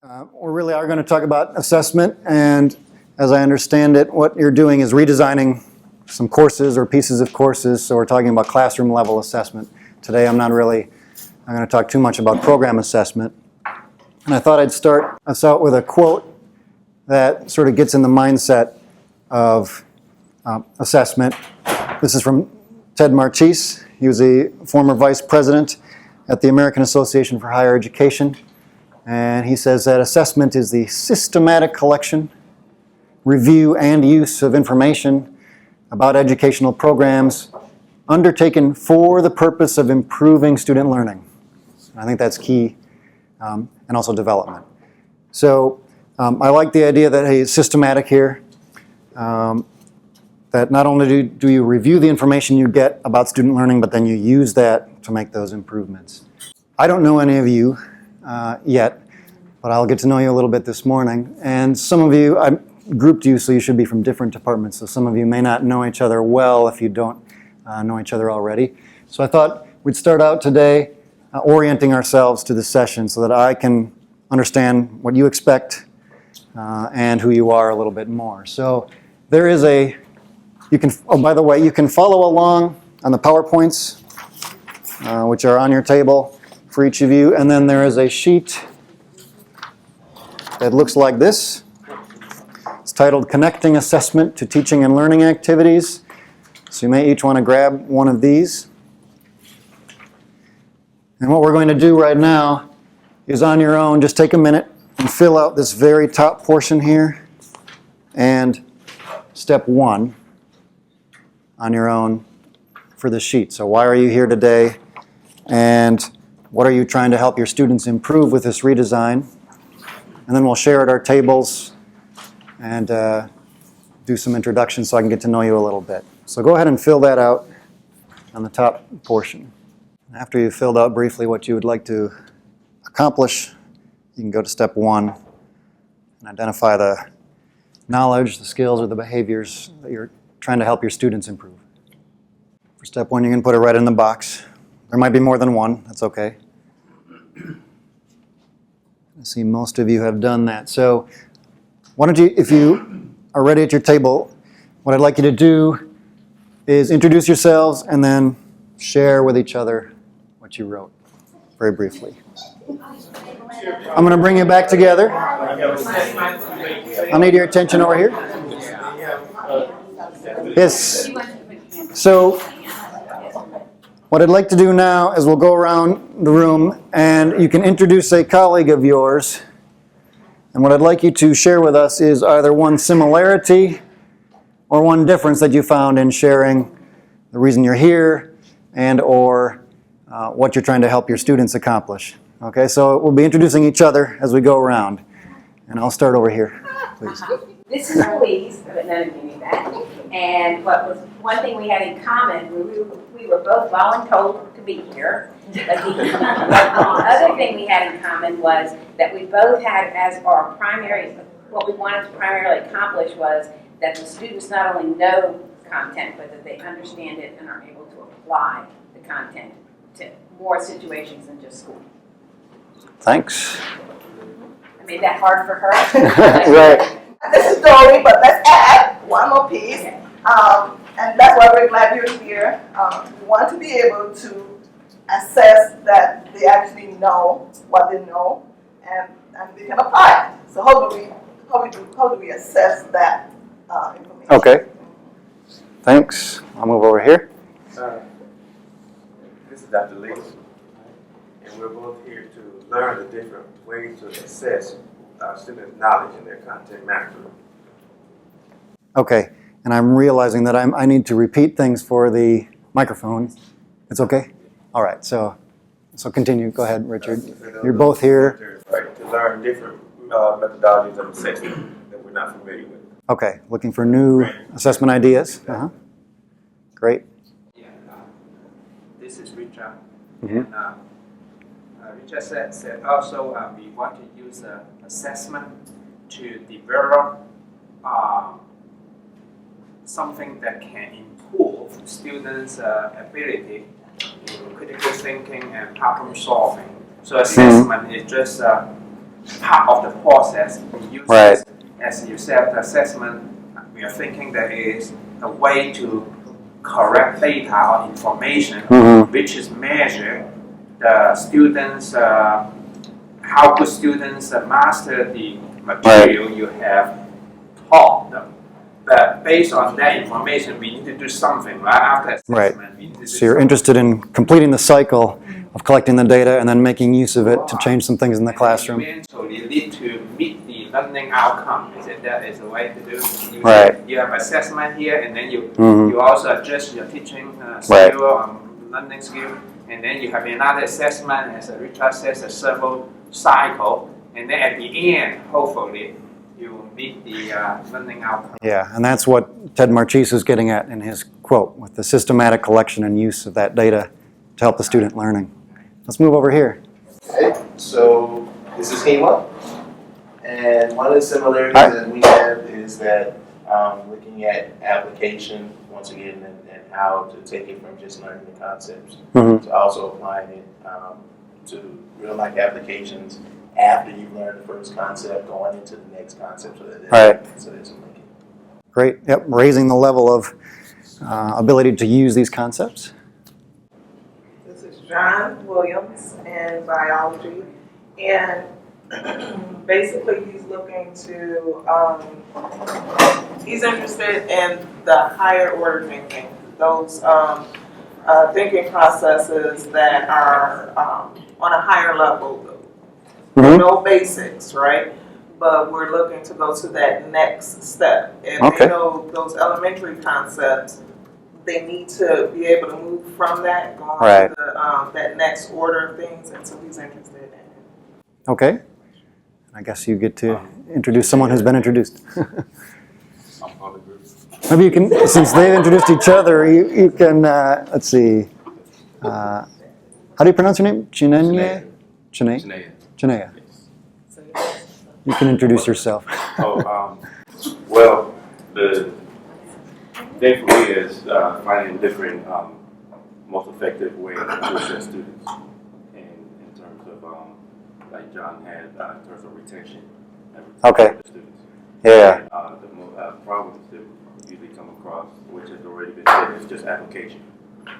We really are going to talk about assessment, and as I understand it, what you're doing is redesigning some courses or pieces of courses, so we're talking about classroom level assessment. Today I'm going to talk too much about program assessment. And I thought I'd start us out with a quote that sort of gets in the mindset of assessment. This is from Ted Marchese. He was a former vice president at the American Association for Higher Education. And he says that assessment is the systematic collection, review, and use of information about educational programs undertaken for the purpose of improving student learning. I think that's key, and also development. So I like the idea that it's systematic here, that not only do you review the information you get about student learning, but then you use that to make those improvements. I don't know any of you yet, but I'll get to know you a little bit this morning. And some of you, I grouped you so you should be from different departments, so some of you may not know each other well if you don't know each other already. So I thought we'd start out today orienting ourselves to the session so that I can understand what you expect and who you are a little bit more. So there is by the way, you can follow along on the PowerPoints, which are on your table for each of you, and then there is a sheet that looks like this. It's titled Connecting Assessment to Teaching and Learning Activities. So you may each want to grab one of these. And what we're going to do right now is on your own, just take a minute and fill out this very top portion here and step 1 on your own for the sheet. So why are you here today? And what are you trying to help your students improve with this redesign? And then we'll share at our tables and do some introductions so I can get to know you a little bit. So go ahead and fill that out on the top portion. After you've filled out briefly what you would like to accomplish, you can go to step 1 and identify the knowledge, the skills, or the behaviors that you're trying to help your students improve. For step 1, you can put it right in the box. There might be more than one, that's okay. I see most of you have done that. So why don't you, if you are ready at your table, what I'd like you to do is introduce yourselves and then share with each other what you wrote, very briefly. I'm going to bring you back together. I'll need your attention over here. Yes. So what I'd like to do now is we'll go around the room and you can introduce a colleague of yours. And what I'd like you to share with us is either one similarity or one difference that you found in sharing the reason you're here and or what you're trying to help your students accomplish. Okay, so we'll be introducing each other as we go around. And I'll start over here, please. This is Louise, but none of you knew that. And what was one thing we had in common, we were both voluntold to be here. But the other thing we had in common was that we both had as our primary, what we wanted to primarily accomplish was that the students not only know content, but that they understand it and are able to apply the content to more situations than just school. Thanks. I made that hard for her. Right. This is Dory, but let's add one more piece. Okay. And that's why we're glad you're here. We want to be able to assess that they actually know what they know and they can apply it. So how do we assess that information? Okay. Thanks. I'll move over here. This is Dr. Lee, and we're both here to learn the different ways to assess our students' knowledge and their content mastery. Okay, and I'm realizing that I need to repeat things for the microphone. It's okay? All right, so continue. Go ahead, Richard. You're both here. Right, to learn different methodologies of assessment that we're not familiar with. Okay, looking for new assessment ideas. Great. Yeah, this is Richard. Mm-hmm. And Richard said also we want to use assessment to develop something that can improve students' ability in critical thinking and problem solving. So assessment is just part of the process. We use Right. this, as you said, the assessment. We are thinking that it is a way to correct data or information, Mhm. which is measure the students, how good students master the material you have taught them. But based on that information, we need to do something, right? After assessment, we need to do So you're something. interested in completing the cycle of collecting the data and then making use of it to change some things in the And classroom. eventually lead to meet the learning outcome. Is it that is a way to do it? Right. You have assessment here, and then you Mhm. you also adjust your teaching Right. skill, learning skill, and then you have another assessment, as Richard says, a several cycle, and then at the end, hopefully, you will meet the learning outcome. Yeah, and that's what Ted Marchese is getting at in his quote, with the systematic collection and use of that data to help the student learning. Let's move over here. Okay, so this is HEMA, and one of the similarities Hi. that we have is that looking at application once again and how to take it from just learning the concepts Mhm. to also applying it to real life applications after you've learned the first concept, going into the next concept, so that Right. so there's a linking. Great. Yep, raising the level of ability to use these concepts. This is John Williams in biology, and basically he's looking to, he's interested in the higher order thinking, those thinking processes that are on a higher level. Mhm. No basics, right? But we're looking to go to that next step. And Okay. they know those elementary concepts, they need to be able to move from that, go on Right. to the, that next order of things, and so he's interested in it. Okay. I guess you get to introduce someone who's been introduced. Maybe you can, since they've introduced each other, you can, let's see. How do you pronounce your name? Chinenye? Chineye? Chineye. You can introduce yourself. Well, the thing for me is finding different, most effective way to assess students, in terms of, like John had, in terms of retention. And Okay. of the students. Yeah. And, problems that we usually come across, which has already been said, is just application.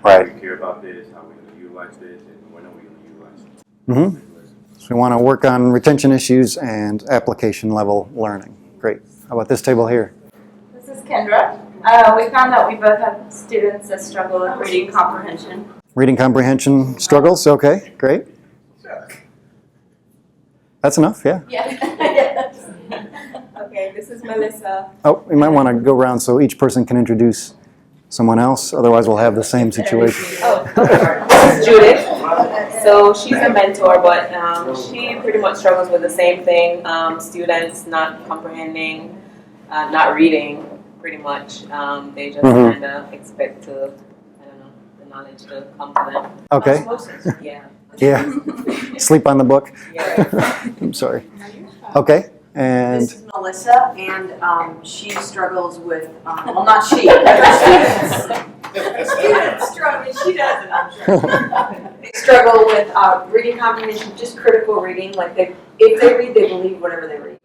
Right. We care about this, how we're going to utilize this, and when are we going to utilize it. Mm-hmm. So we want to work on retention issues and application level learning. Great. How about this table here? This is Kendra. We found that we both have students that struggle with reading comprehension. Reading comprehension struggles. Okay, great. That's enough, yeah. Yeah. Okay, this is Melissa. Oh, we might want to go around so each person can introduce someone else. Otherwise, we'll have the same situation. Oh, this is Judith. So she's a mentor, but she pretty much struggles with the same thing. Students not comprehending, not reading, pretty much. They just Mhm. kind of expect to, I don't know, the knowledge to come to them. Okay. Yeah. Yeah. Sleep on the book. Yeah. I'm sorry. Okay. And This is Melissa, and she struggles with, well, not she, her students. Students struggle, she doesn't, I'm sure. They struggle with reading comprehension, just critical reading, like if they read, they believe whatever they read.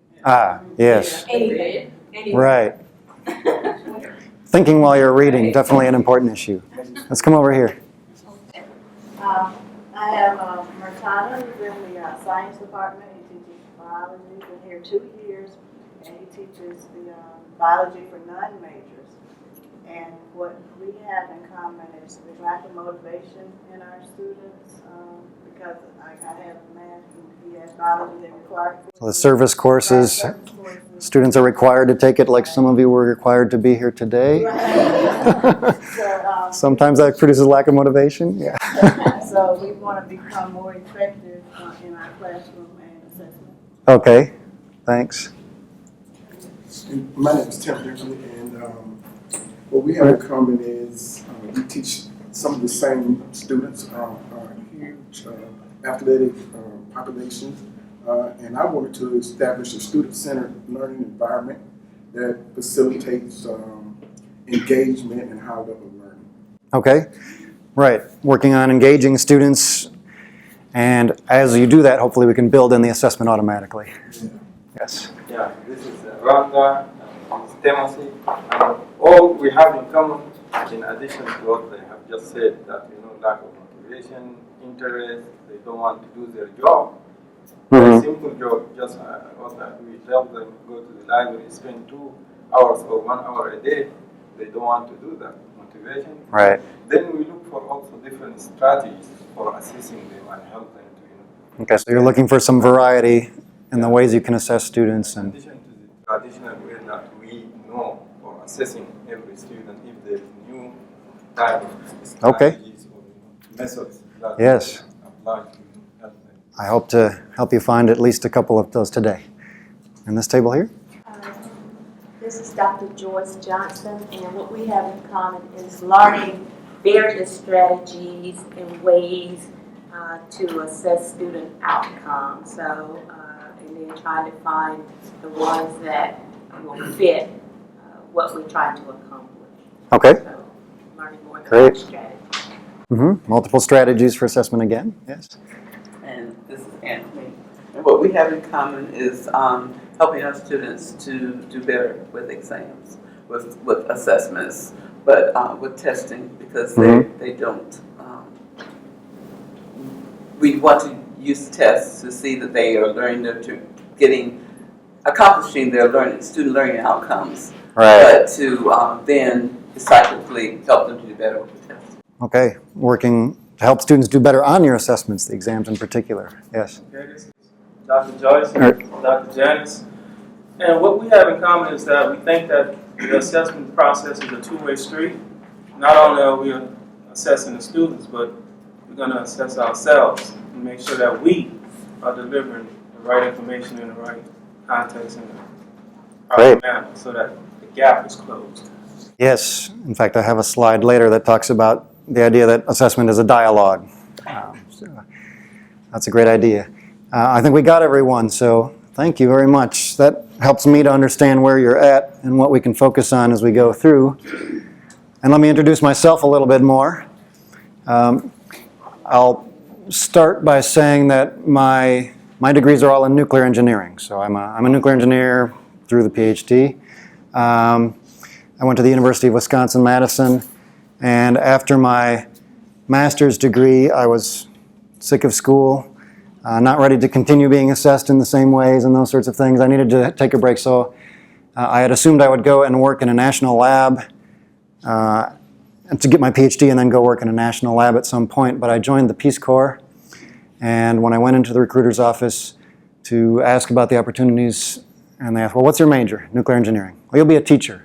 yes. Anything. Right. Thinking while you're reading, definitely an important issue. Let's come over here. I have Mertana, who's in the science department. He teaches biology. He's been here 2 years, and he teaches the biology for non-majors. And what we have in common is the lack of motivation in our students, because I have a man who has biology that requires. So the service courses, students are required to take it like some of you were required to be here today. So, Sometimes that produces lack of motivation. Yeah. so we want to become more effective in our classroom and assessment. Okay. Thanks. My name is Tim Dixon, and what we have in common is we teach some of the same students, huge athletic populations, and I wanted to establish a student-centered learning environment that facilitates engagement and high-level learning. Okay. Right. Working on engaging students And as you do that, hopefully we can build in the assessment automatically. Yes. Yeah, this is Rhonda, this is Timothy. All we have in common, in addition to what they have just said, that lack of motivation, interest, they don't want to do their job. A simple job, just what we tell them, go to the library, spend 2 hours or 1 hour a day. They don't want to do that. Motivation. Right. Then we look for also different strategies for assessing them and help them to Okay, so you're looking for some variety in the ways you can assess students. in And addition to the traditional way that we know for assessing every student, if there is new type of strategies or methods that Yes. apply to help them. I hope to help you find at least a couple of those today. And this table here? This is Dr. Joyce Johnson, and what we have in common is learning various strategies and ways to assess student outcomes. So, and then trying to find the ones that will fit what we're trying to accomplish. Okay. So, learning more than Great. one strategy. Multiple strategies for assessment again. Yes. And this is Anthony. And what we have in common is helping our students to do better with exams, with assessments, but with testing, because they don't. We want to use tests to see that they are learning, accomplishing their student learning outcomes, Right. but to then decisively help them to do better with the test. Okay. Working to help students do better on your assessments, the exams in particular. Yes. Okay, this is Dr. Joyce and Dr. Janice. And what we have in common is that we think that the assessment process is a two-way street. Not only are we assessing the students, but we're going to assess ourselves and make sure that we are delivering the right information in the right context and the right manner so that the gap is closed. Yes. In fact, I have a slide later that talks about the idea that assessment is a dialogue. So that's a great idea. I think we got everyone, so thank you very much. That helps me to understand where you're at and what we can focus on as we go through. And let me introduce myself a little bit more. I'll start by saying that my degrees are all in nuclear engineering. So I'm a nuclear engineer through the PhD. I went to the University of Wisconsin-Madison, and after my master's degree, I was sick of school, not ready to continue being assessed in the same ways and those sorts of things. I needed to take a break, so I had assumed I would go and work in a national lab and to get my PhD and then go work in a national lab at some point. But I joined the Peace Corps, and when I went into the recruiter's office to ask about the opportunities, and they asked, well, what's your major? Nuclear engineering. Well, you'll be a teacher.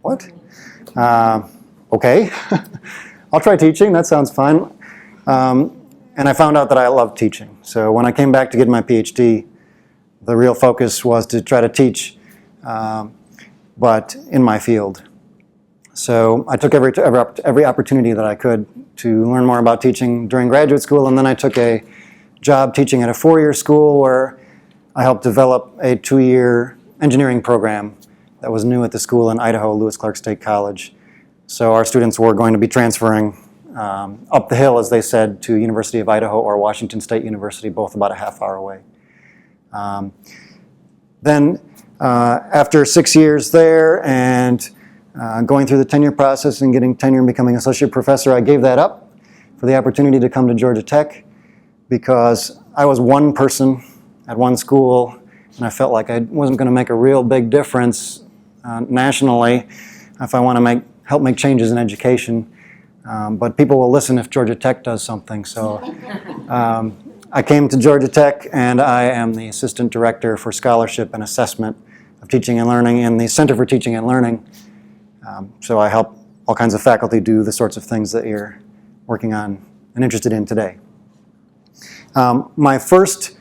What? Okay. I'll try teaching. That sounds fine. And I found out that I love teaching. So when I came back to get my PhD, the real focus was to try to teach, but in my field. So I took every opportunity that I could to learn more about teaching during graduate school, and then I took a job teaching at a 4-year school where I helped develop a 2-year engineering program that was new at the school in Idaho, Lewis Clark State College. So our students were going to be transferring up the hill, as they said, to University of Idaho or Washington State University, both about a half hour away. Then after 6 years there and going through the tenure process and getting tenure and becoming associate professor, I gave that up for the opportunity to come to Georgia Tech because I was one person at one school and I felt like I wasn't going to make a real big difference nationally if I want to help make changes in education. But people will listen if Georgia Tech does something. So I came to Georgia Tech, and I am the Assistant Director for Scholarship and Assessment of Teaching and Learning in the Center for Teaching and Learning. So I help all kinds of faculty do the sorts of things that you're working on and interested in today. My first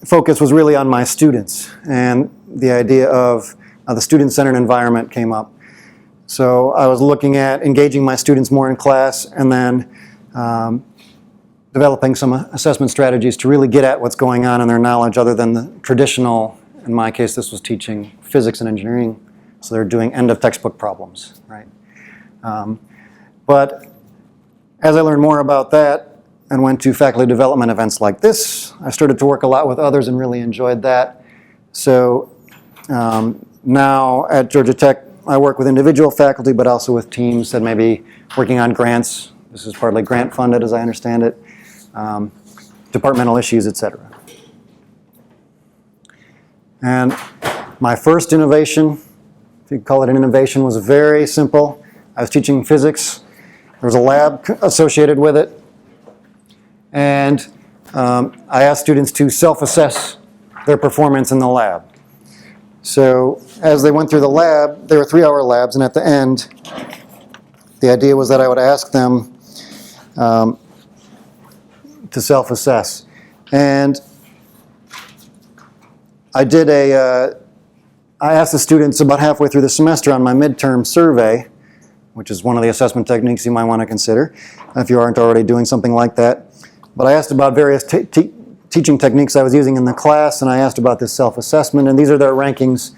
focus was really on my students, and the idea of the student-centered environment came up. So I was looking at engaging my students more in class and then developing some assessment strategies to really get at what's going on in their knowledge other than the traditional, in my case this was teaching physics and engineering, so they're doing end of textbook problems, right? But as I learned more about that and went to faculty development events like this, I started to work a lot with others and really enjoyed that. So now at Georgia Tech, I work with individual faculty, but also with teams that may be working on grants. This is partly grant funded, as I understand it, departmental issues, etc. And my first innovation, if you could call it an innovation, was very simple. I was teaching physics. There was a lab associated with it. And I asked students to self-assess their performance in the lab. So as they went through the lab, there were 3-hour labs, and at the end, the idea was that I would ask them to self-assess. And I asked the students about halfway through the semester on my midterm survey, which is one of the assessment techniques you might want to consider if you aren't already doing something like that. But I asked about various teaching techniques I was using in the class, and I asked about this self-assessment, and these are their rankings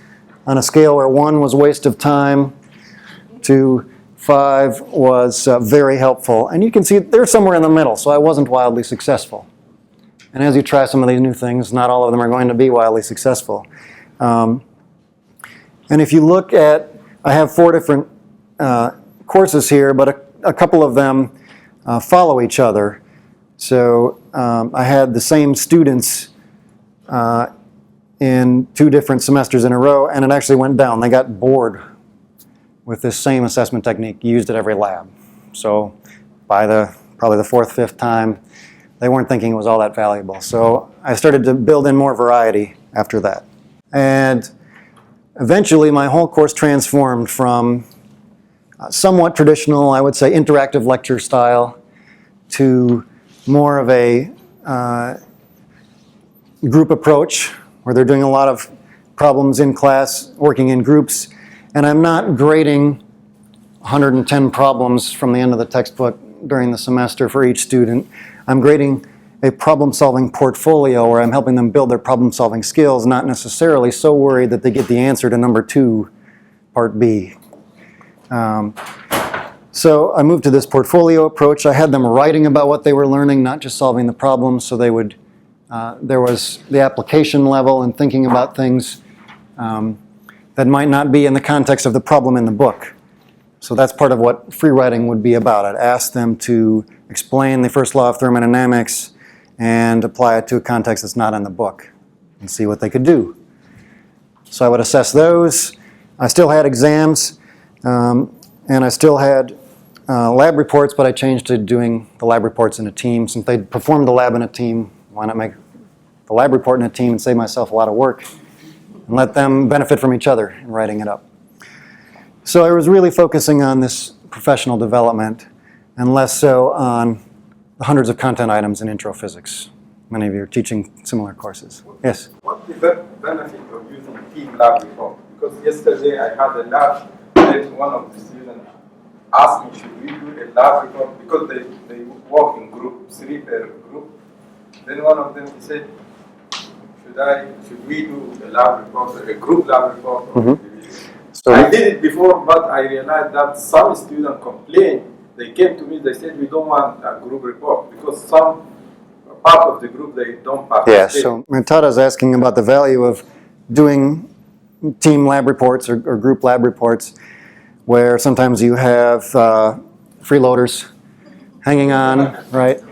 on a scale where 1 was waste of time to 5 was very helpful. And you can see they're somewhere in the middle, so I wasn't wildly successful. And as you try some of these new things, not all of them are going to be wildly successful. And if you look at, I have 4 different courses here, but a couple of them follow each other. So I had the same students in 2 different semesters in a row, and it actually went down. They got bored with this same assessment technique used at every lab. So by probably the 4th, 5th time, they weren't thinking it was all that valuable. So I started to build in more variety after that. And eventually my whole course transformed from somewhat traditional, I would say interactive lecture style, to more of a group approach where they're doing a lot of problems in class, working in groups. And I'm not grading 110 problems from the end of the textbook during the semester for each student. I'm grading a problem-solving portfolio where I'm helping them build their problem-solving skills, not necessarily so worried that they get the answer to number 2, part B. So I moved to this portfolio approach. I had them writing about what they were learning, not just solving the problems, so they would, there was the application level and thinking about things that might not be in the context of the problem in the book. So that's part of what free writing would be about. I'd ask them to explain the first law of thermodynamics and apply it to a context that's not in the book and see what they could do. So I would assess those. I still had exams and I still had lab reports, but I changed to doing the lab reports in a team. Since they'd performed the lab in a team, why not make the lab report in a team and save myself a lot of work and let them benefit from each other in writing it up. So I was really focusing on this professional development and less so on the hundreds of content items in intro physics. Many of you are teaching similar courses. Yes? What's the benefit of using team lab report? Because yesterday I had a lab, and one of the students asked me, should we do a lab report? Because they work in group, 3 per group. Then one of them said, should we do a lab report, a group lab report? Mm-hmm. So I did it before, but I realized that some students complained. They came to me, they said, we don't want a group report because some part of the group, they don't participate. Yeah, so Murtada is asking about the value of doing team lab reports or group lab reports where sometimes you have freeloaders hanging on, right?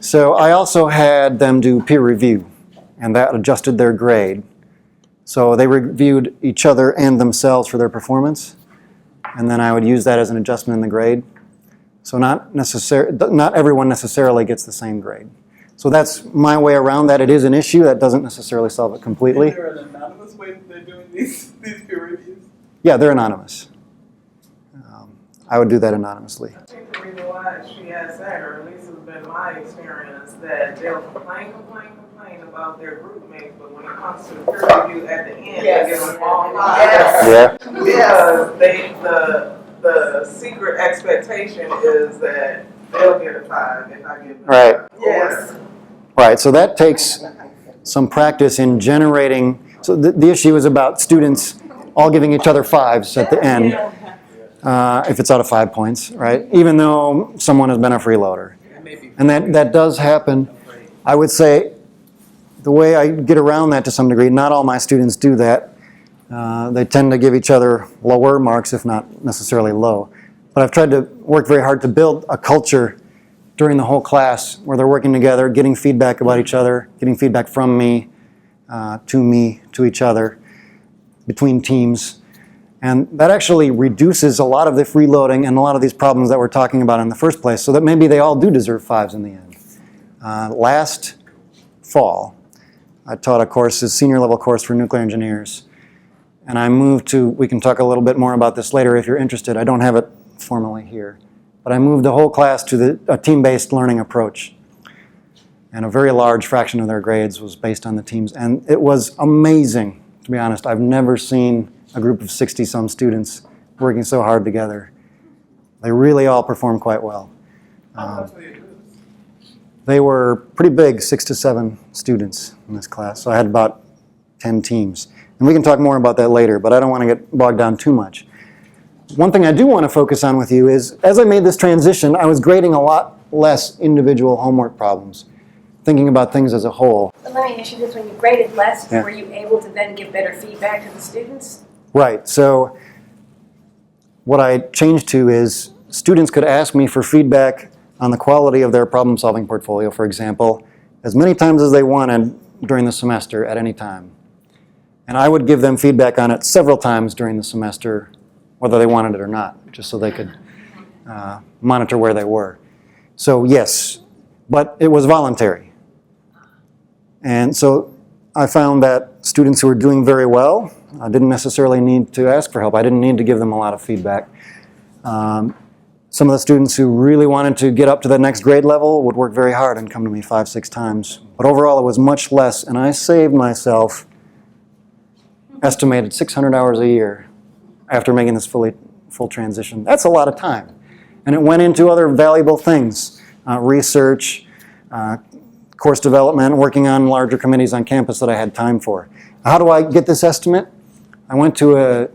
So I also had them do peer review, and that adjusted their grade. So they reviewed each other and themselves for their performance, and then I would use that as an adjustment in the grade. So not everyone necessarily gets the same grade. So that's my way around that. It is an issue. That doesn't necessarily solve it completely. Is there an anonymous way that they're doing these peer reviews? Yeah, they're anonymous. I would do that anonymously. I think the reason why she asked that, or at least it's been my experience, that they'll complain about their group mates, but when it comes to the peer review at the end, they give them all 5. Yeah. Because the secret expectation is that they'll get a 5 if I give them Right. 5. Yes. Right, so that takes some practice in generating. So the issue is about students all giving each other 5s at the end. if it's out of 5 points, right? Even though someone has been a freeloader. And that does happen. I would say the way I get around that to some degree, not all my students do that. They tend to give each other lower marks, if not necessarily low. But I've tried to work very hard to build a culture during the whole class where they're working together, getting feedback about each other, getting feedback from me, to each other, between teams. And that actually reduces a lot of the freeloading and a lot of these problems that we're talking about in the first place, so that maybe they all do deserve 5s in the end. Last fall, I taught a course, a senior level course for nuclear engineers. And I moved to, we can talk a little bit more about this later if you're interested. I don't have it formally here. But I moved the whole class to a team-based learning approach. And a very large fraction of their grades was based on the teams. And it was amazing, to be honest. I've never seen a group of 60-some students working so hard together. They really all performed quite well. They were pretty big, 6 to 7 students in this class. So I had about 10 teams. And we can talk more about that later, but I don't want to get bogged down too much. One thing I do want to focus on with you is, as I made this transition, I was grading a lot less individual homework problems, thinking about things as a whole. But let me ask you this, when you graded less, Yeah. were you able to then give better feedback to the students? Right, so what I changed to is students could ask me for feedback on the quality of their problem-solving portfolio, for example, as many times as they wanted during the semester at any time. And I would give them feedback on it several times during the semester, whether they wanted it or not, just so they could monitor where they were. So yes, but it was voluntary. And so I found that students who were doing very well, I didn't necessarily need to ask for help. I didn't need to give them a lot of feedback. Some of the students who really wanted to get up to the next grade level would work very hard and come to me 5, 6 times. But overall, it was much less, and I saved myself estimated 600 hours a year after making this full transition. That's a lot of time. And it went into other valuable things, research, course development, working on larger committees on campus that I had time for. How do I get this estimate? I went to a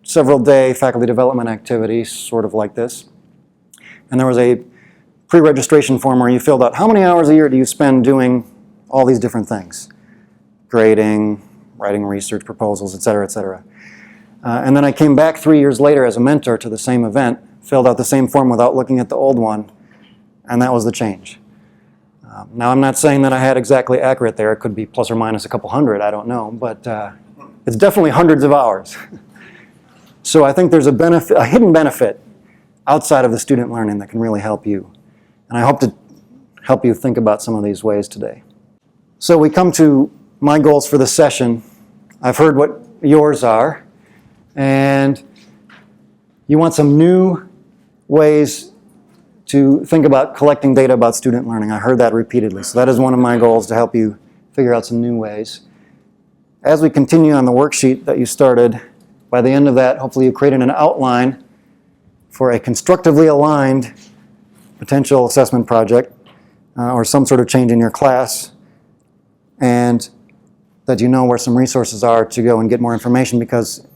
several-day faculty development activity, sort of like this. And there was a pre-registration form where you filled out how many hours a year do you spend doing all these different things. Grading, writing research proposals, et cetera, et cetera. And then I came back 3 years later as a mentor to the same event, filled out the same form without looking at the old one, and that was the change. Now I'm not saying that I had exactly accurate there. It could be plus or minus a couple hundred, I don't know, but it's definitely hundreds of hours. So I think there's a benefit, a hidden benefit outside of the student learning that can really help you. And I hope to help you think about some of these ways today. So we come to my goals for the session. I've heard what yours are, and you want some new ways to think about collecting data about student learning. I heard that repeatedly, so that is one of my goals, to help you figure out some new ways. As we continue on the worksheet that you started, by the end of that, hopefully you created an outline for a constructively aligned potential assessment project or some sort of change in your class, and that you know where some resources are to go and get more information, because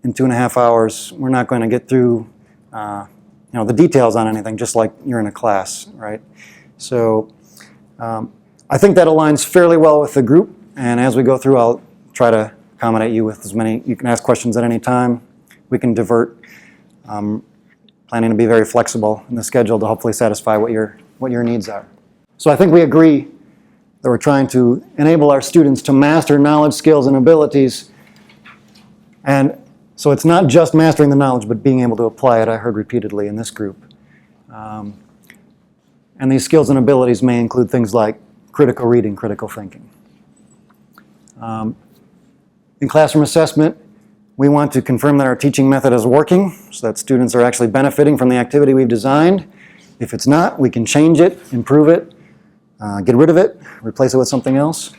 in 2.5 hours, we're not going to get through the details on anything, just like you're in a class, right? So I think that aligns fairly well with the group, and as we go through, I'll try to accommodate you with as many. You can ask questions at any time. We can divert. Planning to be very flexible in the schedule to hopefully satisfy what your needs are. So I think we agree that we're trying to enable our students to master knowledge, skills, and abilities. And so it's not just mastering the knowledge, but being able to apply it, I heard repeatedly in this group. And these skills and abilities may include things like critical reading, critical thinking. In classroom assessment, we want to confirm that our teaching method is working, so that students are actually benefiting from the activity we've designed. If it's not, we can change it, improve it, get rid of it, replace it with something else.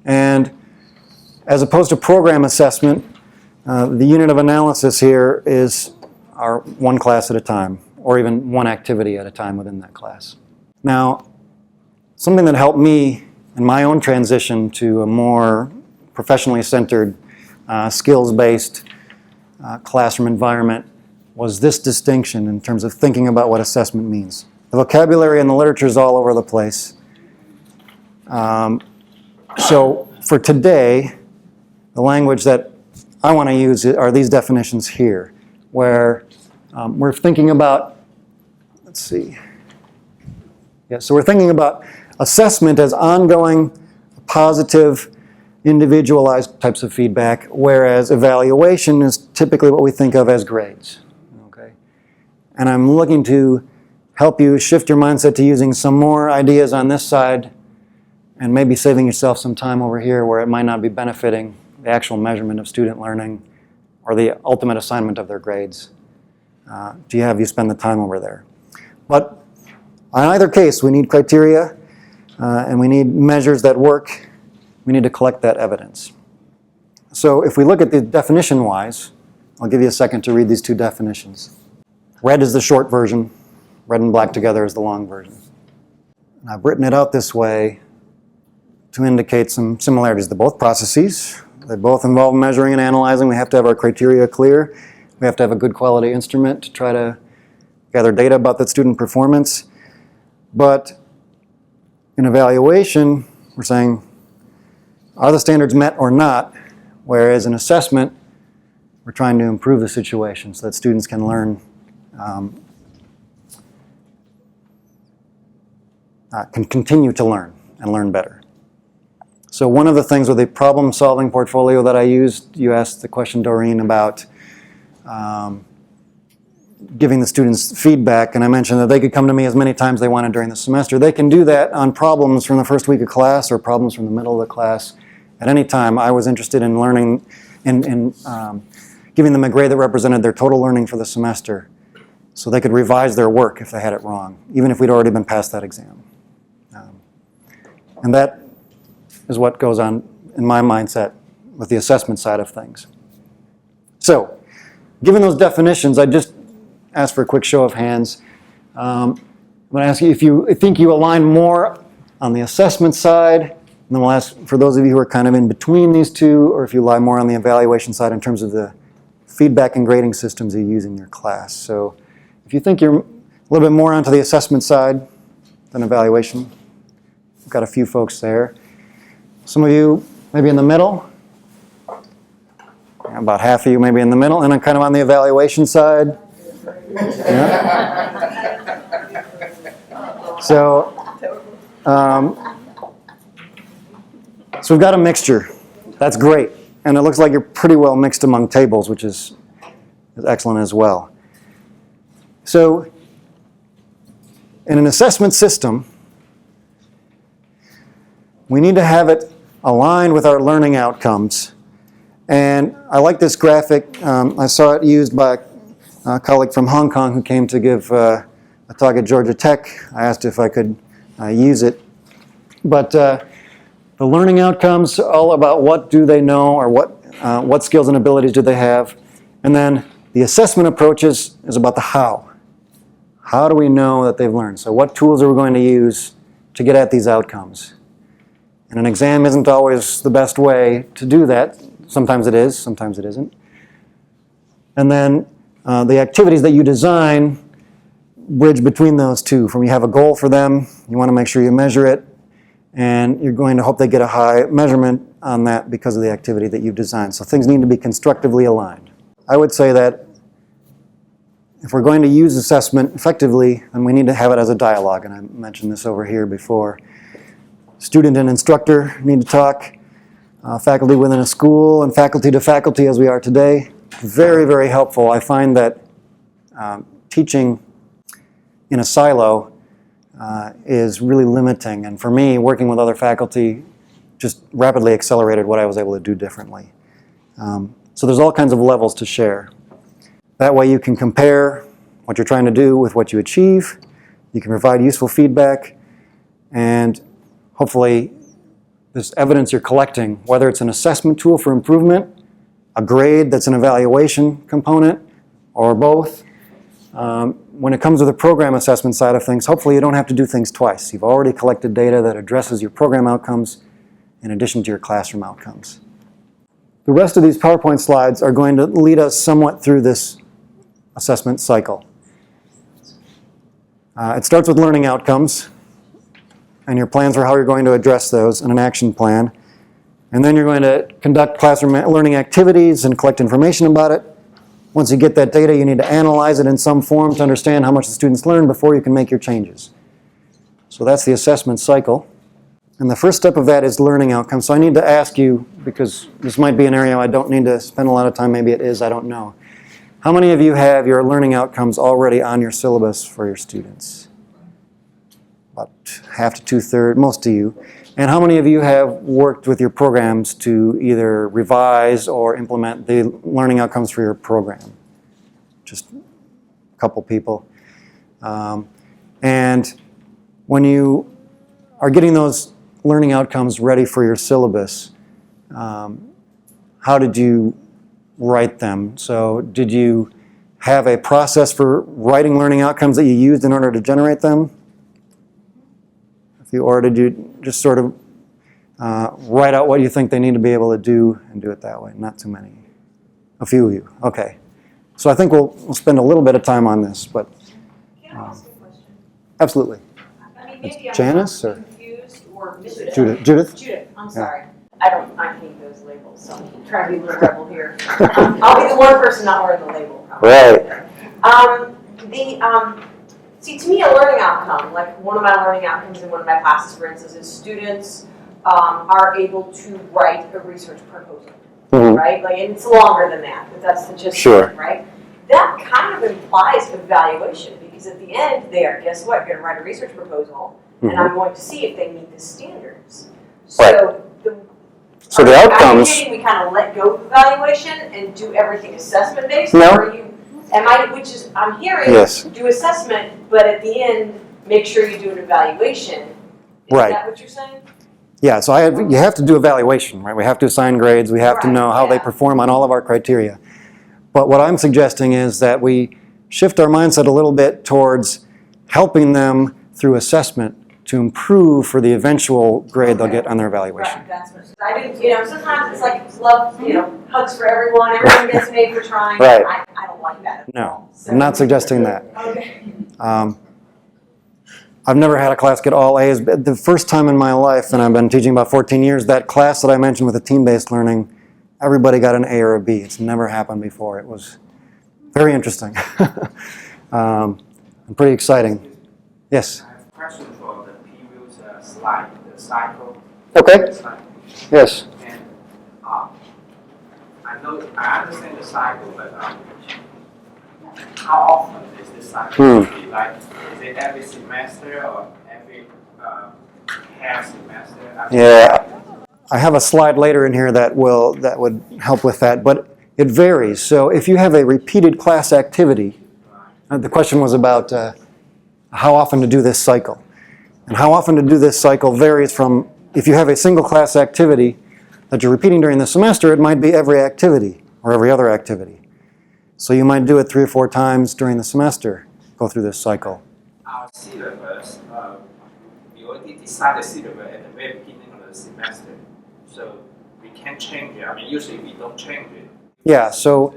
And as opposed to program assessment, the unit of analysis here is our one class at a time, or even one activity at a time within that class. Now, something that helped me in my own transition to a more professionally centered, skills-based classroom environment was this distinction in terms of thinking about what assessment means. The vocabulary and the literature is all over the place. So for today, the language that I want to use are these definitions here, where we're thinking about, let's see. Yeah, so we're thinking about assessment as ongoing, positive, individualized types of feedback, whereas evaluation is typically what we think of as grades. Okay? And I'm looking to help you shift your mindset to using some more ideas on this side and maybe saving yourself some time over here where it might not be benefiting the actual measurement of student learning or the ultimate assignment of their grades. Do you have you spend the time over there? But in either case, we need criteria and we need measures that work. We need to collect that evidence. So if we look at the definition-wise, I'll give you a second to read these two definitions. Red is the short version. Red and black together is the long version. And I've written it out this way to indicate some similarities. They're both processes. They both involve measuring and analyzing. We have to have our criteria clear. We have to have a good quality instrument to try to gather data about that student performance. But in evaluation, we're saying, are the standards met or not? Whereas in assessment, we're trying to improve the situation so that students can learn, can continue to learn and learn better. So one of the things with the problem-solving portfolio that I used, you asked the question, Doreen, about giving the students feedback, and I mentioned that they could come to me as many times they wanted during the semester. They can do that on problems from the first week of class or problems from the middle of the class. At any time, I was interested in learning, in giving them a grade that represented their total learning for the semester so they could revise their work if they had it wrong, even if we'd already been past that exam. And that is what goes on in my mindset with the assessment side of things. So, given those definitions, I just ask for a quick show of hands. I'm going to ask you if you think you align more on the assessment side, and then we'll ask for those of you who are kind of in between these two, or if you lie more on the evaluation side in terms of the feedback and grading systems you use in your class. So if you think you're a little bit more onto the assessment side than evaluation, we've got a few folks there. Some of you maybe in the middle. About half of you maybe in the middle, and I'm kind of on the evaluation side. Yeah. So we've got a mixture. That's great. And it looks like you're pretty well mixed among tables, which is excellent as well. So in an assessment system, we need to have it aligned with our learning outcomes. And I like this graphic. I saw it used by a colleague from Hong Kong who came to give a talk at Georgia Tech. I asked if I could use it. But the learning outcomes are all about what do they know, or what skills and abilities do they have. And then the assessment approaches is about the how. How do we know that they've learned? So what tools are we going to use to get at these outcomes? And an exam isn't always the best way to do that. Sometimes it is, sometimes it isn't. And then the activities that you design bridge between those two. From you have a goal for them, you want to make sure you measure it, and you're going to hope they get a high measurement on that because of the activity that you've designed. So things need to be constructively aligned. I would say that if we're going to use assessment effectively, then we need to have it as a dialogue, and I mentioned this over here before. Student and instructor need to talk. Faculty within a school and faculty to faculty as we are today. Very, very helpful. I find that teaching in a silo is really limiting. And for me, working with other faculty just rapidly accelerated what I was able to do differently. So there's all kinds of levels to share. That way you can compare what you're trying to do with what you achieve. You can provide useful feedback. And hopefully this evidence you're collecting, whether it's an assessment tool for improvement, a grade that's an evaluation component, or both. When it comes to the program assessment side of things, hopefully you don't have to do things twice. You've already collected data that addresses your program outcomes in addition to your classroom outcomes. the rest of these PowerPoint slides are going to lead us somewhat through this assessment cycle. It starts with learning outcomes and your plans for how you're going to address those and an action plan. And then you're going to conduct classroom learning activities and collect information about it. Once you get that data, you need to analyze it in some form to understand how much the students learned before you can make your changes. So that's the assessment cycle. And the first step of that is learning outcomes. So I need to ask you, because this might be an area I don't need to spend a lot of time, maybe it is, I don't know. How many of you have your learning outcomes already on your syllabus for your students? About half to two-thirds, most of you. And how many of you have worked with your programs to either revise or implement the learning outcomes for your program? Just a couple people. And when you are getting those learning outcomes ready for your syllabus, how did you write them? So did you have a process for writing learning outcomes that you used in order to generate them? Or did you just sort of write out what you think they need to be able to do and do it that way? Not too many. A few of you. Okay. So I think we'll spend a little bit of time on this, but Can I ask a question? Absolutely. I mean, maybe I'm Janice or confused or Judith. Judith? Judith, I'm Yeah. sorry. I hate those labels, so I'm trying to be the rebel here. I'll be the one person not wearing the label. Right. See, to me, a learning outcome, like one of my learning outcomes in one of my classes, for instance, is students are able to write a research proposal, right? Like, and it's longer than that, but that's the gist of it, right? That kind of implies evaluation, because at the end there, guess what? You're going to write a research proposal, and I'm going to see if they meet the standards. So the outcomes. We kind of let go of evaluation and do everything assessment based. No. Or I'm hearing Yes. do assessment, but at the end make sure you do an evaluation. Is Right. that what you're saying? Yeah, so you have to do evaluation, right? We have to assign grades. We have to know how they perform on all of our criteria. But what I'm suggesting is that we shift our mindset a little bit towards helping them through assessment to improve for the eventual grade they'll get on their evaluation. Right, that's what I didn't, sometimes it's like it's love, hugs for everyone, everyone gets made for trying. Right. I don't like that at No, all. So- I'm not suggesting that. Okay. I've never had a class get all A's, but the first time in my life, and I've been teaching about 14 years, that class that I mentioned with the team-based learning, everybody got an A or a B. It's never happened before. It was very interesting. And pretty exciting. Yes? I have a question for the previous slide, the cycle. Okay. Yes. And I understand the cycle, but how often is this cycle? Like, is it every semester or every half semester? Yeah. I have a slide later in here that would help with that, but it varies. So if you have a repeated class activity, the question was about how often to do this cycle. And how often to do this cycle varies from, if you have a single class activity that you're repeating during the semester, it might be every activity or every other activity. So you might do it 3 or 4 times during the semester, go through this cycle. Our syllabus, we already decided the syllabus at the very beginning of the semester. So we can't change it. I mean, usually we don't change it. Yeah, so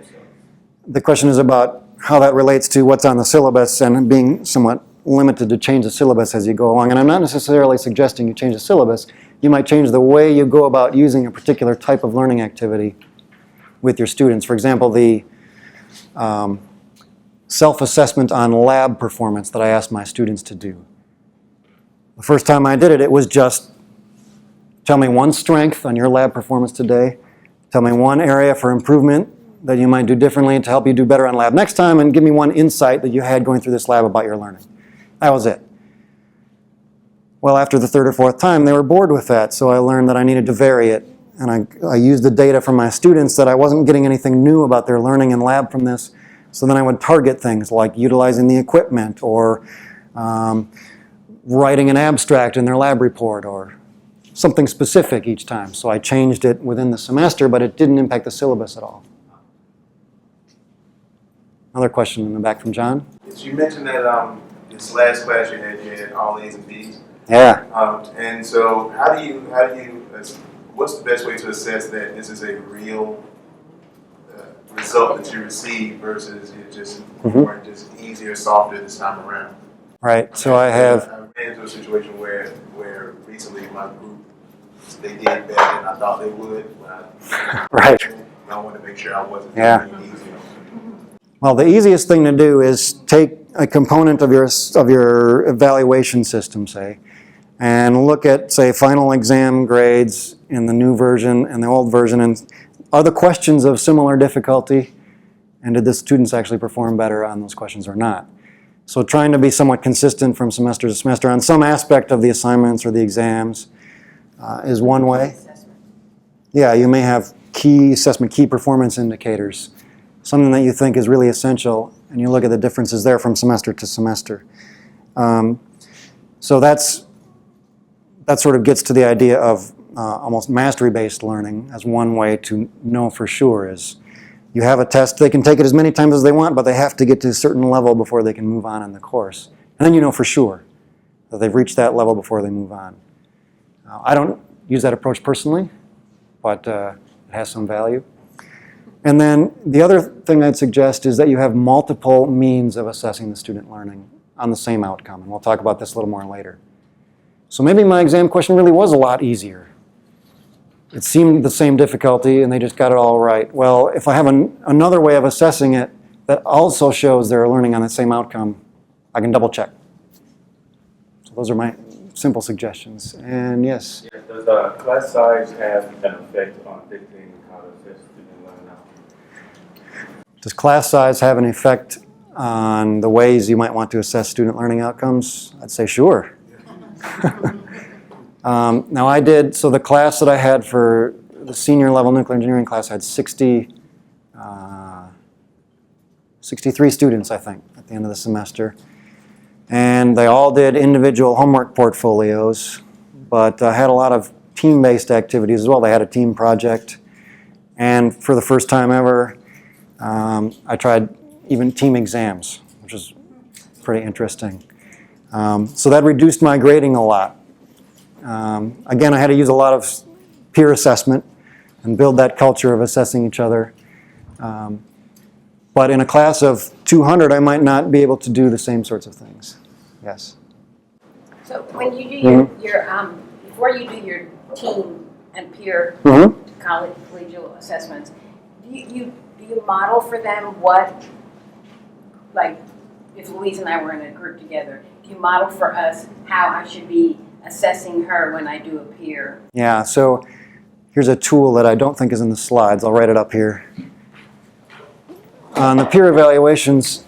the question is about how that relates to what's on the syllabus and being somewhat limited to change the syllabus as you go along. And I'm not necessarily suggesting you change the syllabus. You might change the way you go about using a particular type of learning activity with your students. For example, the self-assessment on lab performance that I asked my students to do. The first time I did it, it was just tell me one strength on your lab performance today, tell me one area for improvement that you might do differently to help you do better on lab next time, and give me one insight that you had going through this lab about your learning. That was it. Well, after the 3rd or 4th time, they were bored with that, so I learned that I needed to vary it. And I used the data from my students that I wasn't getting anything new about their learning in lab from this, so then I would target things like utilizing the equipment or writing an abstract in their lab report or something specific each time. So I changed it within the semester, but it didn't impact the syllabus at all. Another question in the back from John? Yes, you mentioned that this last class you had all A's and B's. Yeah. And so how do you what's the best way to assess that this is a real result that you receive versus it just more just easier, softer this time around? Right. So I have. I ran into a situation where recently my group, they did better than I thought they would. Right. I wanted to make sure I wasn't Yeah. doing it easy. Well, the easiest thing to do is take a component of your evaluation system, say, and look at, say, final exam grades in the new version and the old version, and are the questions of similar difficulty, and did the students actually perform better on those questions or not? So trying to be somewhat consistent from semester to semester on some aspect of the assignments or the exams is one way. Yeah, you may have key assessment, key performance indicators, something that you think is really essential, and you look at the differences there from semester to semester. So that sort of gets to the idea of almost mastery-based learning as one way to know for sure is you have a test, they can take it as many times as they want, but they have to get to a certain level before they can move on in the course. And then you know for sure that they've reached that level before they move on. I don't use that approach personally, but it has some value. And then the other thing I'd suggest is that you have multiple means of assessing the student learning on the same outcome, and we'll talk about this a little more later. So maybe my exam question really was a lot easier. It seemed the same difficulty and they just got it all right. Well, if I have another way of assessing it that also shows they're learning on the same outcome, I can double check. So those are my simple suggestions. And yes? Yeah, does class size have an effect on dictating how to assess student learning outcomes? Does class size have an effect on the ways you might want to assess student learning outcomes? I'd say sure. Now I did, so the class that I had for the senior level nuclear engineering class had 63 students, I think, at the end of the semester. And they all did individual homework portfolios, but I had a lot of team-based activities as well. They had a team project. And for the first time ever, I tried even team exams, which was pretty interesting. So that reduced my grading a lot. Again, I had to use a lot of peer assessment and build that culture of assessing each other. But in a class of 200, I might not be able to do the same sorts of things. Yes? So when you do your before you do your team and peer collegial assessments, do you model for them what, like, if Louise and I were in a group together, do you model for us how I should be assessing her when I do a peer? Yeah, so here's a tool that I don't think is in the slides. I'll write it up here. On the peer evaluations,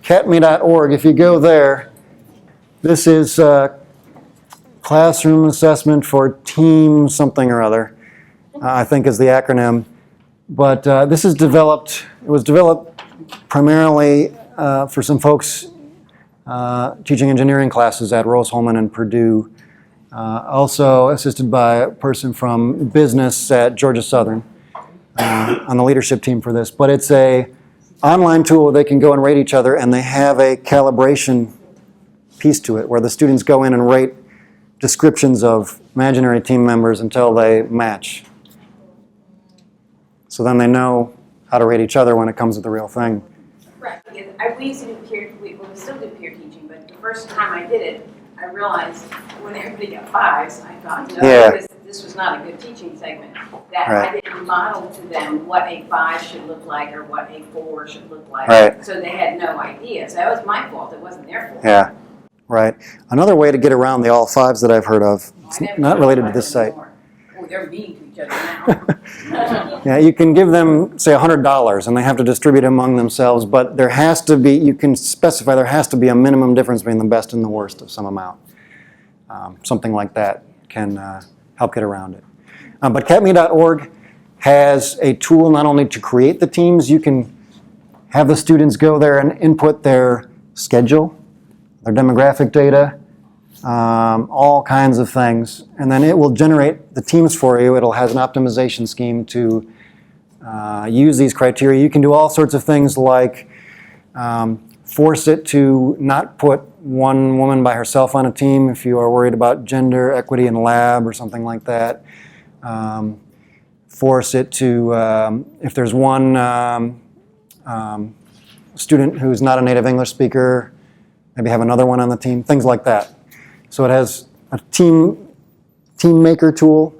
catme.org, if you go there, this is classroom assessment for team something or other, I think is the acronym. But this is developed, it was developed primarily for some folks teaching engineering classes at Rose-Hulman and Purdue. Also assisted by a person from business at Georgia Southern on the leadership team for this. But it's a online tool where they can go and rate each other, and they have a calibration piece to it where the students go in and rate descriptions of imaginary team members until they match. So then they know how to rate each other when it comes to the real thing. Right, because we used to do peer, we still do peer teaching, but the first time I did it, I realized when everybody got fives, I thought, no, this was not a good teaching segment. That I didn't model to them what a 5 should look like or what a 4 should look like. Right. So they had no idea. So that was my fault. It wasn't their fault. Yeah, right. Another way to get around the all 5s that I've heard of, it's not related to this site. Oh, they're mean to each other now. Yeah, you can give them, say, $100, and they have to distribute it among themselves, but there has to be, you can specify there has to be a minimum difference between the best and the worst of some amount. Something like that can help get around it. But catme.org has a tool not only to create the teams, you can have the students go there and input their schedule, their demographic data, all kinds of things, and then it will generate the teams for you. It'll have an optimization scheme to use these criteria. You can do all sorts of things like force it to not put one woman by herself on a team if you are worried about gender equity in lab or something like that. Force it to, if there's one student who's not a native English speaker, maybe have another one on the team, things like that. So it has a team maker tool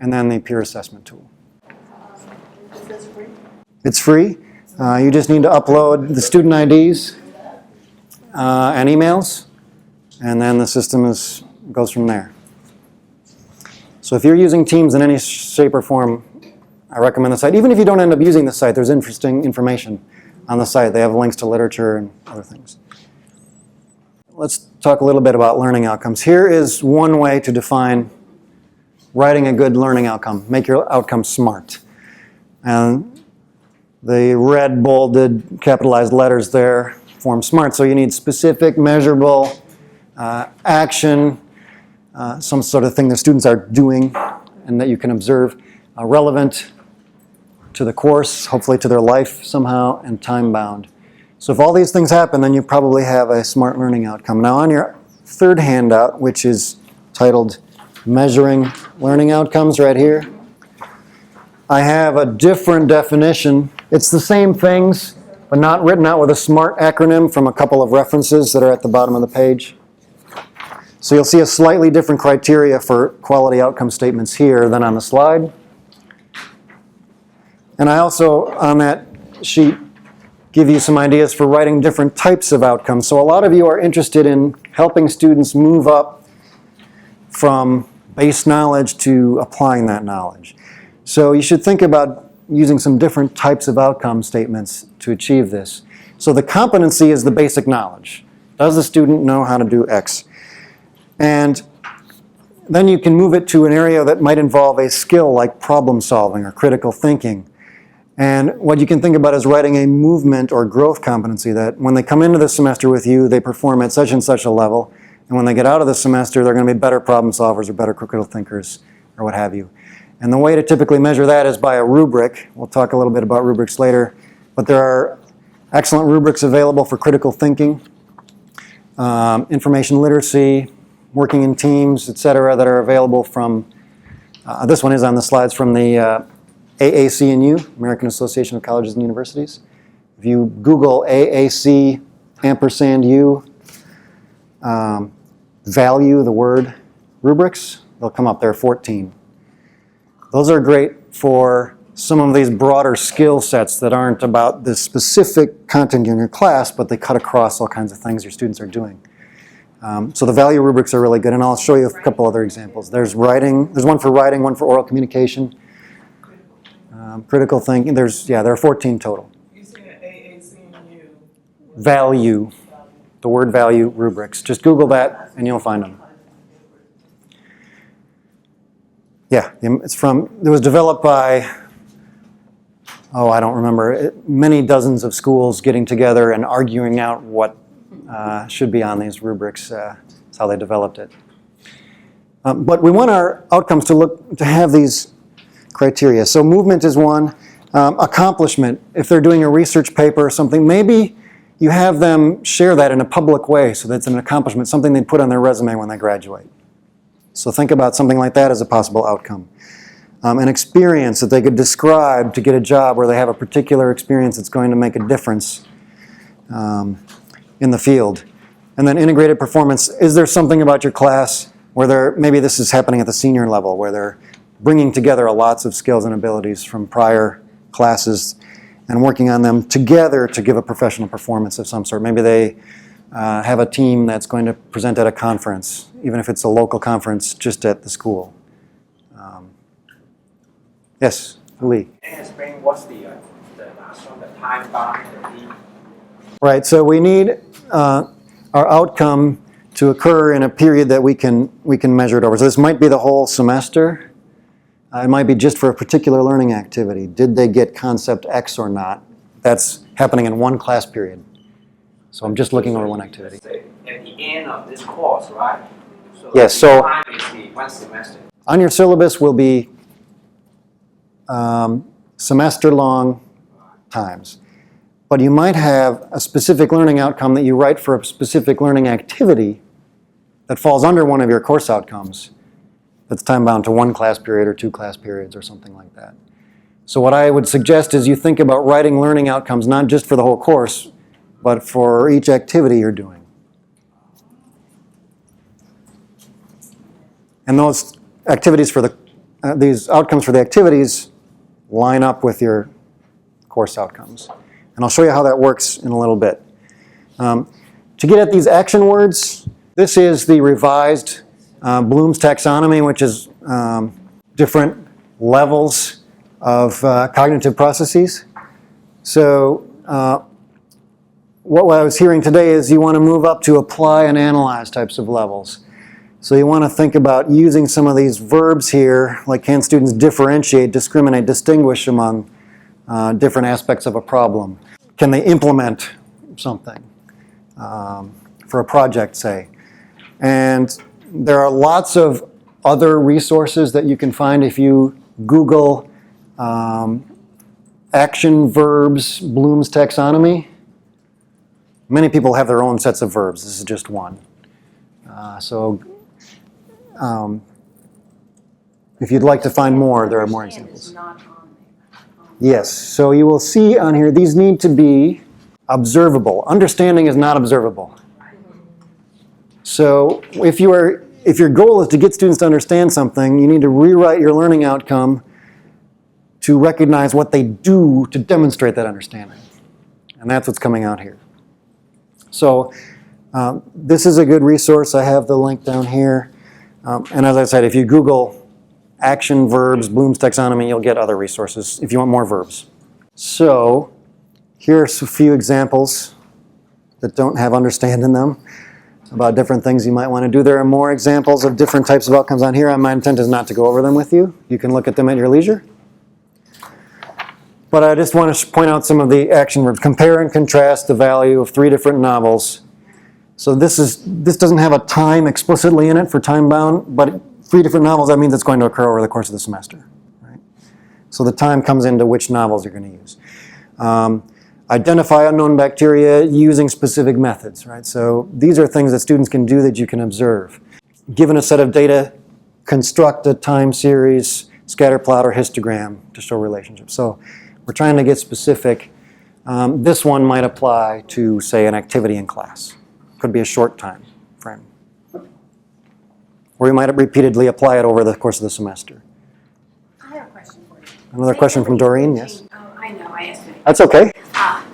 and then the peer assessment tool. Is this free? It's free. You just need to upload the student IDs and emails, and then the system goes from there. So if you're using Teams in any shape or form, I recommend the site. Even if you don't end up using the site, there's interesting information on the site. They have links to literature and other things. Let's talk a little bit about learning outcomes. Here is one way to define writing a good learning outcome. Make your outcome SMART. And the red bolded capitalized letters there form SMART. So you need specific, measurable, action, some sort of thing the students are doing and that you can observe, relevant to the course, hopefully to their life somehow, and time-bound. So if all these things happen, then you probably have a SMART learning outcome. Now on your third handout, which is titled Measuring Learning Outcomes right here, I have a different definition. It's the same things, but not written out with a SMART acronym from a couple of references that are at the bottom of the page. So you'll see a slightly different criteria for quality outcome statements here than on the slide. And I also, on that sheet, give you some ideas for writing different types of outcomes. So a lot of you are interested in helping students move up from base knowledge to applying that knowledge. So you should think about using some different types of outcome statements to achieve this. So the competency is the basic knowledge. Does the student know how to do X? And then you can move it to an area that might involve a skill like problem solving or critical thinking. And what you can think about is writing a movement or growth competency that when they come into the semester with you, they perform at such and such a level. And when they get out of the semester, they're going to be better problem solvers or better critical thinkers or what have you. And the way to typically measure that is by a rubric. We'll talk a little bit about rubrics later. But there are excellent rubrics available for critical thinking, information literacy, working in teams, etc., that are available from, this one is on the slides from the AAC&U, American Association of Colleges and Universities. If you Google AAC &U, value the word rubrics, they'll come up. There are 14. Those are great for some of these broader skill sets that aren't about the specific content in your class, but they cut across all kinds of things your students are doing. So the value rubrics are really good, and I'll show you a couple other examples. There's writing, there's one for writing, one for oral communication, critical thinking. There are 14 total. You said AAC&U. Value, the word value rubrics. Just Google that and you'll find them. Yeah, it was developed by, I don't remember, many dozens of schools getting together and arguing out what should be on these rubrics. That's how they developed it. But we want our outcomes to have these criteria. So movement is one. Accomplishment, if they're doing a research paper or something, maybe you have them share that in a public way so that's an accomplishment, something they put on their resume when they graduate. So think about something like that as a possible outcome. An experience that they could describe to get a job where they have a particular experience that's going to make a difference in the field. And then integrated performance, is there something about your class where maybe this is happening at the senior level, where they're bringing together lots of skills and abilities from prior classes and working on them together to give a professional performance of some sort. Maybe they have a team that's going to present at a conference, even if it's a local conference just at the school. Yes, Lee. Can you explain what's the last one, the time bound? Right, so we need our outcome to occur in a period that we can measure it over. So this might be the whole semester. It might be just for a particular learning activity. Did they get concept X or not? That's happening in one class period. So I'm just looking over one activity. At the end of this course, right? So Yes, so time is the one semester. on your syllabus will be semester-long times. but you might have a specific learning outcome that you write for a specific learning activity that falls under one of your course outcomes that's time bound to 1 class period or 2 class periods or something like that. So what I would suggest is you think about writing learning outcomes not just for the whole course, but for each activity you're doing. And those activities for these outcomes for the activities line up with your course outcomes. And I'll show you how that works in a little bit. To get at these action words, this is the revised Bloom's taxonomy, which is different levels of cognitive processes. So what I was hearing today is you want to move up to apply and analyze types of levels. So you want to think about using some of these verbs here, like can students differentiate, discriminate, distinguish among different aspects of a problem? Can they implement something for a project, say? And there are lots of other resources that you can find if you Google action verbs, Bloom's taxonomy. Many people have their own sets of verbs. This is just one. If you'd like to find more, there are more examples. Yes, so you will see on here, these need to be observable. Understanding is not observable. So if your goal is to get students to understand something, you need to rewrite your learning outcome to recognize what they do to demonstrate that understanding. And that's what's coming out here. So this is a good resource. I have the link down here. And as I said, if you Google action verbs, Bloom's taxonomy, you'll get other resources if you want more verbs. So here are a few examples that don't have understand in them about different things you might want to do. There are more examples of different types of outcomes on here. My intent is not to go over them with you. You can look at them at your leisure. But I just want to point out some of the action verbs. Compare and contrast the value of 3 different novels. So this doesn't have a time explicitly in it for time bound, but 3 different novels, that means it's going to occur over the course of the semester. Right? So the time comes into which novels you're going to use. Identify unknown bacteria using specific methods. Right? So these are things that students can do that you can observe. Given a set of data, construct a time series, scatter plot, or histogram to show relationships. So we're trying to get specific. This one might apply to, say, an activity in class. Could be a short time frame. Or you might repeatedly apply it over the course of the semester. I have a question for you. Another question from Doreen, yes? Oh, I know, I asked it. That's okay.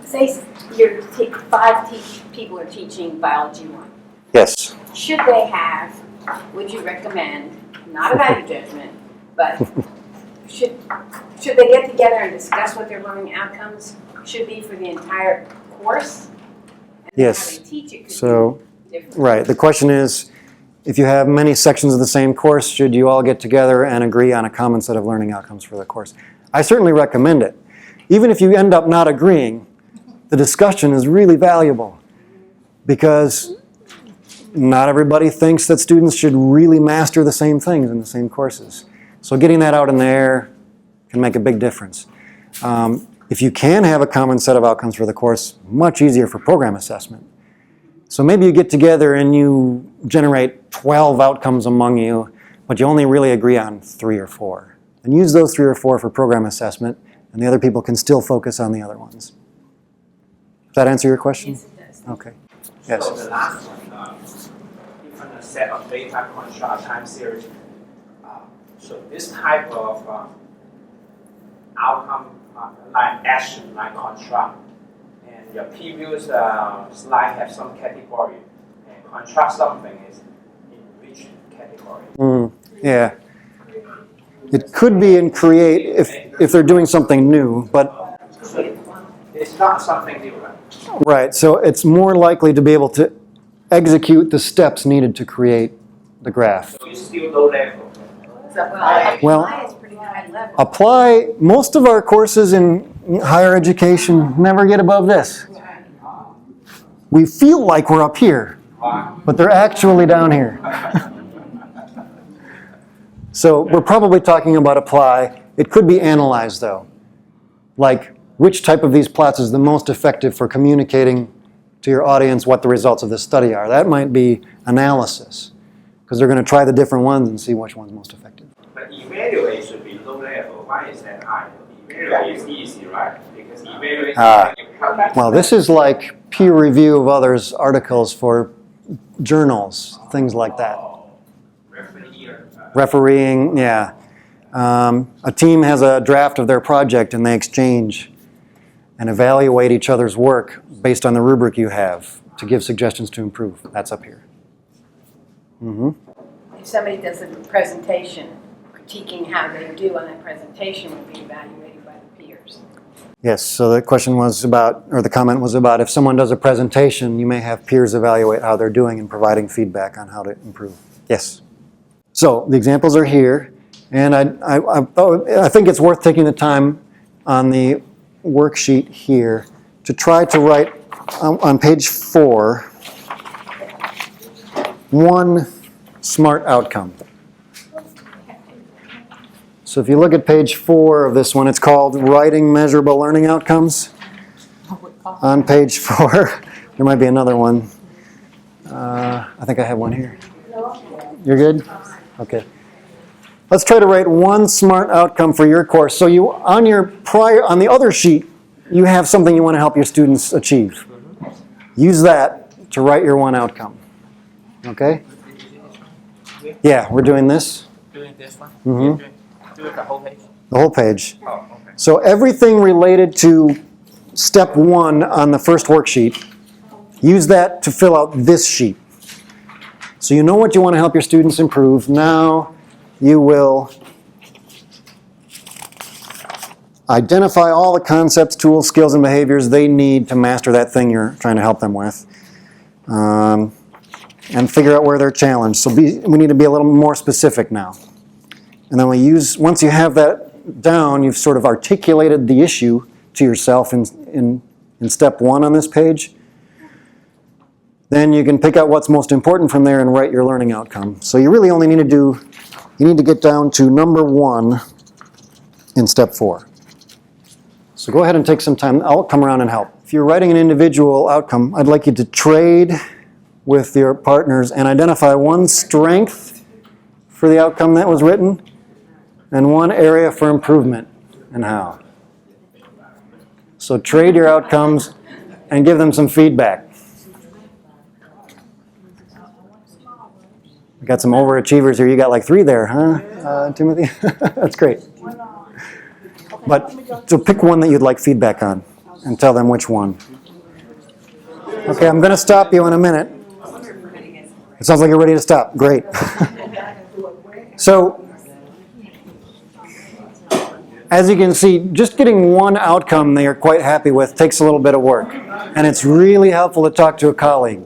Say your 5 people are teaching biology 1. Yes. Should they have, would you recommend, not a value judgment, but should they get together and discuss what their learning outcomes should be for the entire course? And Yes. how they teach it could So, be different. right. The question is, if you have many sections of the same course, should you all get together and agree on a common set of learning outcomes for the course? I certainly recommend it. Even if you end up not agreeing, the discussion is really valuable because not everybody thinks that students should really master the same things in the same courses. So getting that out in the air can make a big difference. If you can have a common set of outcomes for the course, much easier for program assessment. So maybe you get together and you generate 12 outcomes among you, but you only really agree on 3 or 4. And use those 3 or 4 for program assessment, and the other people can still focus on the other ones. Does that answer your question? Yes, it does. Okay. Yes. So the last one, different set of data construct time series. So this type of outcome, like action, like construct, and your previous slide have some category, and construct something is in which category? Yeah. It could be in create if they're doing something new, but It's not something new, right? right. So it's more likely to be able to execute the steps needed to create the graph. So it's still low level. Well, Apply is pretty high level. apply, most of our courses in higher education never get above this. We feel like we're up here, but they're actually down here. So we're probably talking about apply. It could be analyze though. Like which type of these plots is the most effective for communicating to your audience what the results of this study are. That might be analysis, because they're going to try the different ones and see which one's most effective. But evaluate should be low level. Why is that high? Evaluate is easy, right? Because evaluate Well, this is like peer review of others' articles for journals, things like that. Refereeing, yeah. A team has a draft of their project and they exchange and evaluate each other's work based on the rubric you have to give suggestions to improve. That's up here. If somebody does a presentation, critiquing how they do on that presentation will be evaluated by the peers. Yes, so the question was about, or the comment was about, if someone does a presentation, you may have peers evaluate how they're doing and providing feedback on how to improve. Yes. So the examples are here, and I think it's worth taking the time on the worksheet here to try to write on page 4 one SMART outcome. So if you look at page 4 of this one, it's called Writing Measurable Learning Outcomes. On page 4, there might be another one. I think I have one here. You're good? Okay. Let's try to write one SMART outcome for your course. So you on the other sheet, you have something you want to help your students achieve. Use that to write your one outcome. Okay? Yeah, we're doing this. Doing this one? Mm-hmm. Do it the whole page? The whole page. Oh, okay. So everything related to step 1 on the first worksheet, use that to fill out this sheet. So you know what you want to help your students improve. Now you will identify all the concepts, tools, skills, and behaviors they need to master that thing you're trying to help them with. And figure out where they're challenged. So we need to be a little more specific now. And then once you have that down, you've sort of articulated the issue to yourself in step 1 on this page. Then you can pick out what's most important from there and write your learning outcome. So you really only need to get down to number 1 in step 4. So go ahead and take some time. I'll come around and help. If you're writing an individual outcome, I'd like you to trade with your partners and identify one strength for the outcome that was written and one area for improvement and how. So trade your outcomes and give them some feedback. We got some overachievers here. You got like 3 there, huh, Timothy? That's great. So pick one that you'd like feedback on and tell them which one. Okay, I'm going to stop you in a minute. It sounds like you're ready to stop. Great. So, as you can see, just getting one outcome that you're quite happy with takes a little bit of work. And it's really helpful to talk to a colleague.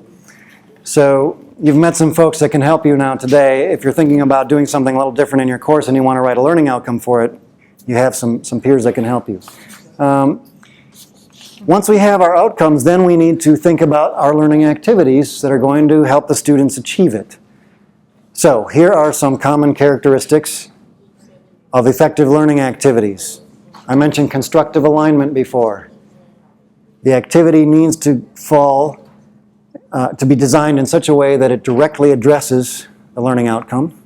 So, you've met some folks that can help you now today. If you're thinking about doing something a little different in your course and you want to write a learning outcome for it, you have some peers that can help you. Once we have our outcomes, then we need to think about our learning activities that are going to help the students achieve it. So here are some common characteristics of effective learning activities. I mentioned constructive alignment before. The activity needs to be designed in such a way that it directly addresses the learning outcome.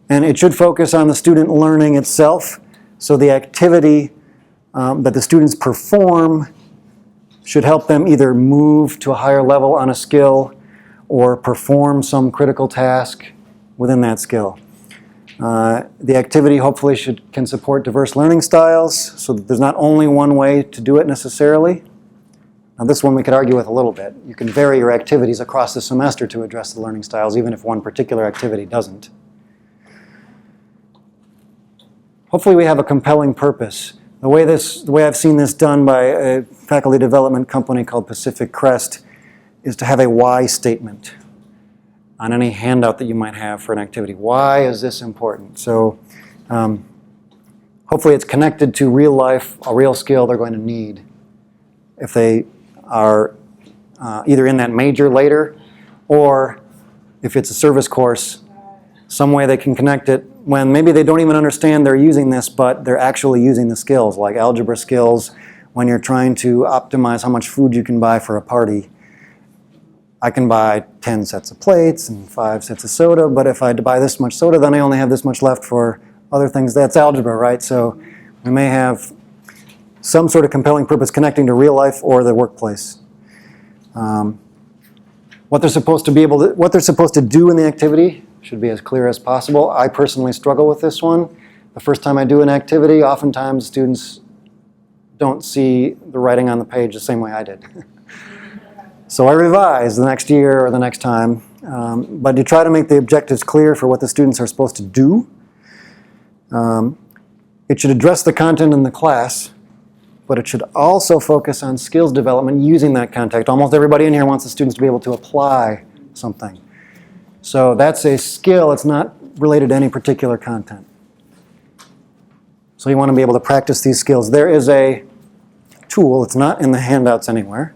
And it should focus on the student learning itself. So the activity that the students perform should help them either move to a higher level on a skill or perform some critical task within that skill. The activity hopefully can support diverse learning styles so that there's not only one way to do it necessarily. Now this one we could argue with a little bit. You can vary your activities across the semester to address the learning styles even if one particular activity doesn't. Hopefully we have a compelling purpose. The way I've seen this done by a faculty development company called Pacific Crest is to have a why statement on any handout that you might have for an activity. Why is this important? So hopefully it's connected to real life, a real skill they're going to need if they are either in that major later or if it's a service course, some way they can connect it when maybe they don't even understand they're using this, but they're actually using the skills, like algebra skills when you're trying to optimize how much food you can buy for a party. I can buy 10 sets of plates and 5 sets of soda, but if I buy this much soda, then I only have this much left for other things. That's algebra, right? So we may have some sort of compelling purpose connecting to real life or the workplace. What they're supposed to do in the activity should be as clear as possible. I personally struggle with this one. The first time I do an activity, oftentimes students don't see the writing on the page the same way I did. So I revise the next year or the next time, but you try to make the objectives clear for what the students are supposed to do. It should address the content in the class, but it should also focus on skills development using that content. Almost everybody in here wants the students to be able to apply something. So that's a skill, it's not related to any particular content. So you want to be able to practice these skills. There is a tool, it's not in the handouts anywhere,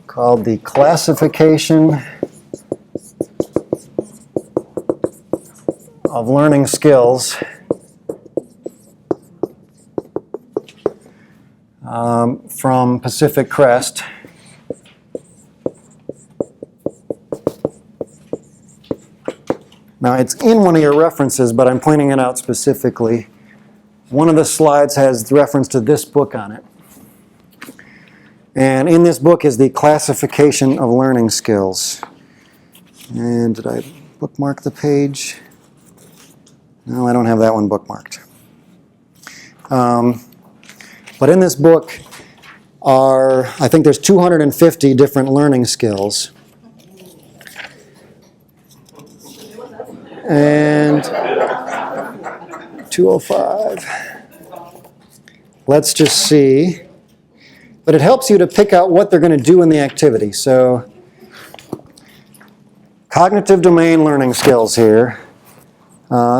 called the classification of learning skills from Pacific Crest. Now it's in one of your references, but I'm pointing it out specifically. One of the slides has reference to this book on it. And in this book is the classification of learning skills. And did I bookmark the page? No, I don't have that one bookmarked. But in this book I think there's 250 different learning skills. And 205. Let's just see. But it helps you to pick out what they're going to do in the activity. So, cognitive domain learning skills here.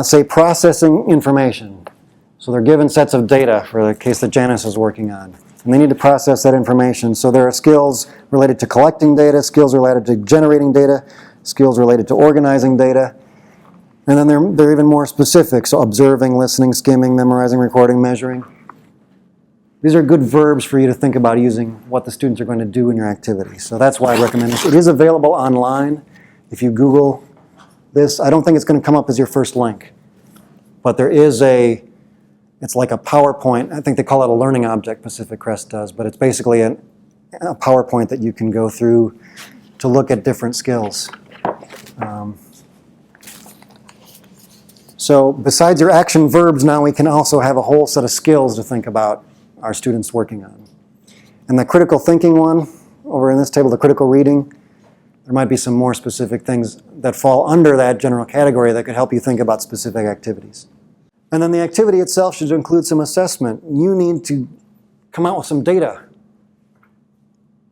Say processing information. So they're given sets of data for the case that Janice is working on. And they need to process that information. So there are skills related to collecting data, skills related to generating data, skills related to organizing data. And then they're even more specific. So observing, listening, skimming, memorizing, recording, measuring. These are good verbs for you to think about using what the students are going to do in your activity. So that's why I recommend this. It is available online. If you Google this, I don't think it's going to come up as your first link. But there is it's like a PowerPoint. I think they call it a learning object, Pacific Crest does. But it's basically a PowerPoint that you can go through to look at different skills. So besides your action verbs, now we can also have a whole set of skills to think about our students working on. And the critical thinking one, over in this table, the critical reading, there might be some more specific things that fall under that general category that could help you think about specific activities. And then the activity itself should include some assessment. You need to come out with some data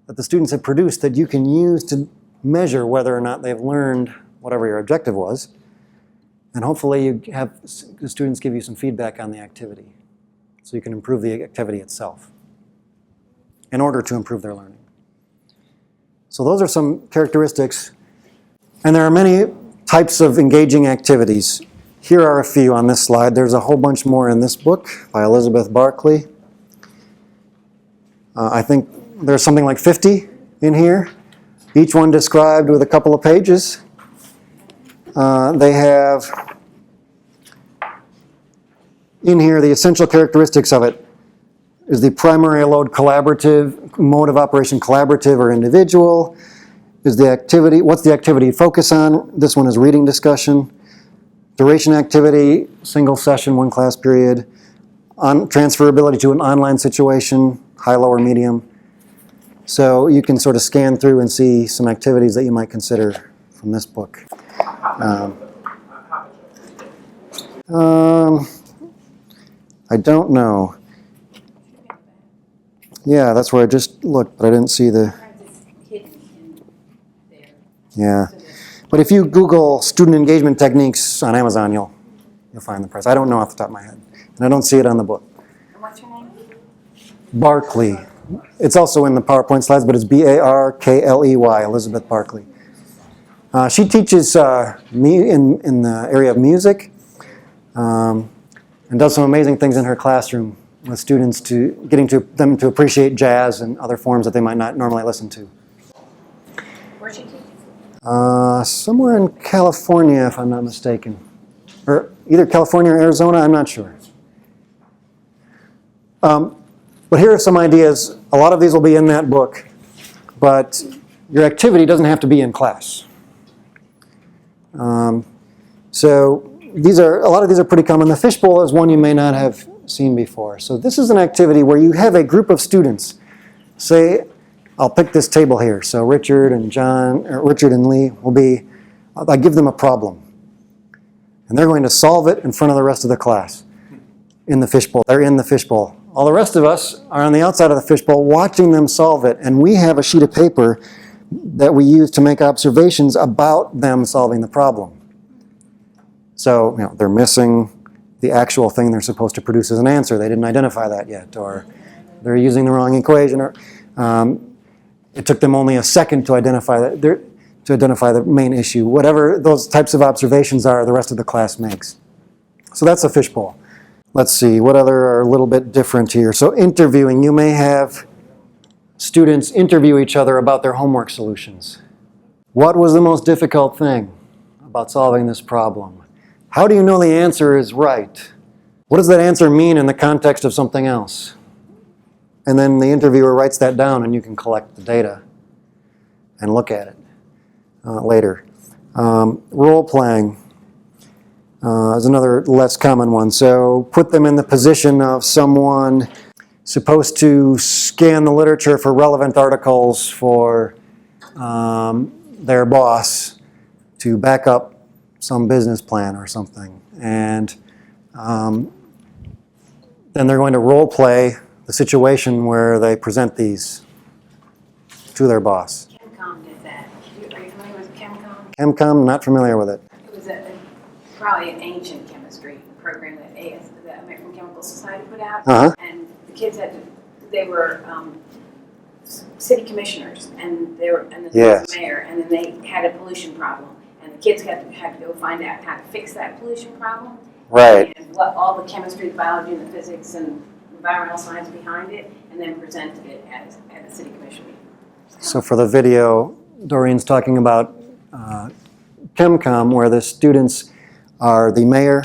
that the students have produced that you can use to measure whether or not they've learned whatever your objective was. And hopefully you have the students give you some feedback on the activity so you can improve the activity itself in order to improve their learning. So those are some characteristics. And there are many types of engaging activities. Here are a few on this slide. There's a whole bunch more in this book by Elizabeth Barkley. I think there's something like 50 in here, each one described with a couple of pages. They have in here the essential characteristics of it. Is the primary load collaborative, mode of operation collaborative or individual? Is the activity, what's the activity focus on? This one is reading discussion. Duration activity, single session, one class period. Transferability to an online situation, high, low, or medium. So you can sort of scan through and see some activities that you might consider from this book. I don't know. Yeah, that's where I just looked, but I didn't see the... Yeah. But if you Google student engagement techniques on Amazon, you'll find the price. I don't know off the top of my head. And I don't see it on the book. And what's your name? Barkley. It's also in the PowerPoint slides, but it's B-A-R-K-L-E-Y, Elizabeth Barkley. She teaches in the area of music and does some amazing things in her classroom with students to getting them to appreciate jazz and other forms that they might not normally listen to. Where's she teaching? Somewhere in California, if I'm not mistaken. Or either California or Arizona, I'm not sure. But here are some ideas. A lot of these will be in that book, but your activity doesn't have to be in class. So a lot of these are pretty common. The fishbowl is one you may not have seen before. So this is an activity where you have a group of students. Say, I'll pick this table here. So Richard and Lee will be, I give them a problem. And they're going to solve it in front of the rest of the class in the fishbowl. They're in the fishbowl. All the rest of us are on the outside of the fishbowl watching them solve it. And we have a sheet of paper that we use to make observations about them solving the problem. So, they're missing the actual thing they're supposed to produce as an answer. They didn't identify that yet. Or they're using the wrong equation. Or it took them only a second to identify the main issue. Whatever those types of observations are, the rest of the class makes. So that's a fishbowl. Let's see, what other are a little bit different here? So interviewing, you may have students interview each other about their homework solutions. What was the most difficult thing about solving this problem? How do you know the answer is right? What does that answer mean in the context of something else? And then the interviewer writes that down and you can collect the data and look at it later. Role playing is another less common one. So put them in the position of someone supposed to scan the literature for relevant articles for their boss to back up some business plan or something. And then they're going to role play the situation where they present these to their boss. ChemCom did that. Are you familiar with ChemCom? ChemCom, not familiar with it. It was probably an ancient chemistry program that the American Chemical Society put out. Uh-huh. And the kids they were city commissioners, and there was Yes. the mayor, and then they had a pollution problem. And the kids had to go find out how to fix that pollution problem. Right. And what all the chemistry, the biology, and the physics and environmental science behind it, and then presented it at a city commission meeting. So for the video, Doreen's talking about ChemCom, where the students are the mayor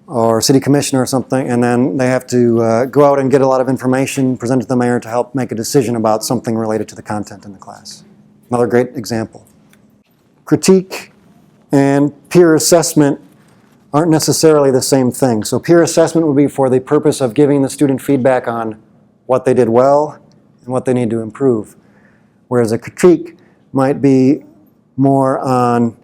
or city commissioner or something, and then they have to go out and get a lot of information, present it to the mayor to help make a decision about something related to the content in the class. Another great example. Critique and peer assessment aren't necessarily the same thing. So peer assessment would be for the purpose of giving the student feedback on what they did well and what they need to improve. Whereas a critique might be more on,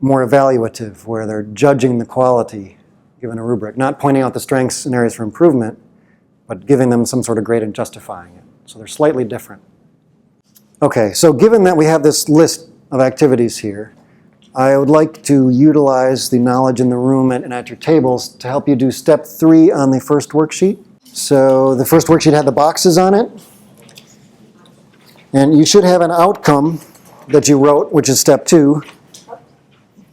more evaluative, where they're judging the quality given a rubric, not pointing out the strengths and areas for improvement, but giving them some sort of grade and justifying it. So they're slightly different. Okay, so given that we have this list of activities here, I would like to utilize the knowledge in the room and at your tables to help you do step 3 on the first worksheet. So the first worksheet had the boxes on it. And you should have an outcome that you wrote, which is step 2.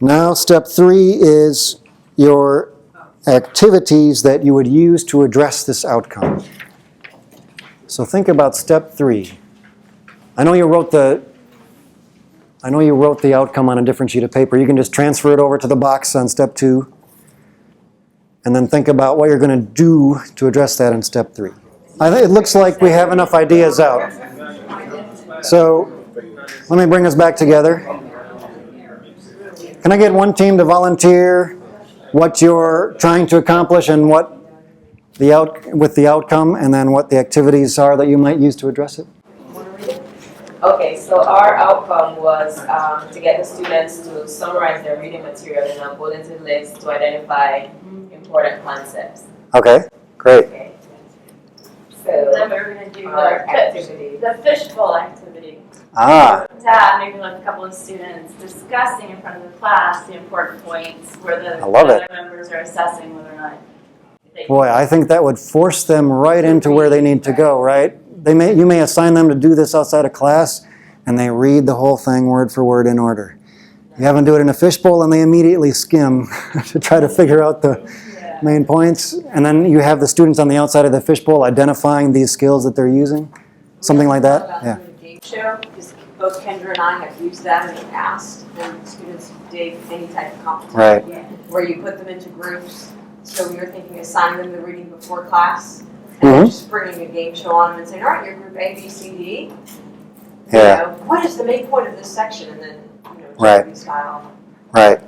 Now step 3 is your activities that you would use to address this outcome. So think about step 3. I know you wrote the outcome on a different sheet of paper. You can just transfer it over to the box on step 2 and then think about what you're going to do to address that in step 3. It looks like we have enough ideas out. So let me bring us back together. Can I get one team to volunteer what you're trying to accomplish and what with the outcome, and then what the activities are that you might use to address it? Okay, so our outcome was to get the students to summarize their reading material in a bulleted list to identify important concepts. Okay, great. Okay. So Then we're going to do the fishbowl activity. Ah. Maybe like a couple of students discussing in front of the class the important points where the I love other it. members are assessing whether or not they Boy, I think that would force them right into where they need to go, right? You may assign them to do this outside of class, and they read the whole thing word for word in order. You have them do it in a fishbowl, and they immediately skim to try to figure out the main points, and then you have the students on the outside of the fishbowl identifying these skills that they're using, something like that. Yeah. Game show, because both Kendra and I have used that in the past, and students dig any type of competition. Right. Where you put them into groups, so you're thinking assigning them the reading before class, and Mhm. then just bringing a game show on them and saying, all right, you're group A, B, C, D. Yeah. You know, what is the main point of this section? And then, Right. Jeopardy style. Right.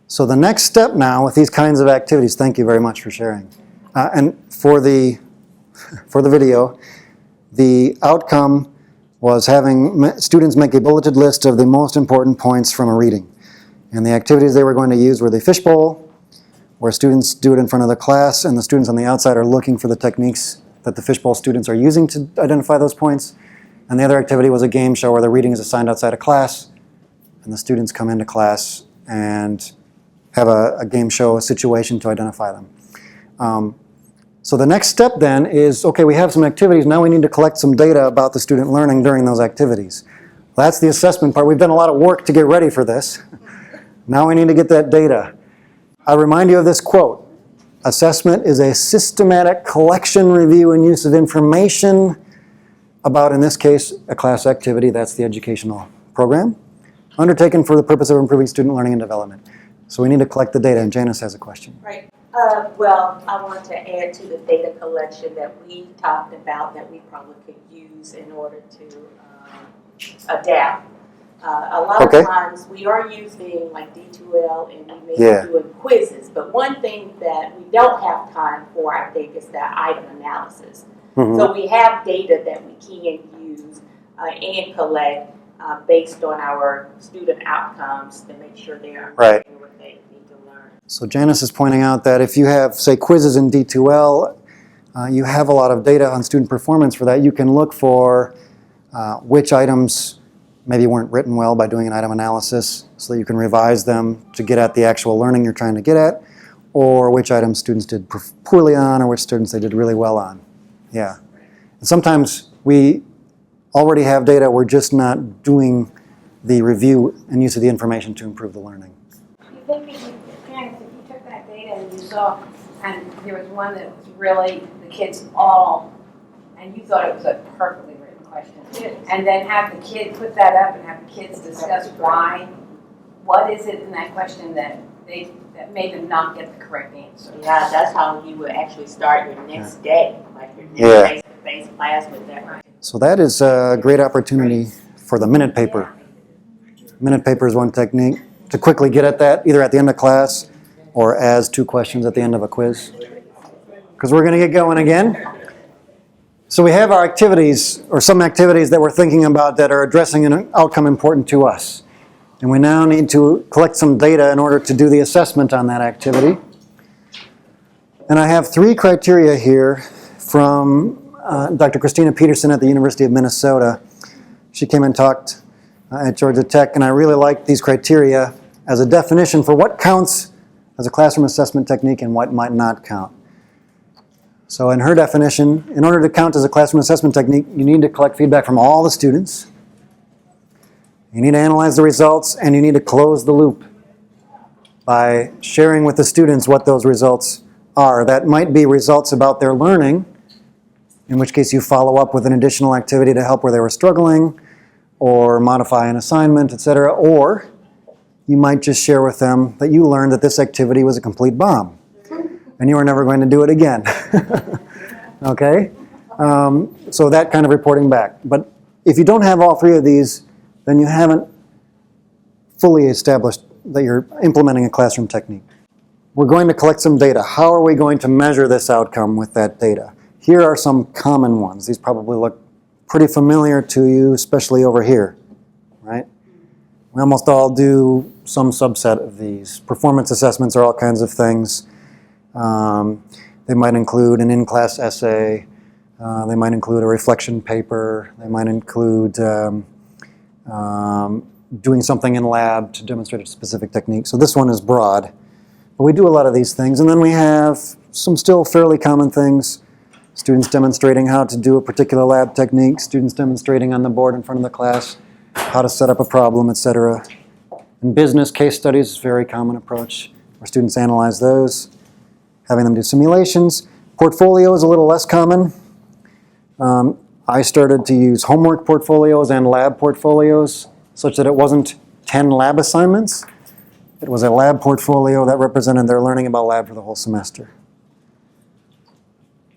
So the next step now with these kinds of activities, thank you very much for sharing. And for the video, the outcome was having students make a bulleted list of the most important points from a reading. And the activities they were going to use were the fishbowl, where students do it in front of the class, and the students on the outside are looking for the techniques that the fishbowl students are using to identify those points. And the other activity was a game show where the reading is assigned outside of class, and the students come into class and have a game show, a situation to identify them. So the next step then is, okay, we have some activities, now we need to collect some data about the student learning during those activities. That's the assessment part. We've done a lot of work to get ready for this. Now we need to get that data. I remind you of this quote: assessment is a systematic collection, review, and use of information about, in this case, a class activity, that's the educational program, undertaken for the purpose of improving student learning and development. So we need to collect the data, and Janice has a question. Right. Well, I want to add to the data collection that we talked about that we probably could use in order to adapt. A lot Okay. of times we are using like D2L and we may Yeah. be doing quizzes, but one thing that we don't have time for, I think, is that item analysis. Mhm. So we have data that we can use and collect based on our student outcomes to make sure they are Right. understanding what they need to learn. So Janice is pointing out that if you have, say, quizzes in D2L, you have a lot of data on student performance for that. You can look for which items maybe weren't written well by doing an item analysis so that you can revise them to get at the actual learning you're trying to get at, or which items students did poorly on or which students they did really well on. Yeah. And sometimes we already have data, we're just not doing the review and use of the information to improve the learning. You think if you, parents, if you took that data and you saw, and there was one that was really, the kids all, and you thought it was a perfectly written question, and then have the kid put that up and have the kids discuss why, what is it in that question that made them not get the correct answer? Yeah, that's how you would actually start your next day, like your Yeah. next face-to-face class with that. So that is a great opportunity for the minute paper. Minute paper is one technique to quickly get at that, either at the end of class or as 2 questions at the end of a quiz. Because we're going to get going again. So we have our activities, or some activities that we're thinking about that are addressing an outcome important to us. And we now need to collect some data in order to do the assessment on that activity. And I have 3 criteria here from Dr. Christina Peterson at the University of Minnesota. She came and talked at Georgia Tech, and I really like these criteria as a definition for what counts as a classroom assessment technique and what might not count. So in her definition, in order to count as a classroom assessment technique, you need to collect feedback from all the students. You need to analyze the results, and you need to close the loop by sharing with the students what those results are. That might be results about their learning, in which case you follow up with an additional activity to help where they were struggling, or modify an assignment, etc. Or you might just share with them that you learned that this activity was a complete bomb, and you are never going to do it again. Okay? So that kind of reporting back. But if you don't have all 3 of these, then you haven't fully established that you're implementing a classroom technique. We're going to collect some data. How are we going to measure this outcome with that data? Here are some common ones. These probably look pretty familiar to you, especially over here, right? We almost all do some subset of these. Performance assessments are all kinds of things. They might include an in-class essay. They might include a reflection paper. They might include doing something in lab to demonstrate a specific technique. So this one is broad. But we do a lot of these things. And then we have some still fairly common things. Students demonstrating how to do a particular lab technique. Students demonstrating on the board in front of the class how to set up a problem, etc. And business case studies is a very common approach where students analyze those. having them do simulations. Portfolio is a little less common. I started to use homework portfolios and lab portfolios such that it wasn't 10 lab assignments. It was a lab portfolio that represented their learning about lab for the whole semester.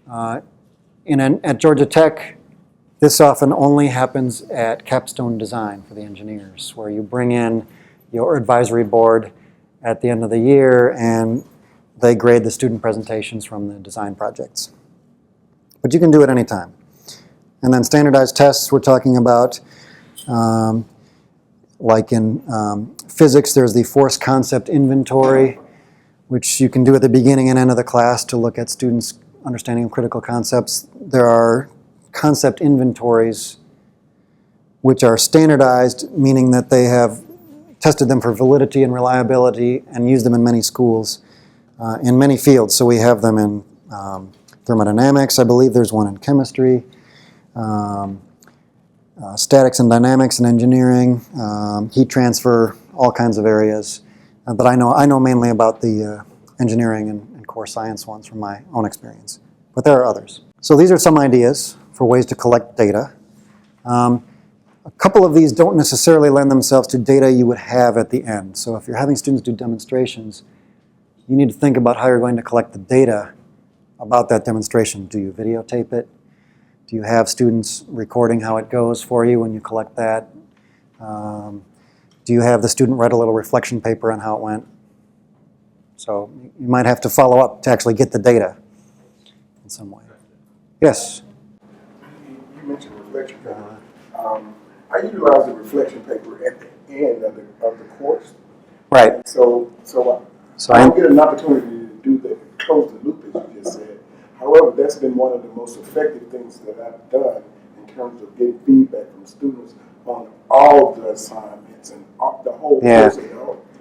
At Georgia Tech, this often only happens at capstone design for the engineers, where you bring in your advisory board at the end of the year and they grade the student presentations from the design projects. But you can do it anytime. And then standardized tests, we're talking about, like in physics, there's the force concept inventory, which you can do at the beginning and end of the class to look at students' understanding of critical concepts. There are concept inventories which are standardized, meaning that they have tested them for validity and reliability and used them in many schools, in many fields. So we have them in thermodynamics, I believe there's one in chemistry, statics and dynamics and engineering, heat transfer, all kinds of areas. But I know mainly about the engineering and core science ones from my own experience. But there are others. So these are some ideas for ways to collect data. A couple of these don't necessarily lend themselves to data you would have at the end. So if you're having students do demonstrations, you need to think about how you're going to collect the data about that demonstration. Do you videotape it? Do you have students recording how it goes for you when you collect that? Do you have the student write a little reflection paper on how it went? So you might have to follow up to actually get the data in some way. Yes? You mentioned reflection paper. I utilize the reflection paper at the end of the course. Right. So I don't get an opportunity to do the close the loop, as you just said. However, that's been one of the most effective things that I've done in terms of getting feedback from students on all the assignments and the whole course.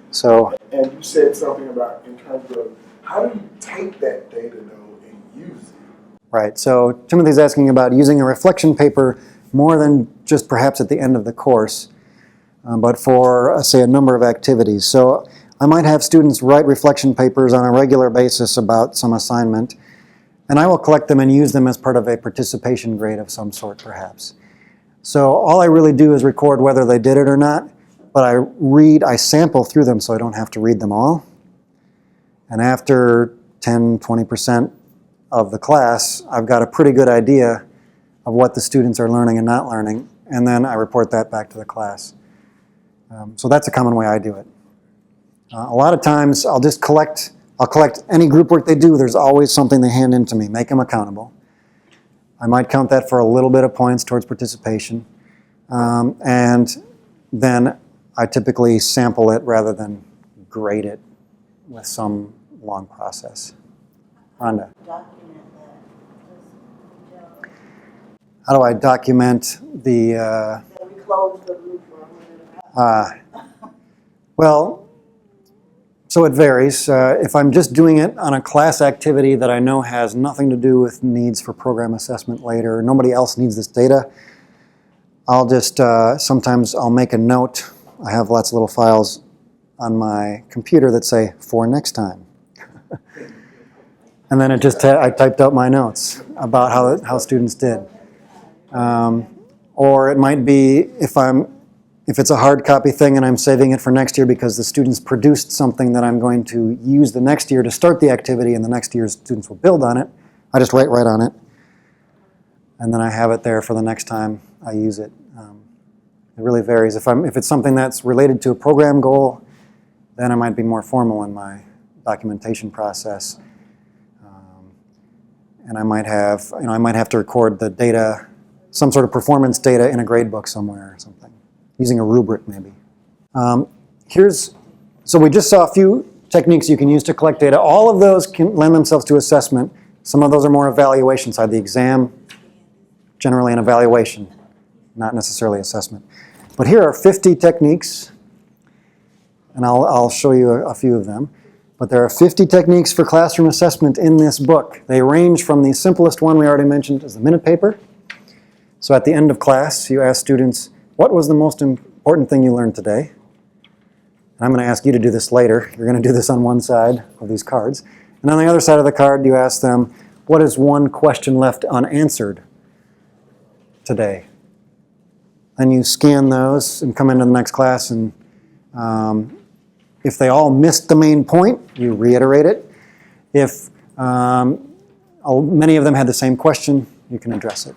So, and you said something about in terms of how do you take that data though and use it? right. So Timothy's asking about using a reflection paper more than just perhaps at the end of the course, but for, say, a number of activities. So I might have students write reflection papers on a regular basis about some assignment, and I will collect them and use them as part of a participation grade of some sort, perhaps. So all I really do is record whether they did it or not, but I sample through them so I don't have to read them all. And after 10, 20% of the class, I've got a pretty good idea of what the students are learning and not learning, and then I report that back to the class. So that's a common way I do it. A lot of times I'll collect any group work they do. There's always something they hand in to me, make them accountable. I might count that for a little bit of points towards participation. And then I typically sample it rather than grade it with some long process. Rhonda. How do I document the... We close the loop for a minute. Well, so it varies. If I'm just doing it on a class activity that I know has nothing to do with needs for program assessment later, nobody else needs this data, I'll just, sometimes I'll make a note. I have lots of little files on my computer that say, for next time. And then it just, I typed out my notes about how students did. Or it might be if it's a hard copy thing and I'm saving it for next year because the students produced something that I'm going to use the next year to start the activity and the next year's students will build on it, I just write right on it. And then I have it there for the next time I use it. It really varies. If it's something that's related to a program goal, then I might be more formal in my documentation process. And I might have to record the data, some sort of performance data in a grade book somewhere or something, using a rubric maybe. So we just saw a few techniques you can use to collect data. All of those can lend themselves to assessment. Some of those are more evaluation side. The exam, generally an evaluation, not necessarily assessment. But here are 50 techniques, and I'll show you a few of them. But there are 50 techniques for classroom assessment in this book. They range from the simplest one we already mentioned as the minute paper. So at the end of class, you ask students, what was the most important thing you learned today? And I'm going to ask you to do this later. You're going to do this on one side of these cards. And on the other side of the card, you ask them, what is one question left unanswered today? And you scan those and come into the next class, and if they all missed the main point, you reiterate it. If many of them had the same question, you can address it.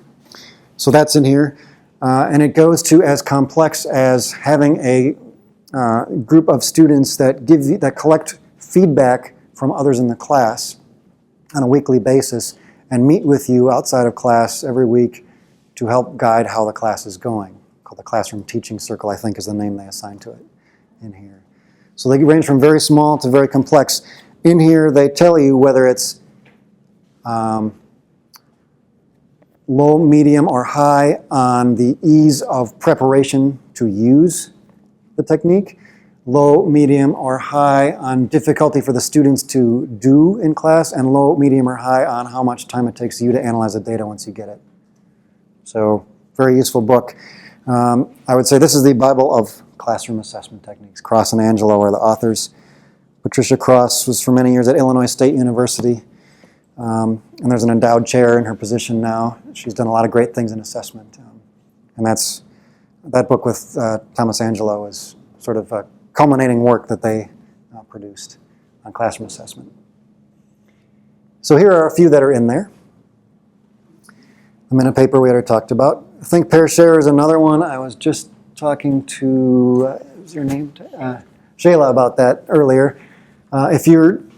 So that's in here. And it goes to as complex as having a group of students that collect feedback from others in the class on a weekly basis and meet with you outside of class every week to help guide how the class is going. Called the Classroom Teaching Circle, I think is the name they assign to it in here. So they range from very small to very complex. In here, they tell you whether it's low, medium, or high on the ease of preparation to use the technique, low, medium, or high on difficulty for the students to do in class, and low, medium, or high on how much time it takes you to analyze the data once you get it. So, very useful book. I would say this is the Bible of classroom assessment techniques. Cross and Angelo are the authors. Patricia Cross was for many years at Illinois State University. And there's an endowed chair in her position now. She's done a lot of great things in assessment. And that book with Thomas Angelo is sort of a culminating work that they produced on classroom assessment. So here are a few that are in there. The minute paper we already talked about. Think, Pair, Share is another one. I was just talking to, what was your name? Shayla about that earlier. If you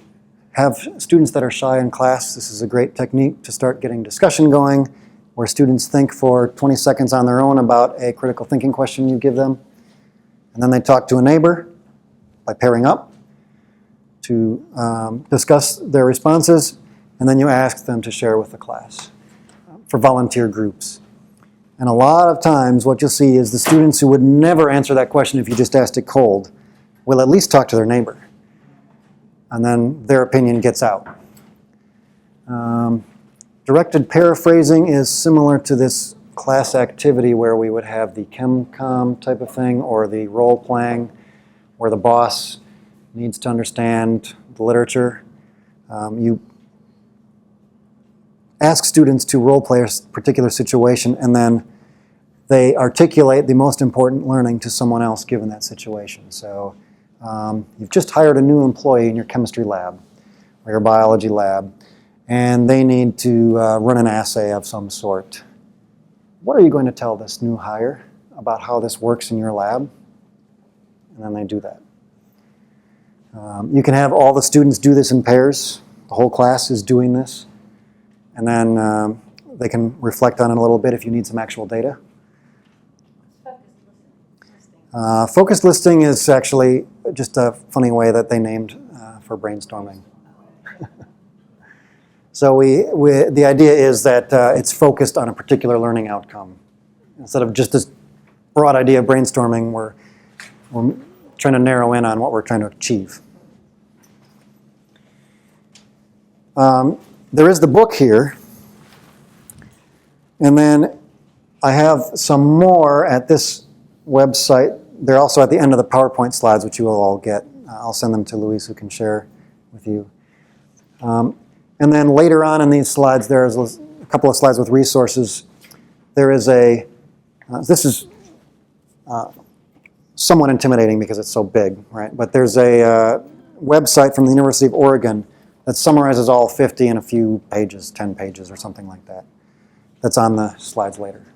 have students that are shy in class, this is a great technique to start getting discussion going, where students think for 20 seconds on their own about a critical thinking question you give them. And then they talk to a neighbor by pairing up to discuss their responses, and then you ask them to share with the class for volunteer groups. And a lot of times what you'll see is the students who would never answer that question if you just asked it cold will at least talk to their neighbor. And then their opinion gets out. Directed paraphrasing is similar to this class activity where we would have the chem-com type of thing, or the role-playing where the boss needs to understand the literature. You ask students to role-play a particular situation, and then they articulate the most important learning to someone else given that situation. So you've just hired a new employee in your chemistry lab or your biology lab, and they need to run an assay of some sort. What are you going to tell this new hire about how this works in your lab? And then they do that. You can have all the students do this in pairs. The whole class is doing this. And then they can reflect on it a little bit if you need some actual data. Focused listing is actually just a funny way that they named for brainstorming. So the idea is that it's focused on a particular learning outcome. Instead of just this broad idea of brainstorming, we're trying to narrow in on what we're trying to achieve. There is the book here. And then I have some more at this website. They're also at the end of the PowerPoint slides, which you will all get. I'll send them to Louise, who can share with you. And then later on in these slides, there's a couple of slides with resources. There is this is somewhat intimidating because it's so big, right? But there's a website from the University of Oregon that summarizes all 50 in a few pages, 10 pages or something like that. That's on the slides later.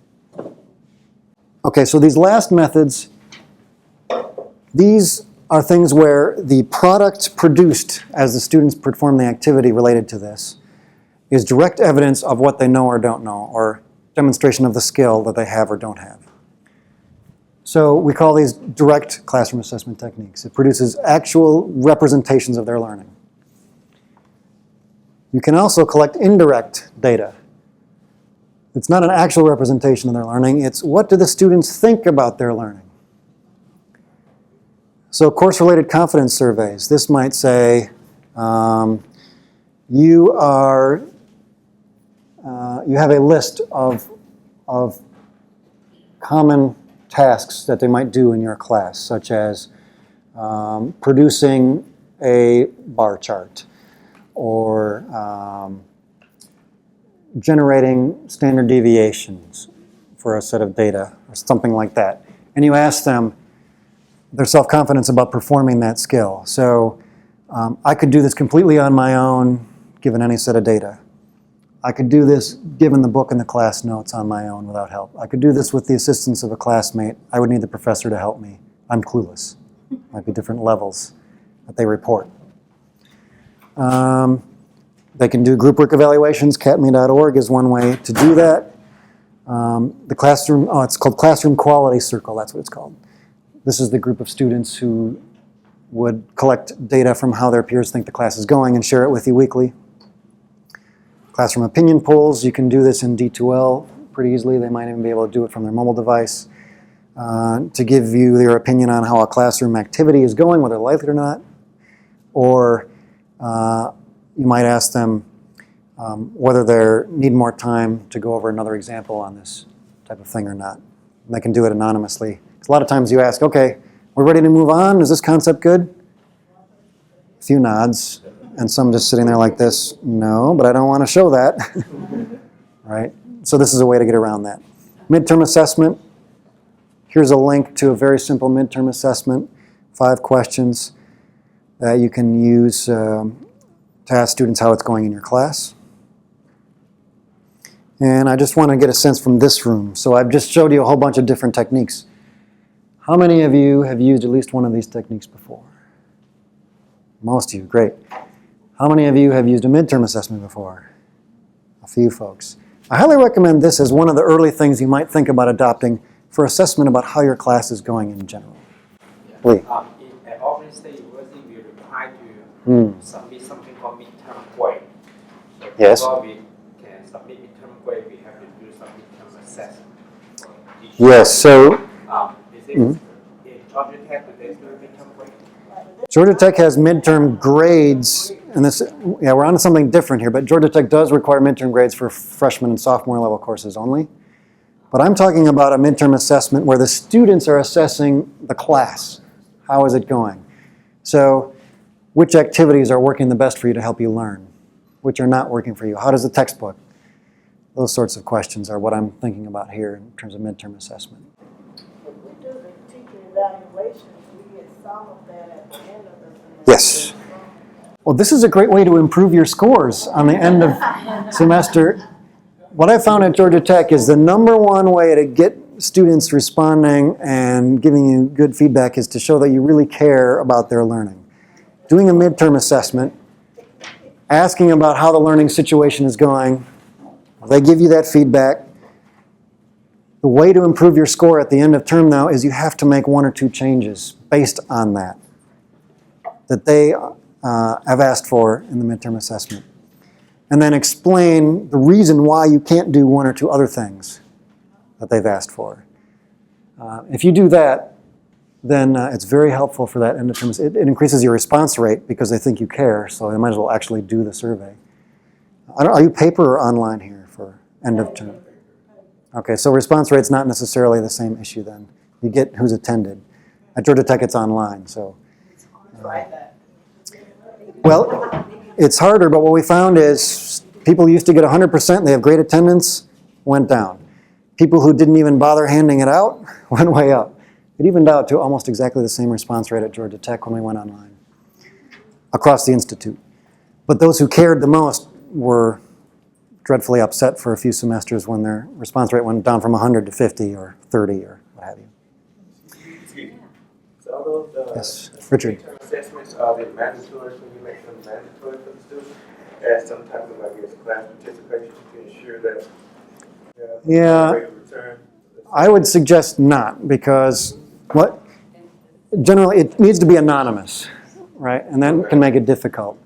Okay, so these last methods, these are things where the product produced as the students perform the activity related to this is direct evidence of what they know or don't know, or demonstration of the skill that they have or don't have. So we call these direct classroom assessment techniques. It produces actual representations of their learning. You can also collect indirect data. It's not an actual representation of their learning, it's what do the students think about their learning. So course-related confidence surveys. This might say, you have a list of common tasks that they might do in your class, such as producing a bar chart, or generating standard deviations for a set of data or something like that. And you ask them their self-confidence about performing that skill. So I could do this completely on my own given any set of data. I could do this given the book and the class notes on my own without help. I could do this with the assistance of a classmate. I would need the professor to help me. I'm clueless. Might be different levels that they report. They can do group work evaluations. catme.org is one way to do that. The classroom, it's called Classroom Quality Circle, that's what it's called. This is the group of students who would collect data from how their peers think the class is going and share it with you weekly. Classroom opinion polls, you can do this in D2L pretty easily. They might even be able to do it from their mobile device to give you their opinion on how a classroom activity is going, whether likely or not. Or you might ask them whether they need more time to go over another example on this type of thing or not. And they can do it anonymously. A lot of times you ask, okay, we're ready to move on. Is this concept good? A few nods. And some just sitting there like this, no, but I don't want to show that. Right? So this is a way to get around that. Midterm assessment. Here's a link to a very simple midterm assessment. 5 questions that you can use to ask students how it's going in your class. And I just want to get a sense from this room. So I've just showed you a whole bunch of different techniques. How many of you have used at least one of these techniques before? Most of you, great. How many of you have used a midterm assessment before? A few folks. I highly recommend this as one of the early things you might think about adopting for assessment about how your class is going in general. Lee. At Albany State University, we are required to submit something called midterm grade. So Yes. before we can submit midterm grade, we have to do some midterm assessment. Yes, so Is it in Georgia Tech, do they do midterm grade? Georgia Tech has midterm grades, and this, yeah, we're on to something different here, but Georgia Tech does require midterm grades for freshman and sophomore level courses only. But I'm talking about a midterm assessment where the students are assessing the class. How is it going? So which activities are working the best for you to help you learn? Which are not working for you? How does the textbook? Those sorts of questions are what I'm thinking about here in terms of midterm assessment. If we do the teacher evaluations, we get some of that at the end of the semester. Yes. Well, this is a great way to improve your scores on the end of semester. What I found at Georgia Tech is the #1 way to get students responding and giving you good feedback is to show that you really care about their learning. Doing a midterm assessment, asking about how the learning situation is going, they give you that feedback. The way to improve your score at the end of term now is you have to make 1 or 2 changes based on that they have asked for in the midterm assessment. And then explain the reason why you can't do 1 or 2 other things that they've asked for. If you do that, then it's very helpful for that end of term. It increases your response rate because they think you care, so they might as well actually do the survey. Are you paper or online here for end of term? Okay, so response rate's not necessarily the same issue then. You get who's attended. At Georgia Tech, it's online, so. Well, it's harder, but what we found is people used to get 100%, they have great attendance, went down. People who didn't even bother handing it out went way up. It evened out to almost exactly the same response rate at Georgia Tech when we went online, across the institute. But those who cared the most were dreadfully upset for a few semesters when their response rate went down from 100 to 50 or 30 or what have you. So all those Yes, Richard. midterm assessments, are they mandatory? Can you make them mandatory for the students? As some type of, I guess, class participation to ensure that Yeah. rate of return? I would suggest not, because generally it needs to be anonymous, right? And that can make it difficult.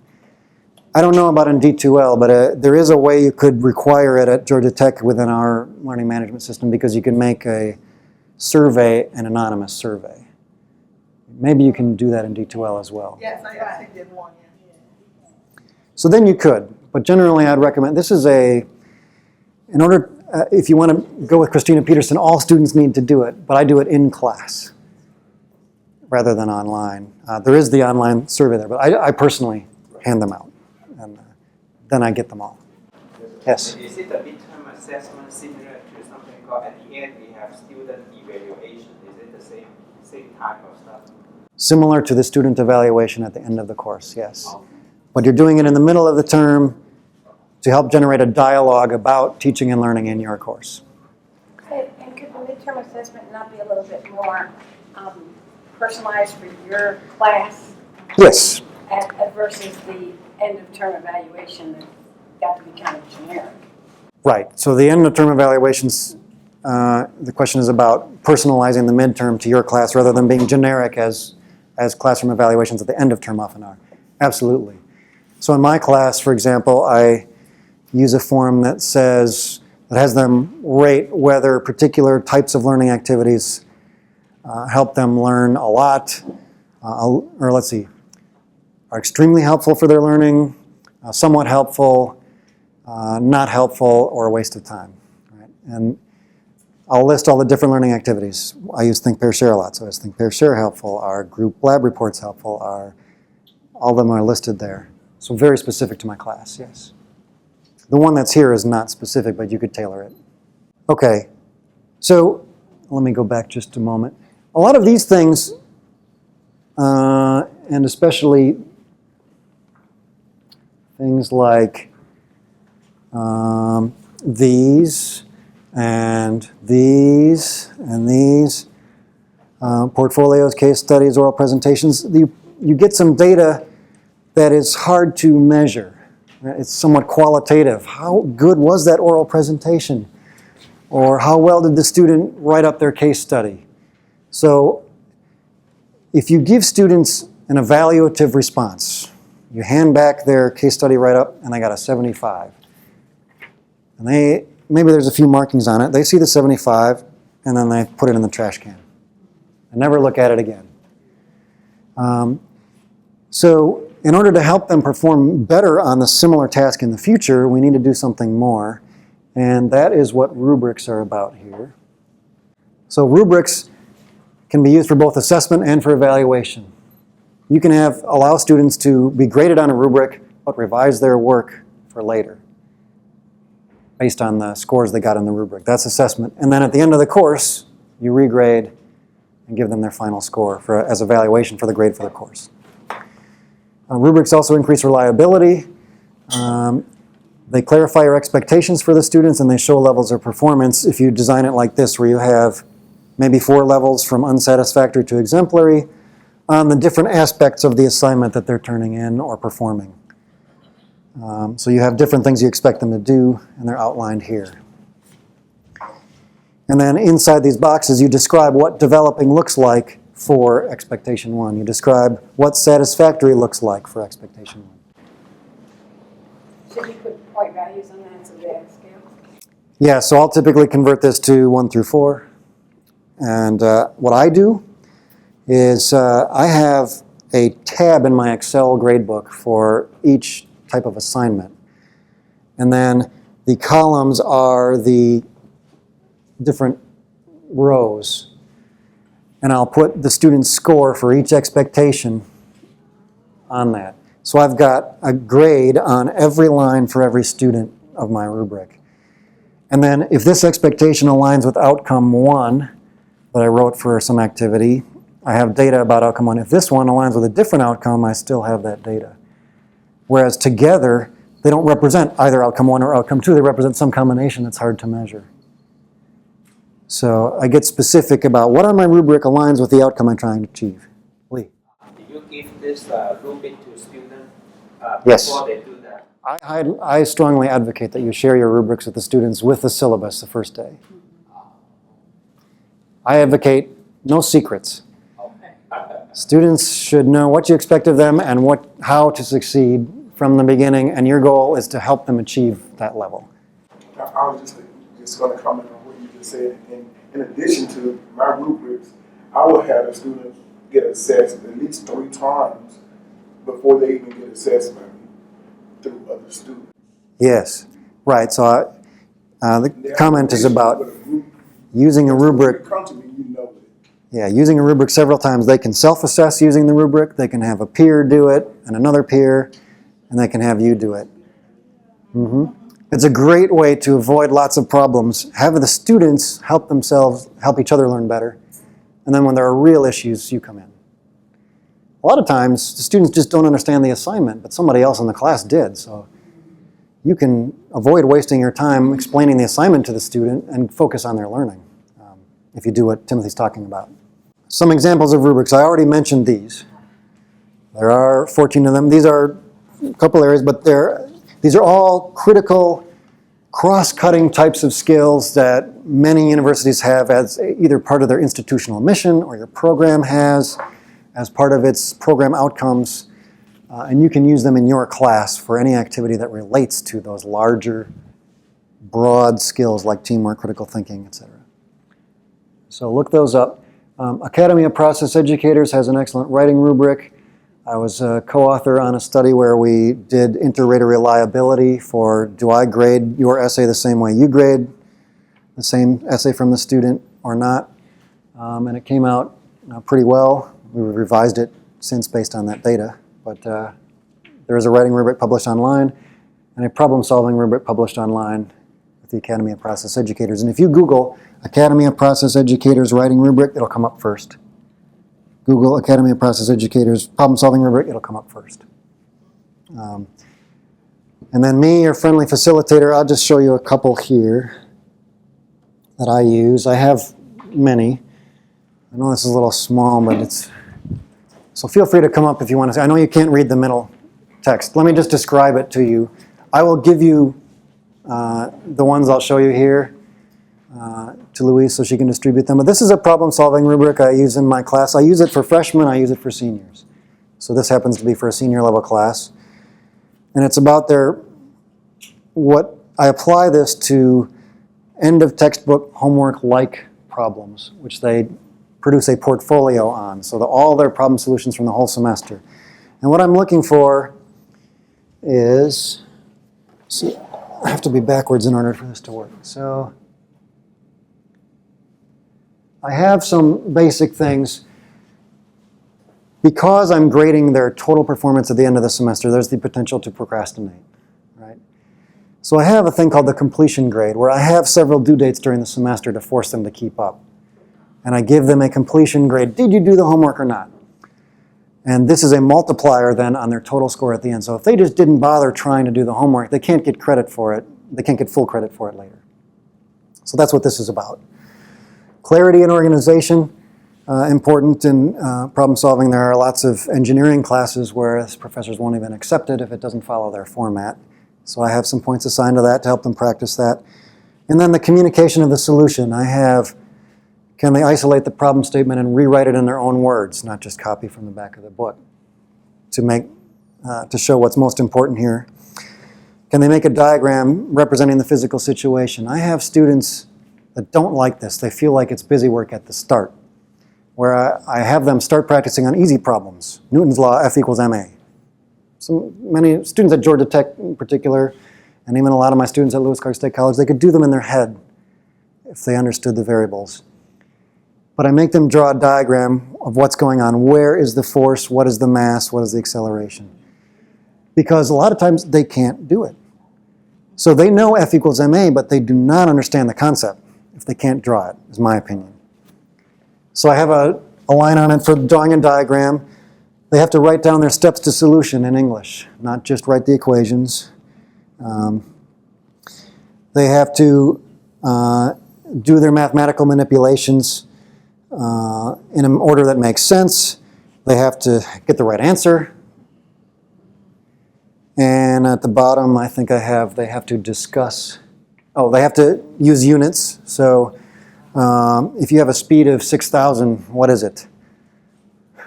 I don't know about in D2L, but there is a way you could require it at Georgia Tech within our learning management system, because you can make a survey an anonymous survey. Maybe you can do that in D2L as well. Yes, I did one, yeah. So then you could, but generally I'd recommend, this is in order, if you want to go with Christina Peterson, all students need to do it, but I do it in class rather than online. There is the online survey there, but I personally hand them out. And then I get them all. Yes? Is it a midterm assessment similar to something called at the end we have student evaluation? Is it the same type of stuff? Similar to the student evaluation at the end of the course, yes. But you're doing it in the middle of the term to help generate a dialogue about teaching and learning in your course. And could the midterm assessment not be a little bit more personalized for your class Yes. versus the end of term evaluation that got to be kind of generic? Right. So the end of term evaluations, the question is about personalizing the midterm to your class rather than being generic as classroom evaluations at the end of term often are. Absolutely. So in my class, for example, I use a form that has them rate whether particular types of learning activities help them learn a lot, or let's see, are extremely helpful for their learning, somewhat helpful, not helpful, or a waste of time. Right? And I'll list all the different learning activities. I use Think, Pair, Share a lot, so is Think, Pair, Share helpful? Are group lab reports helpful? All of them are listed there. So very specific to my class, yes. The one that's here is not specific, but you could tailor it. Okay, so let me go back just a moment. A lot of these things, and especially things like these, and these, and these, portfolios, case studies, oral presentations, you get some data that is hard to measure. It's somewhat qualitative. How good was that oral presentation? Or how well did the student write up their case study? So if you give students an evaluative response, you hand back their case study write-up and they got a 75. And maybe there's a few markings on it. They see the 75 and then they put it in the trash can and never look at it again. So in order to help them perform better on the similar task in the future, we need to do something more. And that is what rubrics are about here. So rubrics can be used for both assessment and for evaluation. You can allow students to be graded on a rubric, but revise their work for later based on the scores they got in the rubric. That's assessment. And then at the end of the course, you regrade and give them their final score as evaluation for the grade for the course. Rubrics also increase reliability. They clarify your expectations for the students and they show levels of performance. If you design it like this, where you have maybe 4 levels from unsatisfactory to exemplary on the different aspects of the assignment that they're turning in or performing. So you have different things you expect them to do, and they're outlined here. And then inside these boxes, you describe what developing looks like for expectation 1. You describe what satisfactory looks like for expectation 1. Should you put point values on that so they have a scale? Yeah, so I'll typically convert this to 1 through 4. And what I do is I have a tab in my Excel gradebook for each type of assignment. And then the columns are the different rows. And I'll put the student's score for each expectation on that. So I've got a grade on every line for every student of my rubric. And then if this expectation aligns with outcome 1 that I wrote for some activity, I have data about outcome 1. If this one aligns with a different outcome, I still have that data. Whereas together, they don't represent either outcome 1 or outcome 2. They represent some combination that's hard to measure. So I get specific about what on my rubric aligns with the outcome I'm trying to achieve. Lee? Do you give this rubric to students Yes. before they do that? I strongly advocate that you share your rubrics with the students with the syllabus the first day. I advocate no secrets. Students should know what you expect of them and how to succeed from the beginning, and your goal is to help them achieve that level. I was just going to comment on what you just said. In addition to my rubrics, I will have the students get assessed at least 3 times before they even get assessed by me through other students. Yes, right. So the comment is about using a rubric. Come to me, you know it. Yeah, using a rubric several times. They can self-assess using the rubric. They can have a peer do it and another peer, and they can have you do it. It's a great way to avoid lots of problems. Have the students help themselves, help each other learn better. And then when there are real issues, you come in. A lot of times, the students just don't understand the assignment, but somebody else in the class did. So you can avoid wasting your time explaining the assignment to the student and focus on their learning if you do what Timothy's talking about. Some examples of rubrics. I already mentioned these. There are 14 of them. These are a couple areas, but these are all critical, cross-cutting types of skills that many universities have as either part of their institutional mission or your program has as part of its program outcomes. And you can use them in your class for any activity that relates to those larger, broad skills like teamwork, critical thinking, etc. So look those up. Academy of Process Educators has an excellent writing rubric. I was a co-author on a study where we did inter-rater reliability for, do I grade your essay the same way you grade the same essay from the student or not? And it came out pretty well. We revised it since based on that data. But there is a writing rubric published online and a problem-solving rubric published online with the Academy of Process Educators. And if you Google Academy of Process Educators writing rubric, it'll come up first. Google Academy of Process Educators problem-solving rubric, it'll come up first. And then me, your friendly facilitator, I'll just show you a couple here that I use. I have many. I know this is a little small, but it's... So feel free to come up if you want to say. I know you can't read the middle text. Let me just describe it to you. I will give you the ones I'll show you here to Louise so she can distribute them. But this is a problem-solving rubric I use in my class. I use it for freshmen, I use it for seniors. So this happens to be for a senior level class. And it's about I apply this to end of textbook homework-like problems, which they produce a portfolio on. So all their problem solutions from the whole semester. And what I'm looking for is, see, I have to be backwards in order for this to work. So I have some basic things. Because I'm grading their total performance at the end of the semester, there's the potential to procrastinate, right? So I have a thing called the completion grade, where I have several due dates during the semester to force them to keep up. And I give them a completion grade. Did you do the homework or not? And this is a multiplier then on their total score at the end. So if they just didn't bother trying to do the homework, they can't get credit for it. They can't get full credit for it later. So that's what this is about. Clarity and organization, important in problem solving. There are lots of engineering classes where professors won't even accept it if it doesn't follow their format. So I have some points assigned to that to help them practice that. And then the communication of the solution. I have, can they isolate the problem statement and rewrite it in their own words, not just copy from the back of the book, to show what's most important here. Can they make a diagram representing the physical situation? I have students that don't like this. They feel like it's busy work at the start, where I have them start practicing on easy problems. Newton's law, F equals ma. So many students at Georgia Tech in particular, and even a lot of my students at Lewis Clark State College, they could do them in their head if they understood the variables. But I make them draw a diagram of what's going on. Where is the force? What is the mass? What is the acceleration? Because a lot of times they can't do it. So they know F equals ma, but they do not understand the concept if they can't draw it, is my opinion. So I have a line on it for drawing a diagram. They have to write down their steps to solution in English, not just write the equations. They have to do their mathematical manipulations in an order that makes sense. They have to get the right answer. And at the bottom, I think they have to discuss, they have to use units. So if you have a speed of 6,000, what is it?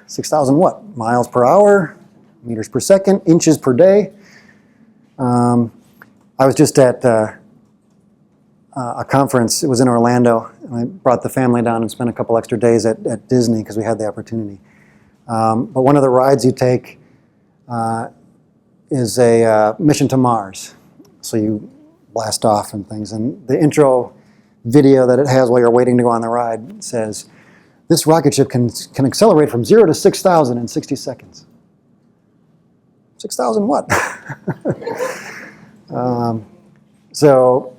6,000 what? Miles per hour, meters per second, inches per day. I was just at a conference. It was in Orlando. And I brought the family down and spent a couple extra days at Disney because we had the opportunity. But one of the rides you take is a mission to Mars. So you blast off and things. And the intro video that it has while you're waiting to go on the ride says, this rocket ship can accelerate from 0 to 6,000 in 60 seconds. 6,000 what? So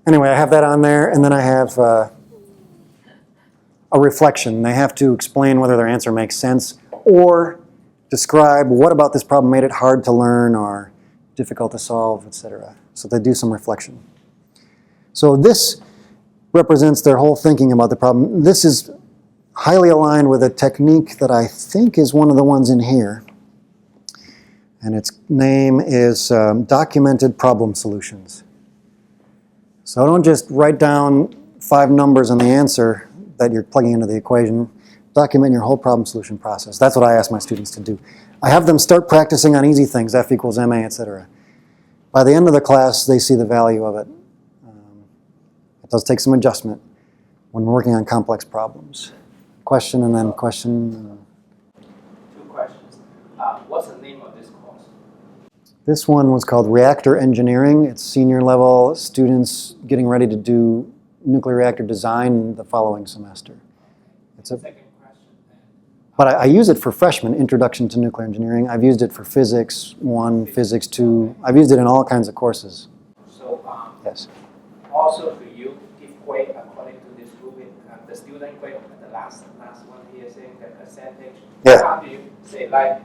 anyway, I have that on there, and then I have a reflection. They have to explain whether their answer makes sense or describe what about this problem made it hard to learn or difficult to solve, etc. So they do some reflection. So this represents their whole thinking about the problem. This is highly aligned with a technique that I think is one of the ones in here. And its name is documented problem solutions. So don't just write down 5 numbers on the answer that you're plugging into the equation. Document your whole problem solution process. That's what I ask my students to do. I have them start practicing on easy things, F equals MA, etc. By the end of the class, they see the value of it. It does take some adjustment when we're working on complex problems. Question and then question. 2 questions. What's the name of this course? This one was called Reactor Engineering. It's senior level students getting ready to do nuclear reactor design the following semester. It's a, Second question. but I use it for freshmen, Introduction to Nuclear Engineering. I've used it for Physics 1, Physics 2. I've used it in all kinds of courses. So Yes. also do you give grade according to this rubric, the student grade, the last one here saying the percentage? Yeah. How do you say like,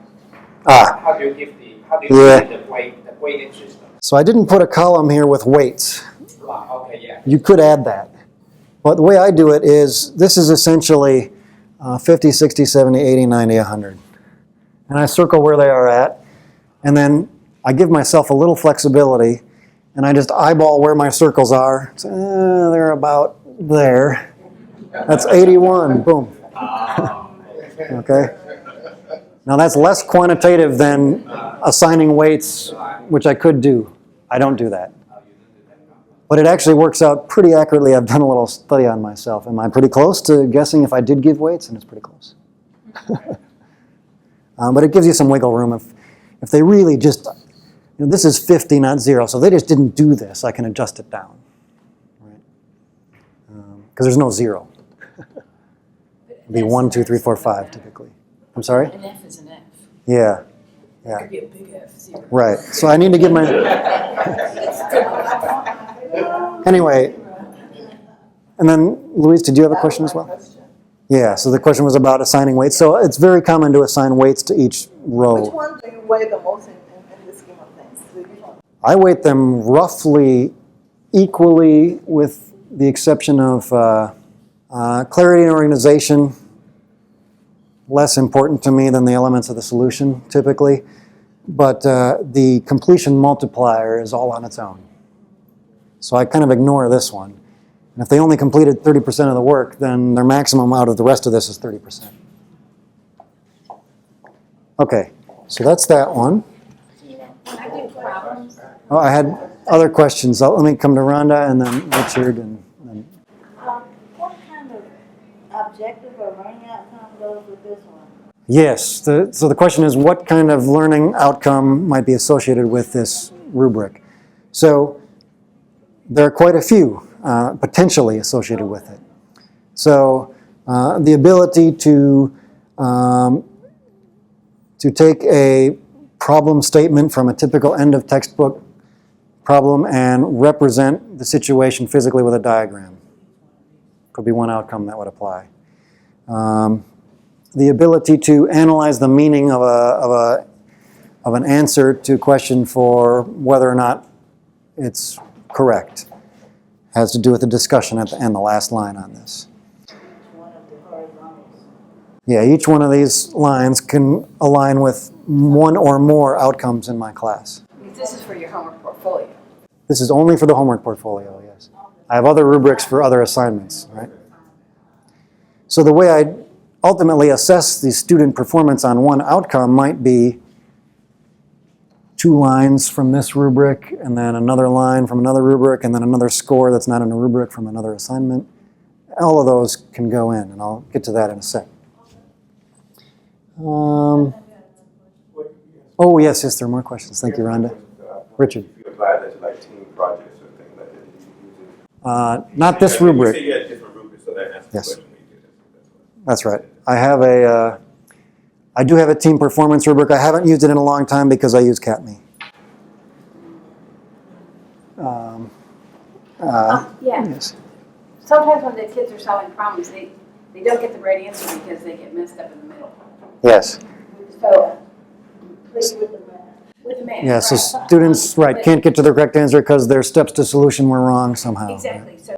Ah. how do you give the grading system? So I didn't put a column here with weights. Okay, yeah. You could add that. But the way I do it is, this is essentially 50, 60, 70, 80, 90, 100. And I circle where they are at. And then I give myself a little flexibility. And I just eyeball where my circles are. So, they're about there. That's 81. Boom. Okay. Now that's less quantitative than assigning weights, which I could do. I don't do that. But it actually works out pretty accurately. I've done a little study on myself. Am I pretty close to guessing if I did give weights? And it's pretty close. But it gives you some wiggle room. If they really just, this is 50, not 0. So they just didn't do this. I can adjust it down. Right? Because there's no 0. It'd be 1, 2, 3, 4, 5 typically. I'm sorry? An F is an F. Yeah. It could be a big F, 0. Right. So I need to give my... Anyway, and then, Louise, did you have a question as well? Yeah, so the question was about assigning weights. So it's very common to assign weights to each row. Which one do you weigh the most in this scheme of things? I weight them roughly equally with the exception of clarity and organization, less important to me than the elements of the solution, typically. But the completion multiplier is all on its own. So I kind of ignore this one. And if they only completed 30% of the work, then their maximum out of the rest of this is 30%. Okay, so that's that one. I do problems. Oh, I had other questions. Let me come to Rhonda and then Richard. And What kind of objective or learning outcome goes with this one? yes, so the question is what kind of learning outcome might be associated with this rubric? So there are quite a few potentially associated with it. So the ability to take a problem statement from a typical end of textbook problem and represent the situation physically with a diagram. Could be one outcome that would apply. The ability to analyze the meaning of an answer to a question for whether or not it's correct. Has to do with the discussion at the end, the last line on this. Yeah, each one of these lines can align with one or more outcomes in my class. This is for your homework portfolio. This is only for the homework portfolio, yes. I have other rubrics for other assignments, right? So the way I ultimately assess the student performance on one outcome might be 2 lines from this rubric, and then another line from another rubric, and then another score that's not in a rubric from another assignment. All of those can go in, and I'll get to that in a sec. Oh, yes, there are more questions. Thank you, Rhonda. Richard. If you apply that to like team projects or things like that, you use it. Not this rubric. You say you had different rubrics, so that answers Yes. the question. That's right. I do have a team performance rubric. I haven't used it in a long time because I use CATME. Yeah. Yes. Sometimes when the kids are solving problems, they don't get the right answer because they get messed up in the middle. Yes. So, please with the math. With the math. Yeah, so right. students, right, But- can't get to the correct answer because their steps to solution were wrong somehow. Exactly. So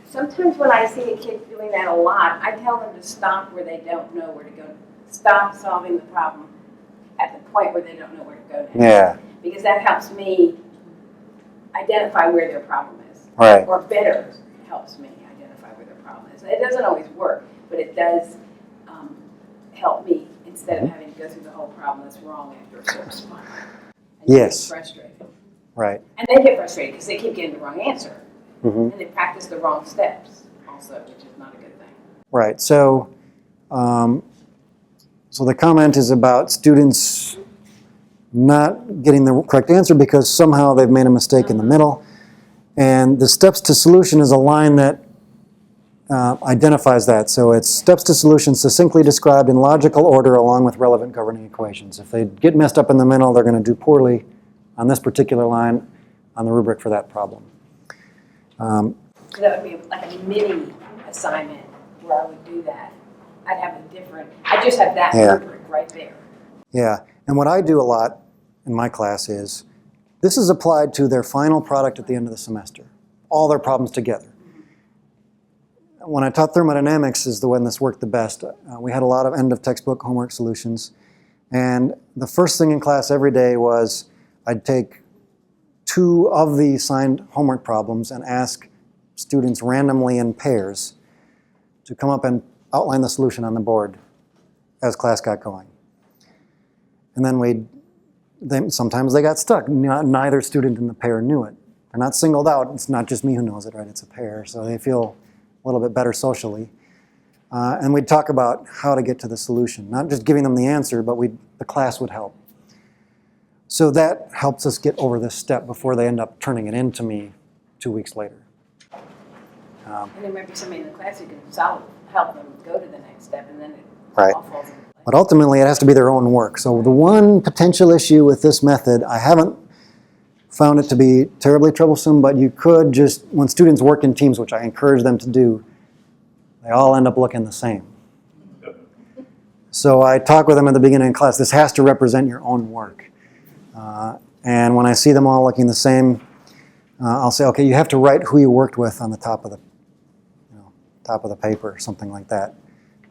sometimes when I see a kid doing that a lot, I tell them to stop where they don't know where to go. Stop solving the problem at the point where they don't know where to go next. Yeah, Because that helps me identify where their problem is. right. Or better, helps me identify where their problem is. It doesn't always work, but it does help me instead of having to go through the whole problem that's wrong after a certain spot. And Yes. get frustrated. Right. And they get frustrated because they keep getting the wrong answer. Mhm. And they practice the wrong steps also, which is not a good thing. Right. So, so the comment is about students not getting the correct answer because somehow they've made a mistake in the middle. And the steps to solution is a line that identifies that. So it's steps to solution succinctly described in logical order along with relevant governing equations. If they get messed up in the middle, they're going to do poorly on this particular line on the rubric for that problem. So that would be like a mini assignment where I would do that. I'd have a different, I just have that Yeah. rubric right there. Yeah, and what I do a lot in my class is, this is applied to their final product at the end of the semester, all their problems together. When I taught thermodynamics is the one this worked the best. We had a lot of end of textbook homework solutions, and the first thing in class every day was I'd take 2 of the assigned homework problems and ask students randomly in pairs to come up and outline the solution on the board as class got going. And then sometimes they got stuck. Neither student in the pair knew it. They're not singled out. It's not just me who knows it, right? It's a pair. So they feel a little bit better socially. And we'd talk about how to get to the solution. Not just giving them the answer, but the class would help. So that helps us get over this step before they end up turning it into me 2 weeks later. And there might be somebody in the class who can help them go to the next step, and then it Right. all falls into place. But ultimately, it has to be their own work. So the one potential issue with this method, I haven't found it to be terribly troublesome, but you could just, when students work in teams, which I encourage them to do, they all end up looking the same. So I talk with them at the beginning of class, this has to represent your own work. And when I see them all looking the same, I'll say, okay, you have to write who you worked with on the top of the paper, or something like that,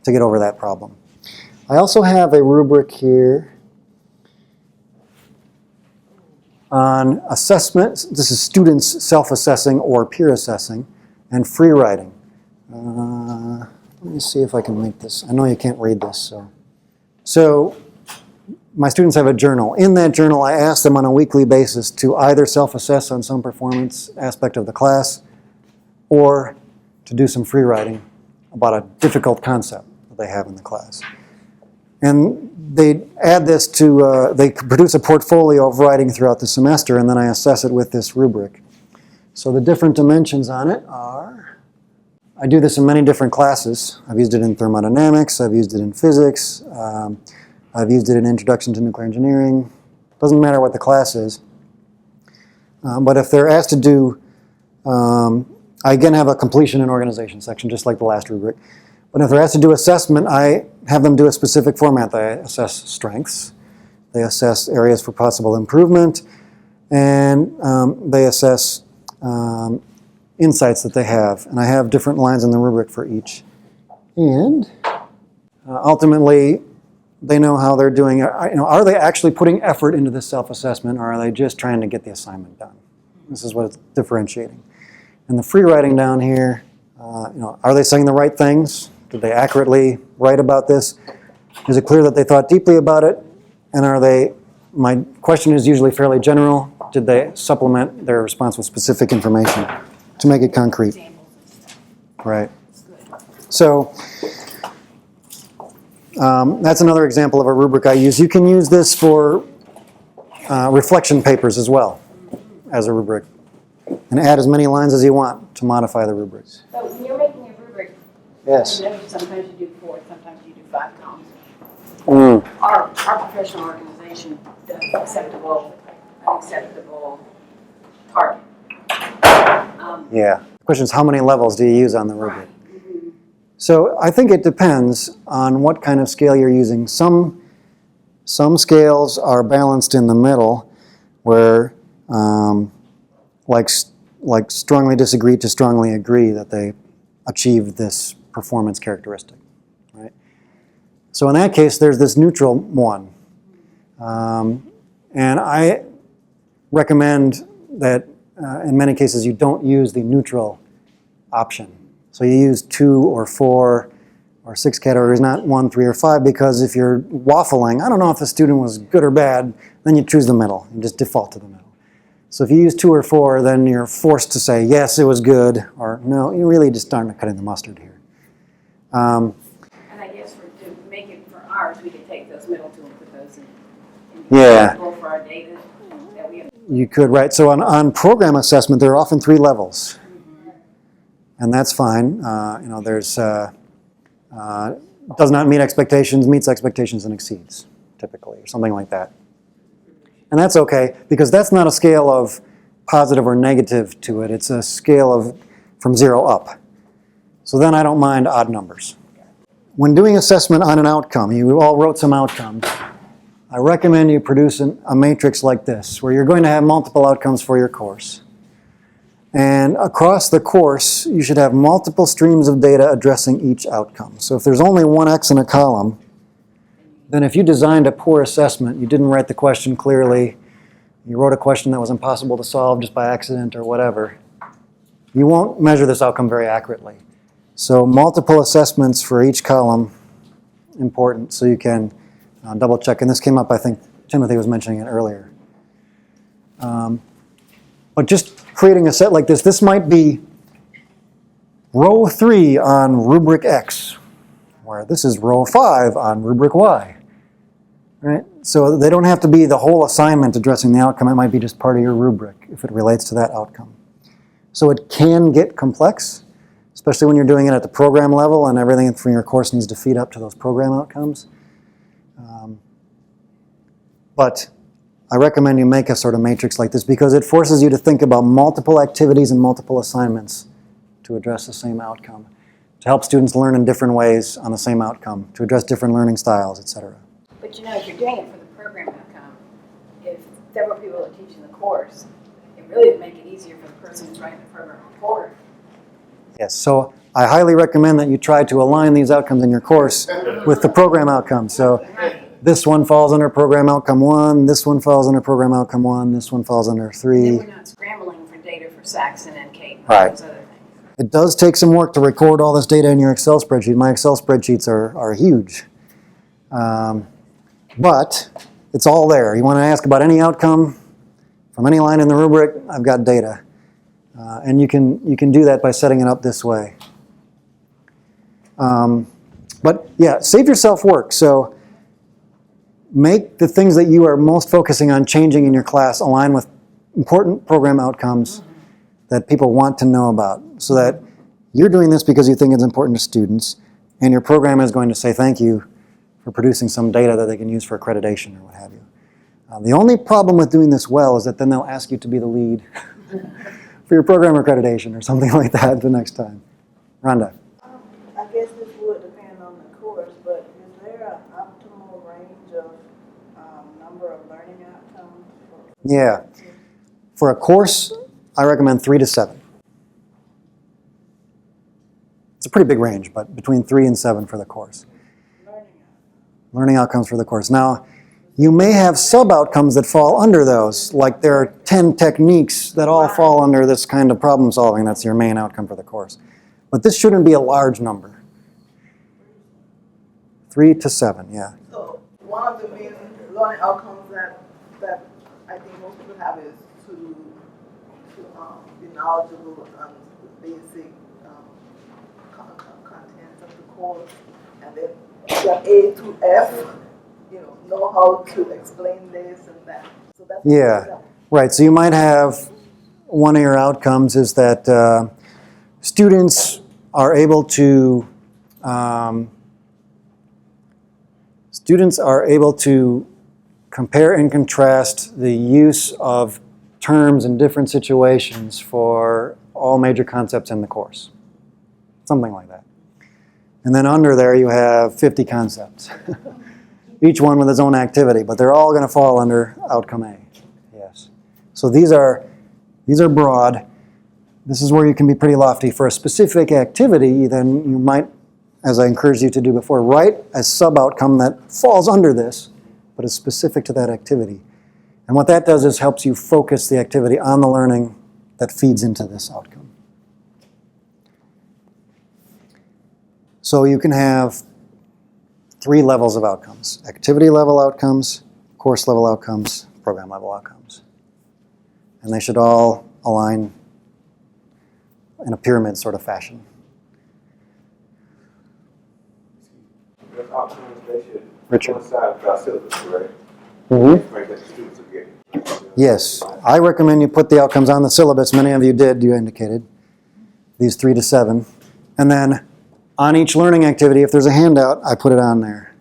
to get over that problem. I also have a rubric here on assessment. This is students self-assessing or peer assessing, and free writing. Let me see if I can make this. I know you can't read this. So my students have a journal. In that journal, I ask them on a weekly basis to either self-assess on some performance aspect of the class or to do some free writing about a difficult concept that they have in the class. And they add this to, they produce a portfolio of writing throughout the semester, and then I assess it with this rubric. So the different dimensions on it are, I do this in many different classes. I've used it in thermodynamics, I've used it in physics, I've used it in Introduction to Nuclear Engineering. Doesn't matter what the class is. But if they're asked to do, I again have a completion and organization section, just like the last rubric. But if they're asked to do assessment, I have them do a specific format. They assess strengths, they assess areas for possible improvement, and they assess insights that they have. And I have different lines in the rubric for each. And ultimately, they know how they're doing. Are they actually putting effort into this self-assessment, or are they just trying to get the assignment done? This is what it's differentiating. And the free writing down here, are they saying the right things? Did they accurately write about this? Is it clear that they thought deeply about it? And my question is usually fairly general. Did they supplement their response with specific information to make it concrete? Right. So that's another example of a rubric I use. You can use this for reflection papers as well as a rubric, and add as many lines as you want to modify the rubrics. So when you're making a rubric, Yes. I notice sometimes you do 4, sometimes you do 5 columns. Our professional organization does acceptable target. Yeah. The question is, how many levels do you use on the rubric? So I think it depends on what kind of scale you're using. Some scales are balanced in the middle, where like strongly disagree to strongly agree that they achieved this performance characteristic, right? So in that case, there's this neutral one. And I recommend that in many cases you don't use the neutral option. So you use 2 or 4 or 6 categories, not 1, 3, or 5, because if you're waffling, I don't know if the student was good or bad, then you choose the middle. You just default to the middle. So if you use 2 or 4, then you're forced to say, yes, it was good, or no, you really just aren't cutting the mustard here. And I guess to make it for ours, we could take those middle two and put those in Yeah. for our data that we have. You could, right. So on program assessment, there are often 3 levels. And that's fine. There's does not meet expectations, meets expectations, and exceeds, typically, or something like that. And that's okay, because that's not a scale of positive or negative to it. It's a scale of from 0 up. So then I don't mind odd numbers. When doing assessment on an outcome, you all wrote some outcomes. I recommend you produce a matrix like this, where you're going to have multiple outcomes for your course. And across the course, you should have multiple streams of data addressing each outcome. So if there's only one X in a column, then if you designed a poor assessment, you didn't write the question clearly, you wrote a question that was impossible to solve just by accident or whatever, you won't measure this outcome very accurately. So multiple assessments for each column, important, so you can double check. And this came up, I think Timothy was mentioning it earlier. But just creating a set like this might be row 3 on rubric X, where this is row 5 on rubric Y. Right? So they don't have to be the whole assignment addressing the outcome. It might be just part of your rubric if it relates to that outcome. So it can get complex, especially when you're doing it at the program level and everything from your course needs to feed up to those program outcomes. But I recommend you make a sort of matrix like this because it forces you to think about multiple activities and multiple assignments to address the same outcome, to help students learn in different ways on the same outcome, to address different learning styles, etc. But if you're doing it for the program outcome, if several people are teaching the course, it really would make it easier for the person who's writing the program report. Yes, so I highly recommend that you try to align these outcomes in your course with the program outcomes. So this one falls under program outcome 1, this one falls under program outcome 1, this one falls under 3. And then we're not scrambling for data for Saxon and Kate and Right. those other things. It does take some work to record all this data in your Excel spreadsheet. My Excel spreadsheets are huge. But it's all there. You want to ask about any outcome from any line in the rubric, I've got data. And you can do that by setting it up this way. But yeah, save yourself work. So make the things that you are most focusing on changing in your class align with important program outcomes that people want to know about, so that you're doing this because you think it's important to students, and your program is going to say thank you for producing some data that they can use for accreditation or what have you. The only problem with doing this well is that then they'll ask you to be the lead for your program accreditation or something like that the next time. Rhonda. I guess this would depend on the course, but is there an optimal range of number of learning outcomes? Yeah. For a course, I recommend 3 to 7. It's a pretty big range, but between 3 and 7 for the course. Learning outcomes for the course. Now, you may have sub-outcomes that fall under those, like there are 10 techniques that all fall under this kind of problem solving. That's your main outcome for the course. But this shouldn't be a large number. 3 to 7, yeah. So one of the main learning outcomes that I think most people have is to be knowledgeable on the basic contents of the course, and then from A to F, know how to explain this and that. So that's Yeah, right. So you might have one of your outcomes is that students are able to compare and contrast the use of terms in different situations for all major concepts in the course. Something like that. And then under there you have 50 concepts. Each one with its own activity, but they're all going to fall under outcome A. Yes. So these are broad. This is where you can be pretty lofty. For a specific activity, then you might, as I encouraged you to do before, write a sub-outcome that falls under this, but is specific to that activity. And what that does is helps you focus the activity on the learning that feeds into this outcome. So you can have 3 levels of outcomes: activity level outcomes, course level outcomes, program level outcomes. And they should all align in a pyramid sort of fashion. Those outcomes, they should Richard. coincide with our syllabus, correct? Mm-hmm. Right, that the students are getting. Yes, I recommend you put the outcomes on the syllabus. Many of you did, you indicated. These 3 to 7. And then on each learning activity, if there's a handout, I put it on there.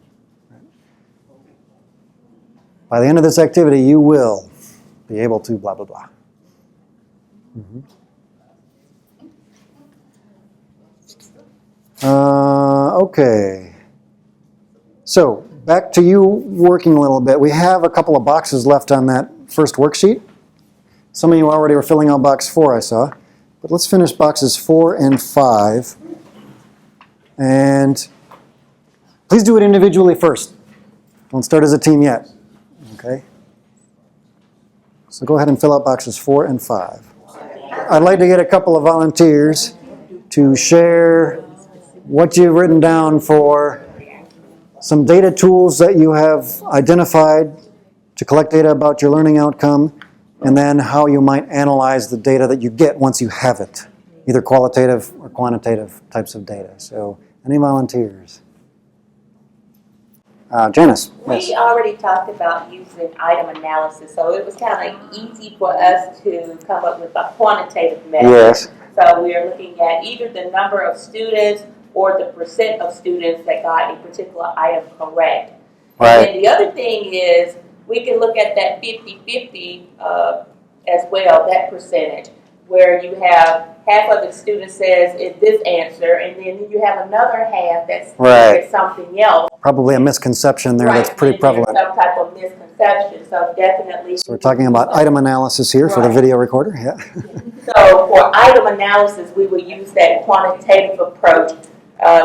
By the end of this activity, you will be able to blah, blah, blah. Mm-hmm. Okay. So, back to you working a little bit. We have a couple of boxes left on that first worksheet. Some of you already were filling out box 4, I saw. But let's finish boxes 4 and 5. And please do it individually first. Don't start as a team yet. Okay? So go ahead and fill out boxes 4 and 5. I'd like to get a couple of volunteers to share what you've written down for some data tools that you have identified to collect data about your learning outcome, and then how you might analyze the data that you get once you have it, either qualitative or quantitative types of data. So, any volunteers? Janice, yes. We already talked about using item analysis, so it was kind of easy for us to come up with a quantitative method. Yes. So we are looking at either the number of students or the percent of students that got a particular item correct. Right. And then the other thing is we can look at that 50-50 as well, that percentage, where you have half of the student says it's this answer, and then you have another half that's Right. something else. Probably a misconception there that's pretty and there's prevalent. some type of misconception, so definitely. So we're talking about item analysis here for the Right. video recorder. Yeah. So for item analysis, we will use that quantitative approach,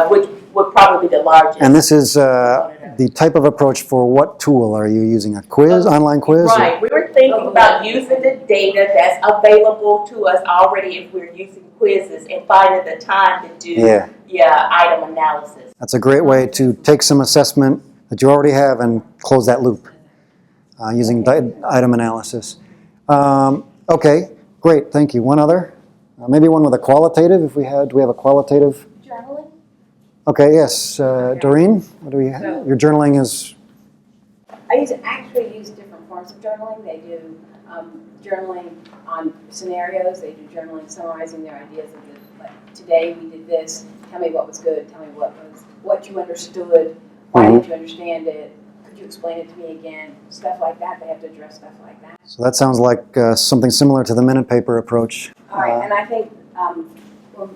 which would probably be the largest. And this is the type of approach for what tool are you using? A quiz, online quiz? or- Right, we were thinking about using the data that's available to us already if we're using quizzes and finding the time to do item analysis. That's a great way to take some assessment that you already have and close that loop using item analysis. Okay, great, thank you. One other? Maybe one with a qualitative, if we had. Do we have a qualitative? Journaling? Okay, yes. Doreen, what do we have? Your journaling is... I actually use different forms of journaling. They do journaling on scenarios. They do journaling summarizing their ideas of like today we did this. Tell me what was good. Tell me what you understood. Why did you understand it? Could you explain it to me again? Stuff like that. They have to address stuff like that. So that sounds like something similar to the minute paper approach. All right, and I think when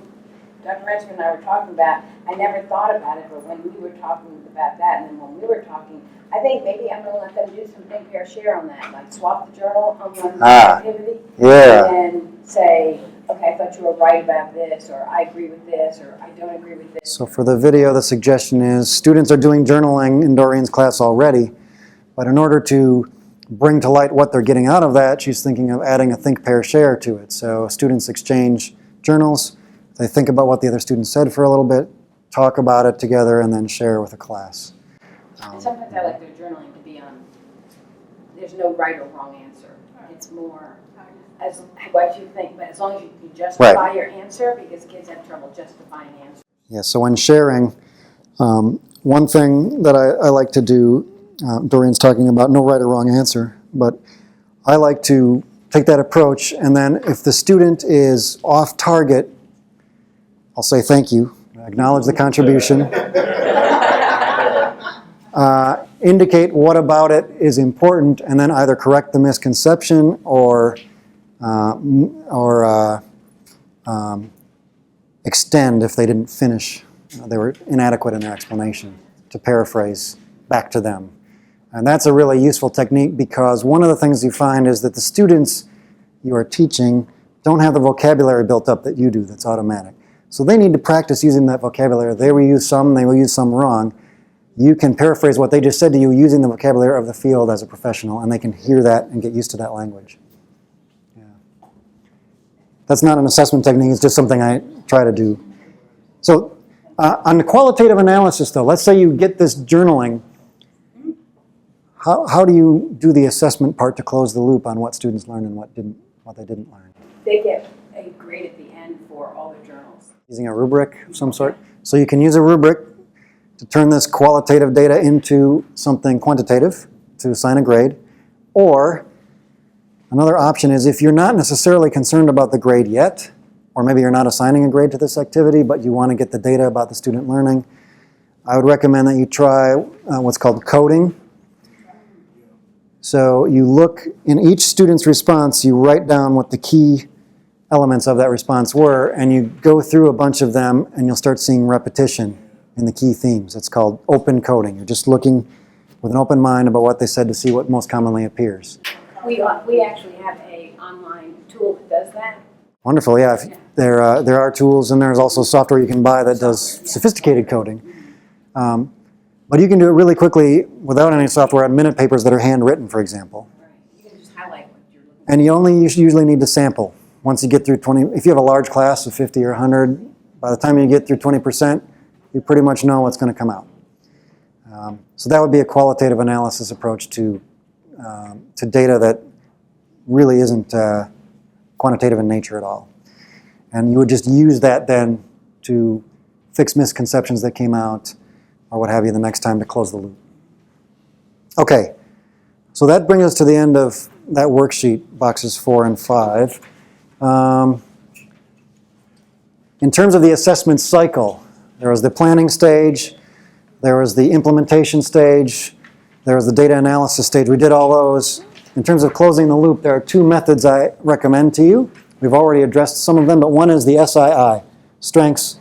Dr. Ransom and I were talking about, I never thought about it, but when we were talking about that, and then when we were talking, I think maybe I'm going to let them do some think, pair, share on that, like swap the journal on one activity, yeah. and say, okay, I thought you were right about this, or I agree with this, or I don't agree with this. So for the video, the suggestion is students are doing journaling in Doreen's class already, but in order to bring to light what they're getting out of that, she's thinking of adding a think, pair, share to it. So students exchange journals, they think about what the other student said for a little bit, talk about it together, and then share with the class. And sometimes I like their journaling to be on, there's no right or wrong answer. It's more as what you think, but as long as you can justify your answer, because kids have trouble justifying answers. Yeah, so when sharing, one thing that I like to do, Doreen's talking about no right or wrong answer, but I like to take that approach, and then if the student is off target, I'll say thank you, acknowledge the contribution, indicate what about it is important, and then either correct the misconception or extend if they didn't finish. They were inadequate in their explanation, to paraphrase back to them. And that's a really useful technique because one of the things you find is that the students you are teaching don't have the vocabulary built up that you do that's automatic. So they need to practice using that vocabulary. They will use some, they will use some wrong. You can paraphrase what they just said to you using the vocabulary of the field as a professional, and they can hear that and get used to that language. Yeah. That's not an assessment technique, it's just something I try to do. So on the qualitative analysis though, let's say you get this journaling. How do you do the assessment part to close the loop on what students learned and what they didn't learn? They get a grade at the end for all their journals. Using a rubric of some sort. So you can use a rubric to turn this qualitative data into something quantitative to assign a grade. Or another option is if you're not necessarily concerned about the grade yet, or maybe you're not assigning a grade to this activity, but you want to get the data about the student learning, I would recommend that you try what's called coding. So you look in each student's response, you write down what the key elements of that response were, and you go through a bunch of them, and you'll start seeing repetition in the key themes. It's called open coding. You're just looking with an open mind about what they said to see what most commonly appears. We actually have an online tool that does that. Wonderful, yeah. There are tools, and there's also software you can buy that does sophisticated coding. But you can do it really quickly without any software on minute papers that are handwritten, for example. Right. You can just highlight what you're looking And you only usually need to sample. Once you get through 20, if you have a large class of 50 or 100, by the time you get through 20%, you pretty much know what's going to come out. So that would be a qualitative analysis approach to data that really isn't quantitative in nature at all. And you would just use that then to fix misconceptions that came out or what have you the next time to close the loop. Okay, so that brings us to the end of that worksheet, boxes 4 and 5. In terms of the assessment cycle, there was the planning stage, there was the implementation stage, there was the data analysis stage. We did all those. In terms of closing the loop, there are 2 methods I recommend to you. We've already addressed some of them, but one is the SII, strengths,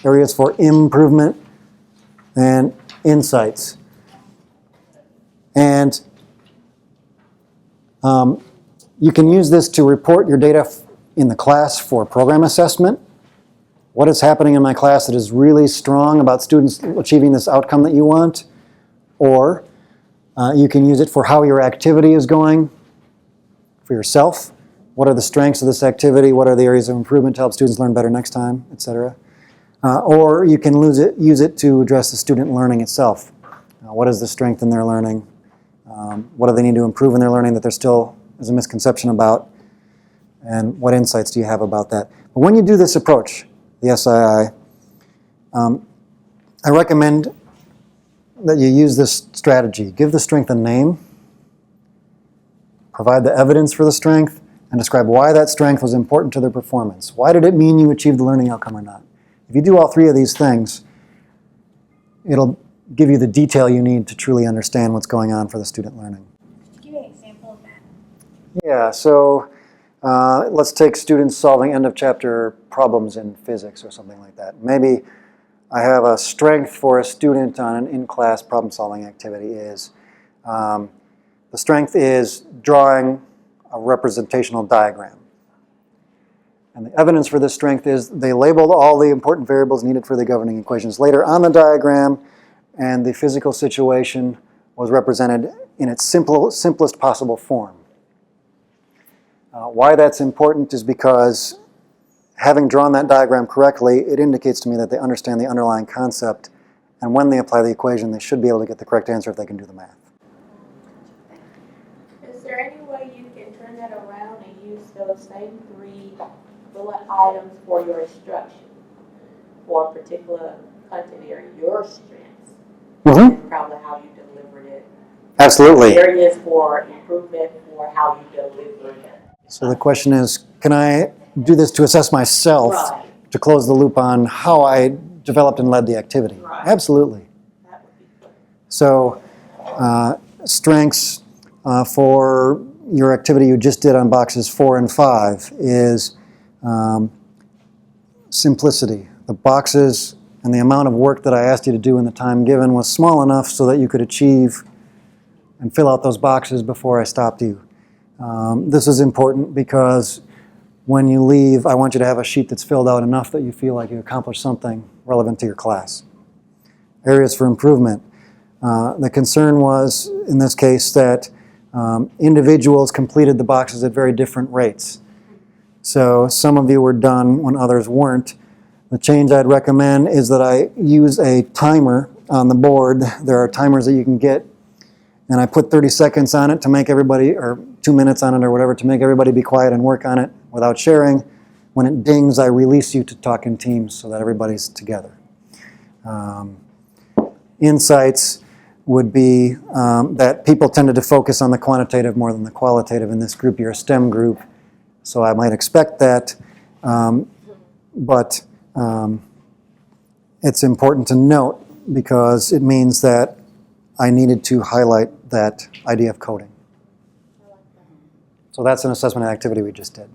areas for improvement, and insights. And you can use this to report your data in the class for program assessment. What is happening in my class that is really strong about students achieving this outcome that you want? Or you can use it for how your activity is going for yourself. What are the strengths of this activity? What are the areas of improvement to help students learn better next time, etc. Or you can use it to address the student learning itself. What is the strength in their learning? What do they need to improve in their learning that there still is a misconception about? And what insights do you have about that? But when you do this approach, the SII, I recommend that you use this strategy. Give the strength a name, provide the evidence for the strength, and describe why that strength was important to their performance. Why did it mean you achieved the learning outcome or not? If you do all 3 of these things, it'll give you the detail you need to truly understand what's going on for the student learning. Give me an example of that. Yeah, so let's take students solving end of chapter problems in physics or something like that. Maybe I have a strength for a student on an in-class problem solving activity is, the strength is drawing a representational diagram. And the evidence for this strength is they labeled all the important variables needed for the governing equations later on the diagram, and the physical situation was represented in its simplest possible form. Why that's important is because having drawn that diagram correctly, it indicates to me that they understand the underlying concept, and when they apply the equation, they should be able to get the correct answer if they can do the math. Is there any way you can turn that around and use those same 3 bullet items for your instruction for a particular content area, your strengths, and probably how you delivered it? Absolutely. Areas for improvement for how you delivered it. So the question is, can I do this to assess myself Right. to close the loop on how I developed and led the activity? Right. Absolutely. That would be good. So strengths for your activity you just did on boxes 4 and 5 is simplicity. The boxes and the amount of work that I asked you to do in the time given was small enough so that you could achieve and fill out those boxes before I stopped you. This is important because when you leave, I want you to have a sheet that's filled out enough that you feel like you accomplished something relevant to your class. Areas for improvement. The concern was, in this case, that individuals completed the boxes at very different rates. So some of you were done when others weren't. The change I'd recommend is that I use a timer on the board. There are timers that you can get, and I put 30 seconds on it to make everybody, or 2 minutes on it or whatever, to make everybody be quiet and work on it without sharing. When it dings, I release you to talk in teams so that everybody's together. Insights would be that people tended to focus on the quantitative more than the qualitative in this group. You're a STEM group, so I might expect that, but it's important to note because it means that I needed to highlight that idea of coding. So that's an assessment activity we just did.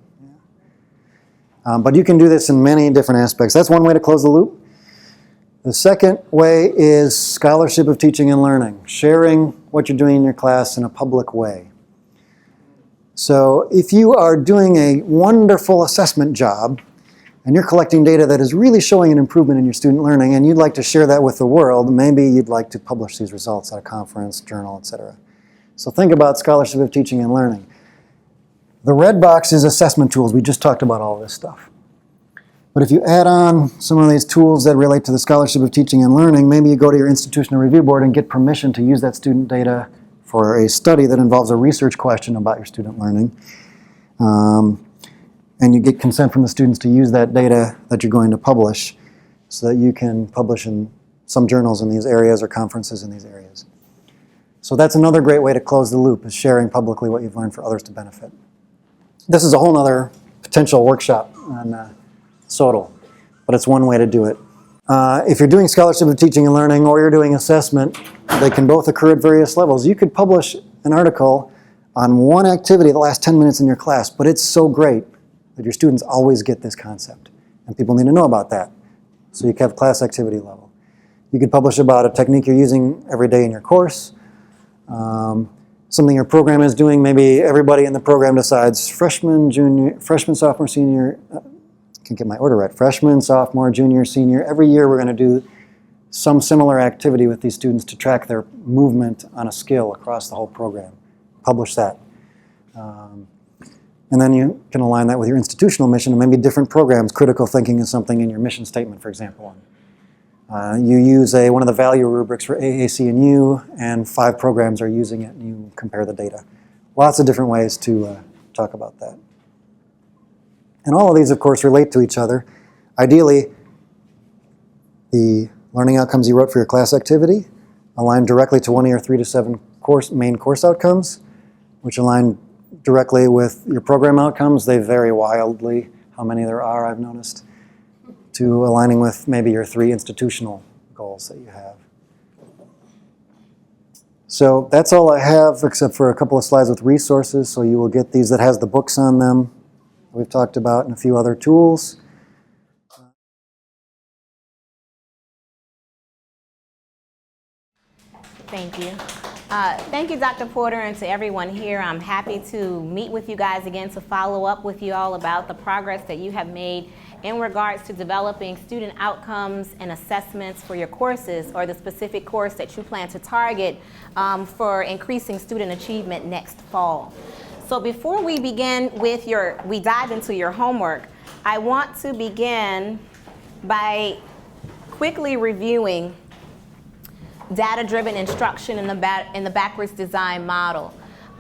But you can do this in many different aspects. That's one way to close the loop. The second way is scholarship of teaching and learning, sharing what you're doing in your class in a public way. So if you are doing a wonderful assessment job and you're collecting data that is really showing an improvement in your student learning and you'd like to share that with the world, maybe you'd like to publish these results at a conference, journal, etc. So think about scholarship of teaching and learning. The red box is assessment tools. We just talked about all this stuff. But if you add on some of these tools that relate to the scholarship of teaching and learning, maybe you go to your institutional review board and get permission to use that student data for a study that involves a research question about your student learning. And you get consent from the students to use that data that you're going to publish so that you can publish in some journals in these areas or conferences in these areas. So that's another great way to close the loop, is sharing publicly what you've learned for others to benefit. This is a whole other potential workshop on SOTL, but it's one way to do it. If you're doing scholarship of teaching and learning or you're doing assessment, they can both occur at various levels. You could publish an article on one activity the last 10 minutes in your class, but it's so great that your students always get this concept, and people need to know about that. So you can have class activity level. You could publish about a technique you're using every day in your course, something your program is doing. Maybe everybody in the program decides freshman, sophomore, senior, can't get my order right, freshman, sophomore, junior, senior. Every year we're going to do some similar activity with these students to track their movement on a skill across the whole program. Publish that. And then you can align that with your institutional mission and maybe different programs. Critical thinking is something in your mission statement, for example. You use one of the value rubrics for AAC and U, and 5 programs are using it, and you compare the data. Lots of different ways to talk about that. And all of these, of course, relate to each other. Ideally, the learning outcomes you wrote for your class activity align directly to one of your 3 to 7 main course outcomes, which align directly with your program outcomes. They vary wildly, how many there are, I've noticed, to aligning with maybe your 3 institutional goals that you have. So that's all I have, except for a couple of slides with resources. So you will get these that has the books on them we've talked about, and a few other tools. Thank you. Thank you, Dr. Porter, and to everyone here. I'm happy to meet with you guys again to follow up with you all about the progress that you have made in regards to developing student outcomes and assessments for your courses or the specific course that you plan to target for increasing student achievement next fall. So before we begin with we dive into your homework, I want to begin by quickly reviewing data-driven instruction in the backwards design model.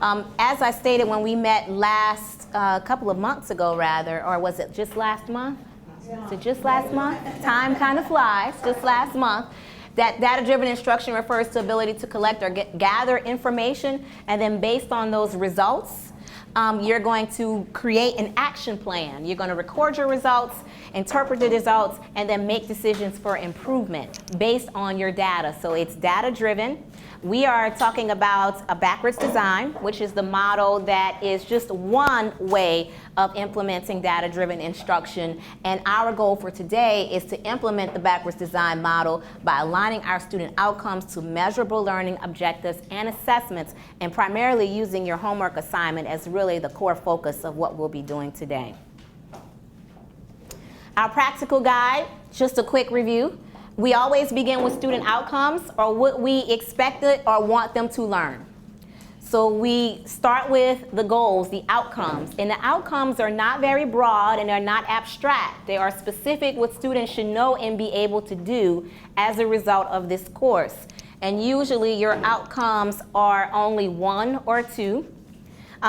As I stated when we met a couple of months ago rather, or was it just last month? Is it just last month? Time kind of flies, just last month. That data-driven instruction refers to ability to collect or gather information, and then based on those results, you're going to create an action plan. You're going to record your results, interpret the results, and then make decisions for improvement based on your data. So it's data-driven. We are talking about a backwards design, which is the model that is just one way of implementing data-driven instruction. And our goal for today is to implement the backwards design model by aligning our student outcomes to measurable learning objectives and assessments, and primarily using your homework assignment as really the core focus of what we'll be doing today. Our practical guide, just a quick review. We always begin with student outcomes, or what we expected or want them to learn. So we start with the goals, the outcomes, and the outcomes are not very broad and they're not abstract. They are specific what students should know and be able to do as a result of this course. And usually your outcomes are only 1 or 2.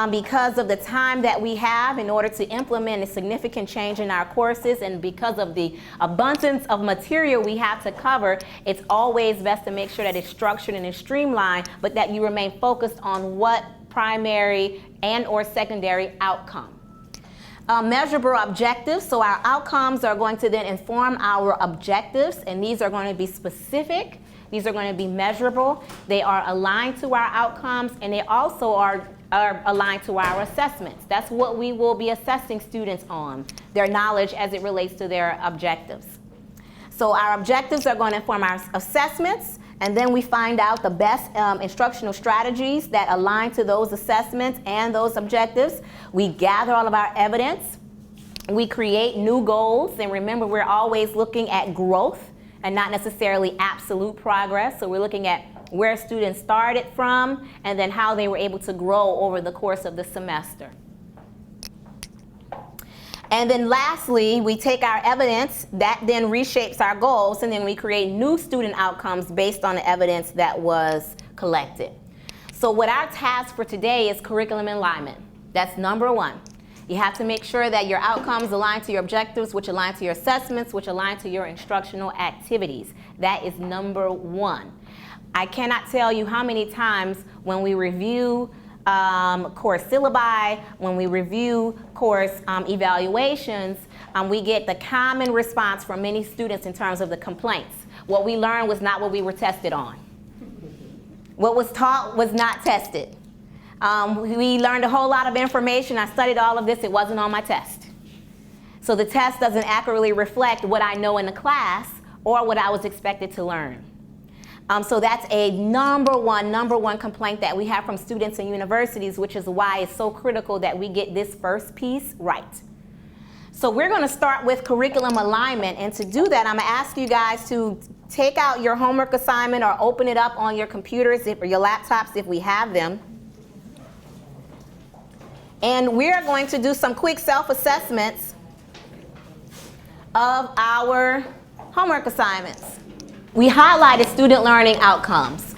Because of the time that we have in order to implement a significant change in our courses, and because of the abundance of material we have to cover, it's always best to make sure that it's structured and it's streamlined, but that you remain focused on what primary and or secondary outcome. Measurable objectives, so our outcomes are going to then inform our objectives, and these are going to be specific, these are going to be measurable, they are aligned to our outcomes, and they also are aligned to our assessments. That's what we will be assessing students on, their knowledge as it relates to their objectives. So our objectives are going to inform our assessments, and then we find out the best instructional strategies that align to those assessments and those objectives. We gather all of our evidence. We create new goals, and remember, we're always looking at growth and not necessarily absolute progress. So we're looking at where students started from and then how they were able to grow over the course of the semester. And then lastly, we take our evidence that then reshapes our goals, and then we create new student outcomes based on the evidence that was collected. So what our task for today is curriculum alignment. That's number 1. You have to make sure that your outcomes align to your objectives, which align to your assessments, which align to your instructional activities. That is number 1. I cannot tell you how many times when we review course syllabi, when we review course evaluations, we get the common response from many students in terms of the complaints. What we learned was not what we were tested on. What was taught was not tested. We learned a whole lot of information. I studied all of this. It wasn't on my test. So the test doesn't accurately reflect what I know in the class or what I was expected to learn. So that's a number one complaint that we have from students in universities, which is why it's so critical that we get this first piece right. So we're going to start with curriculum alignment, and to do that, I'm going to ask you guys to take out your homework assignment or open it up on your computers or your laptops if we have them. And we're going to do some quick self-assessments of our homework assignments. We highlighted student learning outcomes.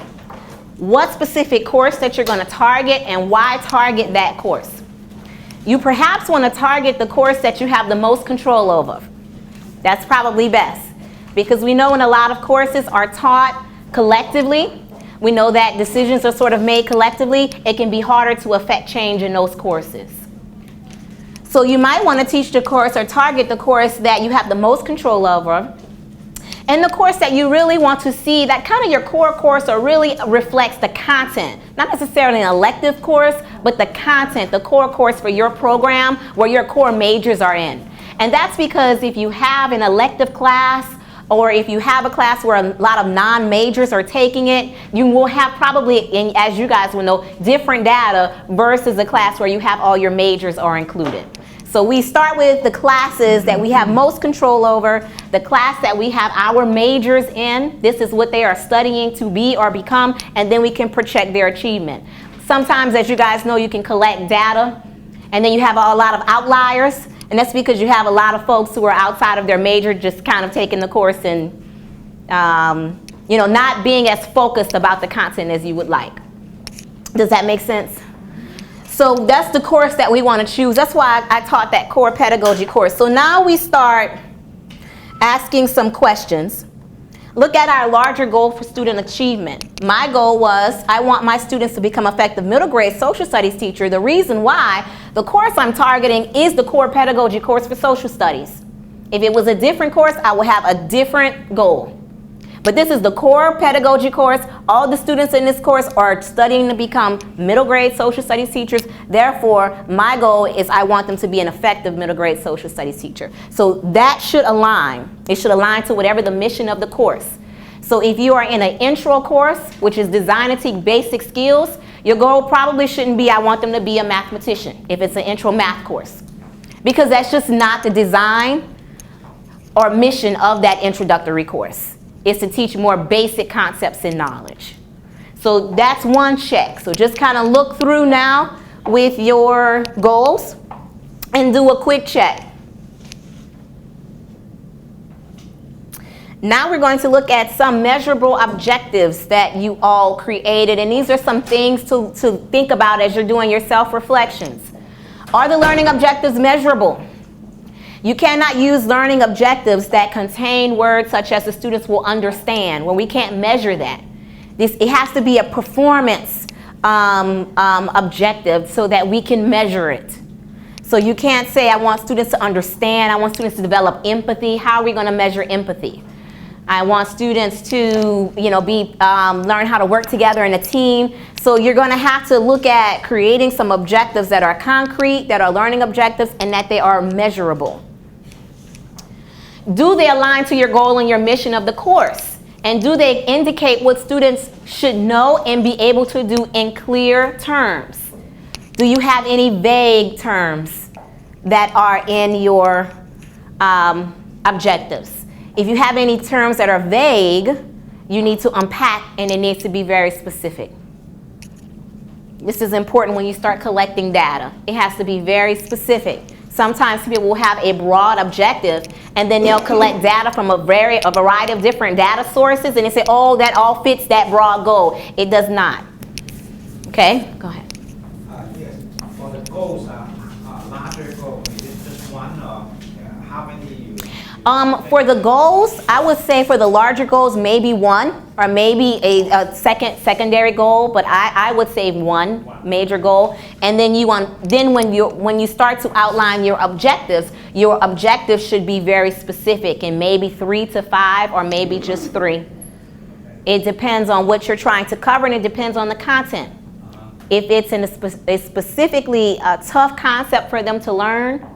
What specific course that you're going to target and why target that course? You perhaps want to target the course that you have the most control over. That's probably best, because we know when a lot of courses are taught collectively, we know that decisions are sort of made collectively, it can be harder to affect change in those courses. So you might want to teach the course or target the course that you have the most control over, and the course that you really want to see, that kind of your core course or really reflects the content. Not necessarily an elective course, but the content, the core course for your program where your core majors are in. And that's because if you have an elective class, or if you have a class where a lot of non-majors are taking it, you will have probably, as you guys will know, different data versus a class where you have all your majors are included. So we start with the classes that we have most control over, the class that we have our majors in. This is what they are studying to be or become, and then we can project their achievement. Sometimes, as you guys know, you can collect data, and then you have a lot of outliers, and that's because you have a lot of folks who are outside of their major just kind of taking the course and not being as focused about the content as you would like. Does that make sense? So that's the course that we want to choose. That's why I taught that core pedagogy course. So now we start asking some questions. Look at our larger goal for student achievement. My goal was I want my students to become effective middle grade social studies teacher. The reason why, the course I'm targeting is the core pedagogy course for social studies. If it was a different course, I would have a different goal. But this is the core pedagogy course. All the students in this course are studying to become middle grade social studies teachers. Therefore, my goal is I want them to be an effective middle grade social studies teacher. So that should align. It should align to whatever the mission of the course. So if you are in an intro course, which is designed to teach basic skills, your goal probably shouldn't be I want them to be a mathematician if it's an intro math course. Because that's just not the design or mission of that introductory course. It's to teach more basic concepts and knowledge. So that's one check. So just kind of look through now with your goals and do a quick check. Now we're going to look at some measurable objectives that you all created, and these are some things to think about as you're doing your self-reflections. Are the learning objectives measurable? You cannot use learning objectives that contain words such as the students will understand when we can't measure that. It has to be a performance objective so that we can measure it. So you can't say I want students to understand, I want students to develop empathy. How are we going to measure empathy? I want students to, learn how to work together in a team. So you're going to have to look at creating some objectives that are concrete, that are learning objectives, and that they are measurable. Do they align to your goal and your mission of the course? And do they indicate what students should know and be able to do in clear terms? Do you have any vague terms that are in your objectives? If you have any terms that are vague, you need to unpack, and it needs to be very specific. This is important when you start collecting data. It has to be very specific. Sometimes people will have a broad objective, and then they'll collect data from a variety of different data sources, and they say, oh, that all fits that broad goal. It does not. Okay, go ahead. Yes, for the goals, larger goal, is it just one, or how many? For the goals, I would say for the larger goals, maybe one, or maybe a secondary goal, but I would say one major goal. And then when you start to outline your objectives should be very specific, and maybe 3 to 5, or maybe just 3. It depends on what you're trying to cover, and it depends on the content. If it's in a specifically tough concept for them to learn,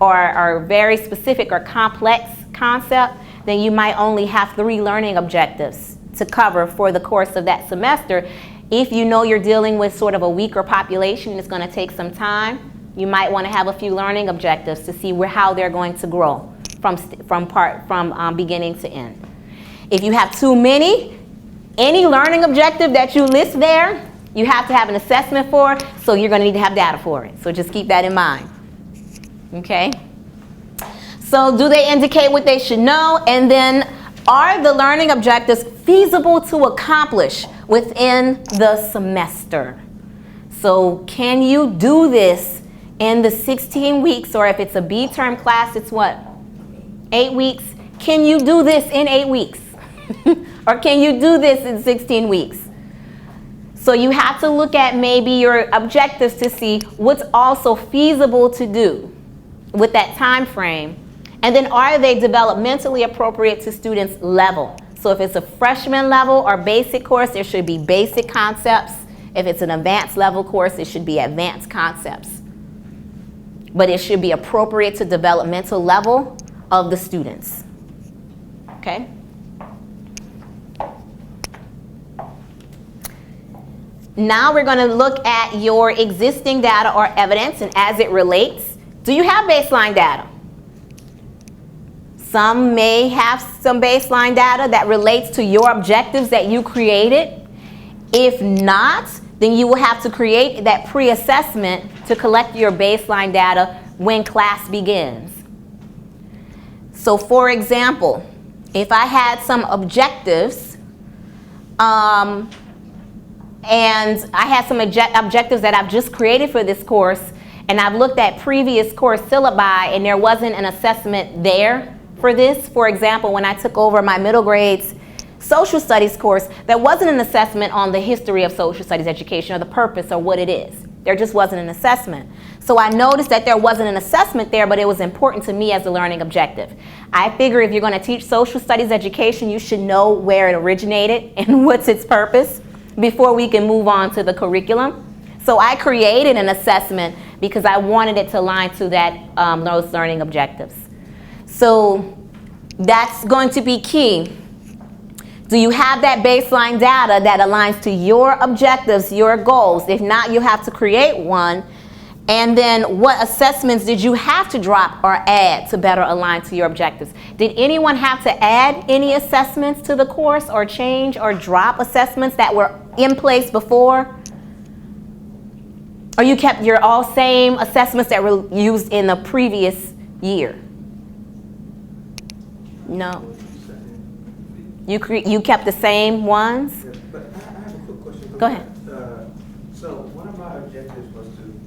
or very specific or complex concept, then you might only have 3 learning objectives to cover for the course of that semester. If you know you're dealing with sort of a weaker population, it's going to take some time, you might want to have a few learning objectives to see how they're going to grow from beginning to end. If you have too many, any learning objective that you list there, you have to have an assessment for, so you're going to need to have data for it. So just keep that in mind. Okay, so do they indicate what they should know? And then, are the learning objectives feasible to accomplish within the semester? So can you do this in the 16 weeks, or if it's a B-term class, it's what? 8 weeks? Can you do this in 8 weeks? Or can you do this in 16 weeks? So you have to look at maybe your objectives to see what's also feasible to do with that time frame, and then are they developmentally appropriate to students' level? So if it's a freshman level or basic course, there should be basic concepts. If it's an advanced level course, it should be advanced concepts. But it should be appropriate to developmental level of the students. Okay? Now we're going to look at your existing data or evidence, and as it relates. Do you have baseline data? Some may have some baseline data that relates to your objectives that you created. If not, then you will have to create that pre-assessment to collect your baseline data when class begins. So for example, if I had some objectives, and I had some objectives that I've just created for this course, and I've looked at previous course syllabi, and there wasn't an assessment there for this. For example, when I took over my middle grades social studies course, there wasn't an assessment on the history of social studies education or the purpose or what it is. There just wasn't an assessment. So I noticed that there wasn't an assessment there, but it was important to me as a learning objective. I figure if you're going to teach social studies education, you should know where it originated and what's its purpose before we can move on to the curriculum. So I created an assessment because I wanted it to align to that those learning objectives. So that's going to be key. Do you have that baseline data that aligns to your objectives, your goals? If not, you have to create one. And then what assessments did you have to drop or add to better align to your objectives? Did anyone have to add any assessments to the course or change or drop assessments that were in place before? Or you kept your all same assessments that were used in the previous year? No. You kept the same ones? Yeah, but I have a quick question. Go ahead. So one of my objectives was to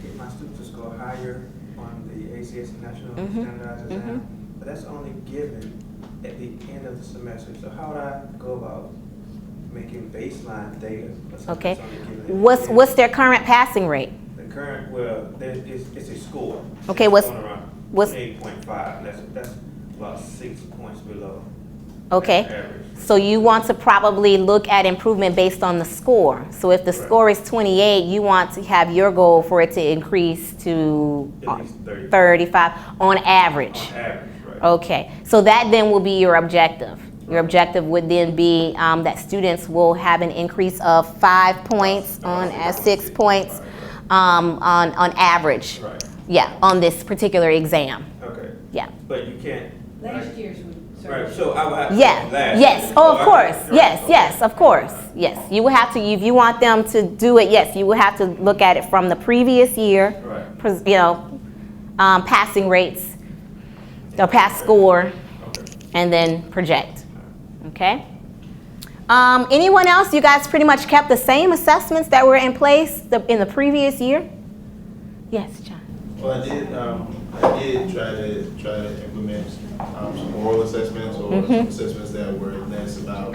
get my students to score higher on the ACS National Standardized Exam, but that's only given at the end of the semester. So how would I go about making baseline data? Okay. What's their current passing rate? The current, well, it's a score. Okay, it's what's 8.5. That's about 6 points below. Okay, so you want to probably look at improvement based on the score. So if the score is 28, you want to have your goal for it to increase to At least 35 on average. On average, right. Okay, so that then will be your objective. Your objective would then be that students will have an increase of 5 points on 6 points on average. Right. Yeah, on this particular exam. Okay. Yeah. But you can't. Last year's. Right, so I would have to Yeah, last yes, year. oh, So of course, right. yes, of course, yes. You will have to, if you want them to do it, yes, you will have to look at it from the previous year, Right. you know, passing rates, the pass score, and then project, okay? Anyone else, you guys pretty much kept the same assessments that were in place in the previous year? Yes, John. Well, I did try to implement some oral assessments or some assessments that were less about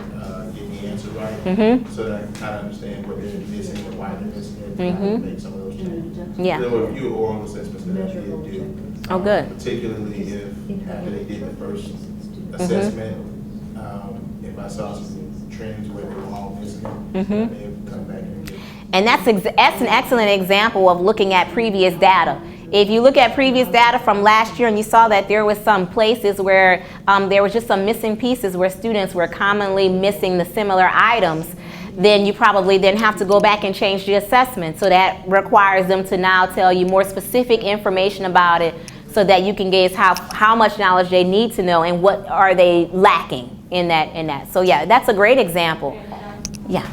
getting the answer right, so that I can kind of understand what they're missing and why they're missing it, and how to make some of those changes. Yeah. There were a few oral assessments that I did do. Oh, good. Particularly if after they did the first assessment, if I saw some trends where they were all missing, they would come back and get. And that's an excellent example of looking at previous data. If you look at previous data from last year and you saw that there was some places where there was just some missing pieces where students were commonly missing the similar items, then you probably then have to go back and change the assessment. So that requires them to now tell you more specific information about it so that you can gauge how much knowledge they need to know and what are they lacking in that. So yeah, that's a great example. Yeah.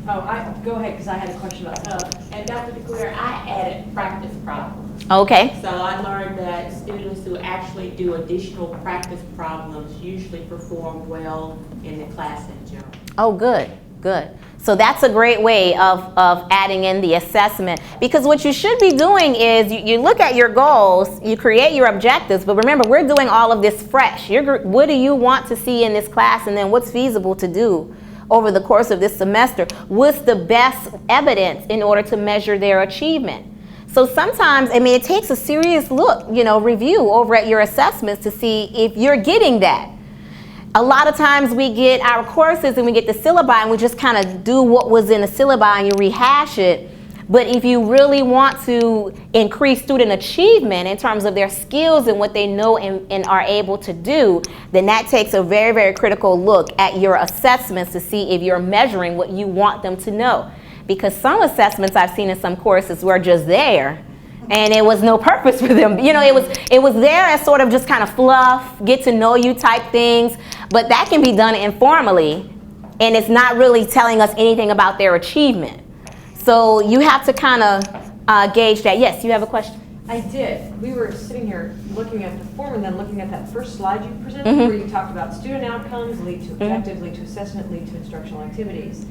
Oh, go ahead, because I had a question about that. And Dr. DeCuir, I added practice problems. Okay. So I learned that students who actually do additional practice problems usually perform well in the class in general. Oh, good, good. So that's a great way of adding in the assessment, because what you should be doing is you look at your goals, you create your objectives, but remember, we're doing all of this fresh. What do you want to see in this class, and then what's feasible to do over the course of this semester? What's the best evidence in order to measure their achievement? So sometimes, I mean, it takes a serious look, review over at your assessments to see if you're getting that. A lot of times we get our courses and we get the syllabi and we just kind of do what was in the syllabi and you rehash it. But if you really want to increase student achievement in terms of their skills and what they know and are able to do, then that takes a very, very critical look at your assessments to see if you're measuring what you want them to know. Because some assessments I've seen in some courses were just there and it was no purpose for them. It was there as sort of just kind of fluff, get to know you type things, but that can be done informally and it's not really telling us anything about their achievement. So you have to kind of gauge that. Yes, you have a question? I did. We were sitting here looking at the form and then looking at that first slide you presented where you talked about student outcomes, lead to objectives, lead to assessment, lead to instructional activities.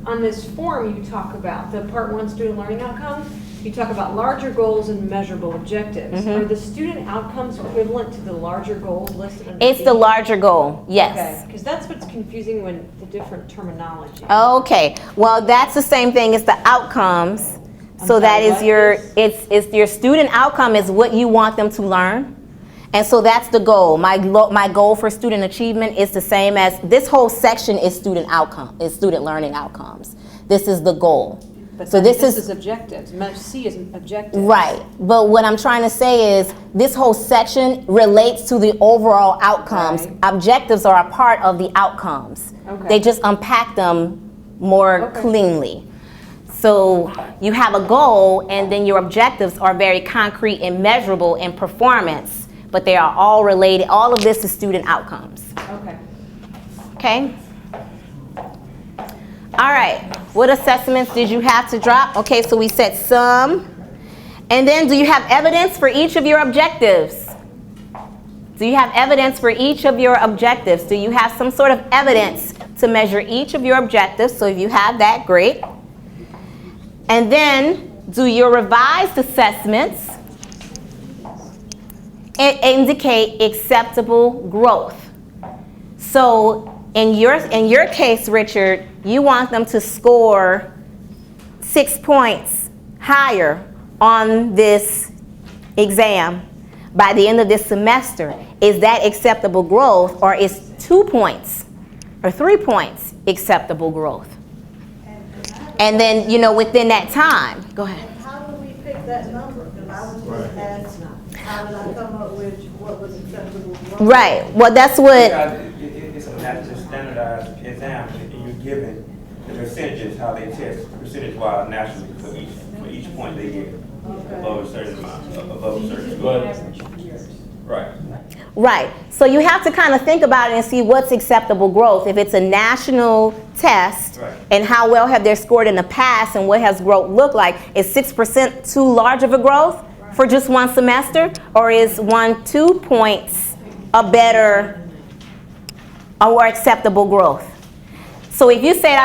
On this form, you talk about the Part 1 student learning outcomes. You talk about larger goals and measurable objectives. Are the student outcomes equivalent to the larger goals listed under It's the larger goal, yes. Okay, because that's what's confusing when the different terminology. Okay, well, that's the same thing as the outcomes. So that is it's your student outcome is what you want them to learn. And so that's the goal. My goal for student achievement is the same as this whole section is student learning outcomes. This is the goal. But so this is objectives. C is objectives. Right. But what I'm trying to say is this whole section relates to the overall outcomes. Right. Objectives are a part of the outcomes. Okay. They just unpack them more cleanly. So you have a goal, and then your objectives are very concrete and measurable in performance. But they are all related. All of this is student outcomes. Okay. Okay? All right. What assessments did you have to drop? Okay, so we said some. And then do you have evidence for each of your objectives? Do you have evidence for each of your objectives? Do you have some sort of evidence to measure each of your objectives? So if you have that, great. And then do your revised assessments indicate acceptable growth? So in your case, Richard, you want them to score 6 points higher on this exam by the end of this semester. Is that acceptable growth, or is 2 points or 3 points acceptable growth? And then, within that time, go ahead. How do we pick that number? Because I was just asked, how did I come up with what was acceptable growth? Right. Well, that's what. It's a national standardized exam, and you're given the percentages how they test percentage-wise nationally for each point they get above a certain amount, above a certain score. Right. Right. So you have to kind of think about it and see what's acceptable growth. If it's a national test, and how well have they scored in the past, and what has growth looked like? Is 6% too large of a growth for just one semester, or is 2 points a better or more acceptable growth? So if you said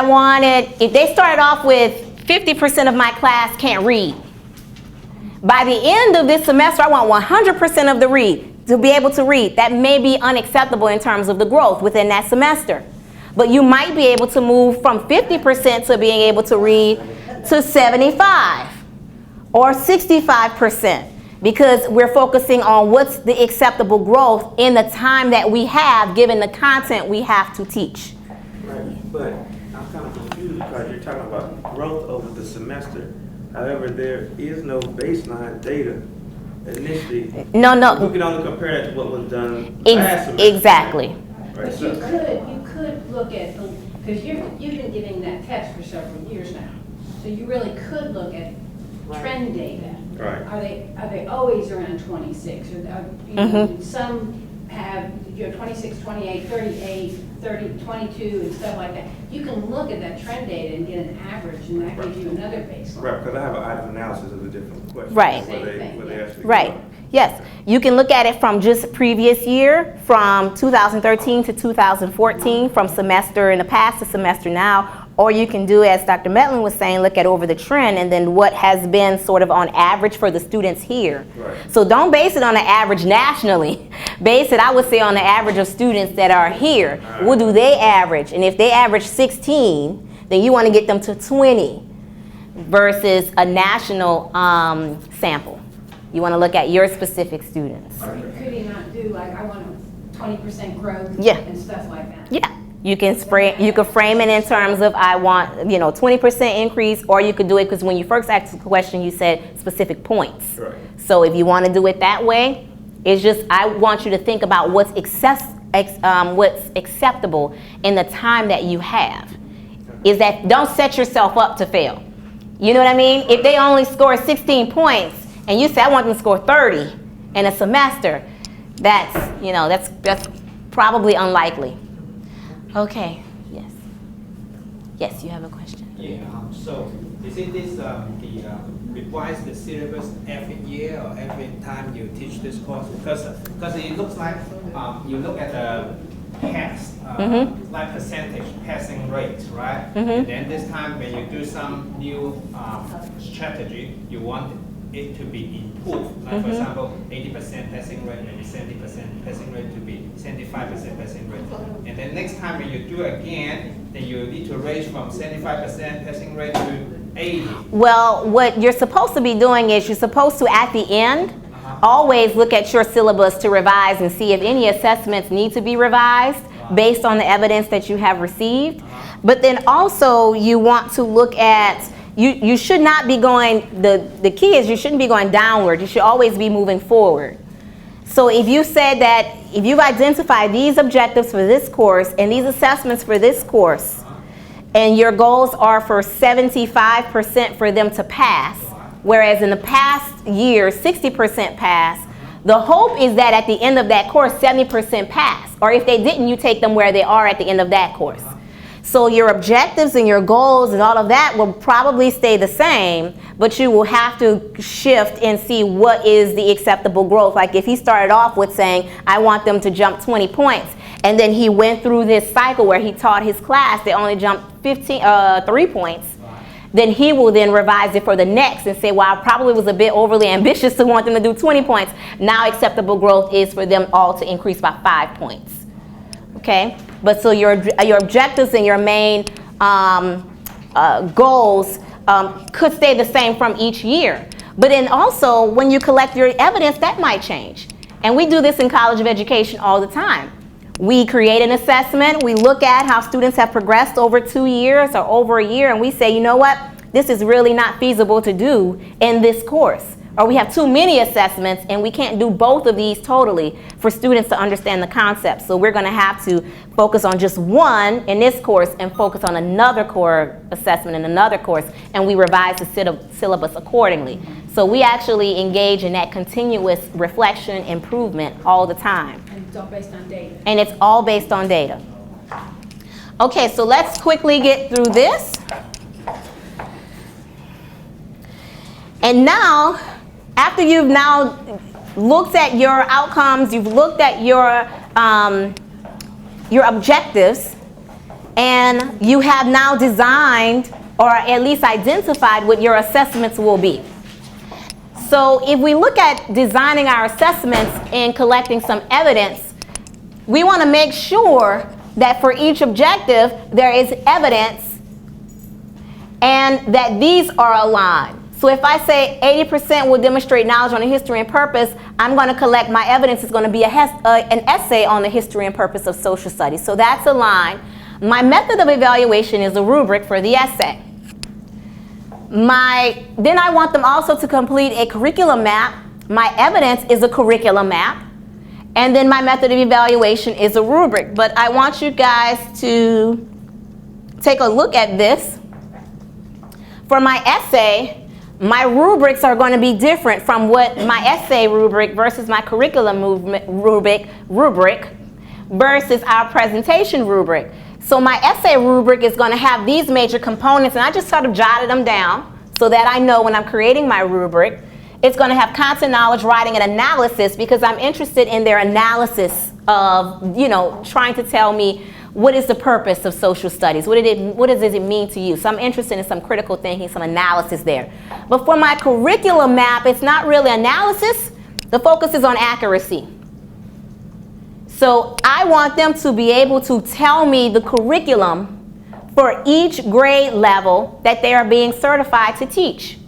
if they started off with 50% of my class can't read, by the end of this semester I want 100% of the read to be able to read. That may be unacceptable in terms of the growth within that semester. But you might be able to move from 50% to being able to read to 75 or 65%, because we're focusing on what's the acceptable growth in the time that we have, given the content we have to teach. Right, but I'm kind of confused because you're talking about growth over the semester. However, there is no baseline data initially. No. You can only compare it to what was done last semester. Exactly. Right, But you could look at, because you've been giving that test for several years now, so you really could look at trend data. Right. Are they always around 26? Or some have 26, 28, 38, 30, 22, and stuff like that. You can look at that trend data and get an average, and that gives you another baseline. Right, because I have an item analysis of the different questions. Right. Where they actually Right. Yes. You can look at it from just previous year, from 2013 to 2014, from semester in the past to semester now. Or you can do, as Dr. Metlin was saying, look at over the trend and then what has been sort of on average for the students here. Right. So don't base it on the average nationally. Base it, I would say, on the average of students that are here. What do they average? And if they average 16, then you want to get them to 20 versus a national sample. You want to look at your specific students. Could he not do, like, I want 20% growth and stuff like that? Yeah. You can frame it in terms of I want 20% increase, or you could do it because when you first asked the question you said specific points. Right. So if you want to do it that way, it's just I want you to think about what's acceptable in the time that you have. Is that don't set yourself up to fail. You know what I mean? If they only score 16 points and you say I want them to score 30 in a semester, that's probably unlikely. Okay. Yes. Yes, you have a question. Yeah. So is it this revise the syllabus every year or every time you teach this course? Because it looks like you look at the pass, like percentage passing rate, right? And then this time when you do some new strategy, you want it to be improved. Like for example, 80% passing rate, maybe 70% passing rate to be 75% passing rate. And then next time when you do again, then you need to raise from 75% passing rate to 80. Well, what you're supposed to be doing is you're supposed to, at the end, always look at your syllabus to revise and see if any assessments need to be revised based on the evidence that you have received. But then also you want to look at, you should not be going, the key is you shouldn't be going downward. You should always be moving forward. So if you said that, if you've identified these objectives for this course and these assessments for this course, and your goals are for 75% for them to pass, whereas in the past year, 60% pass, the hope is that at the end of that course, 70% pass. Or if they didn't, you take them where they are at the end of that course. So your objectives and your goals and all of that will probably stay the same, but you will have to shift and see what is the acceptable growth. Like if he started off with saying, I want them to jump 20 points, and then he went through this cycle where he taught his class, they only jumped 3 points, then he will then revise it for the next and say, well, I probably was a bit overly ambitious to want them to do 20 points. Now acceptable growth is for them all to increase by 5 points. Okay? But so your objectives and your main goals could stay the same from each year. But then also, when you collect your evidence, that might change. And we do this in College of Education all the time. We create an assessment, we look at how students have progressed over 2 years or over a year, and we say, you know what, this is really not feasible to do in this course. Or we have too many assessments and we can't do both of these totally for students to understand the concept. So we're going to have to focus on just one in this course and focus on another core assessment in another course, and we revise the syllabus accordingly. So we actually engage in that continuous reflection improvement all the time. And it's all based on data. And it's all based on data. Okay, so let's quickly get through this. And now, after you've now looked at your outcomes, you've looked at your objectives, and you have now designed or at least identified what your assessments will be. So if we look at designing our assessments and collecting some evidence, we want to make sure that for each objective there is evidence and that these are aligned. So if I say 80% will demonstrate knowledge on the history and purpose, I'm going to collect my evidence is going to be an essay on the history and purpose of social studies. So that's aligned. My method of evaluation is a rubric for the essay. Then I want them also to complete a curriculum map. My evidence is a curriculum map. And then my method of evaluation is a rubric. But I want you guys to take a look at this. For my essay, my rubrics are going to be different from what my essay rubric versus my curriculum rubric versus our presentation rubric. So my essay rubric is going to have these major components, and I just sort of jotted them down so that I know when I'm creating my rubric. It's going to have content, knowledge, writing, and analysis because I'm interested in their analysis of, trying to tell me what is the purpose of social studies? What does it mean to you? So I'm interested in some critical thinking, some analysis there. But for my curriculum map, it's not really analysis. The focus is on accuracy. So I want them to be able to tell me the curriculum for each grade level that they are being certified to teach.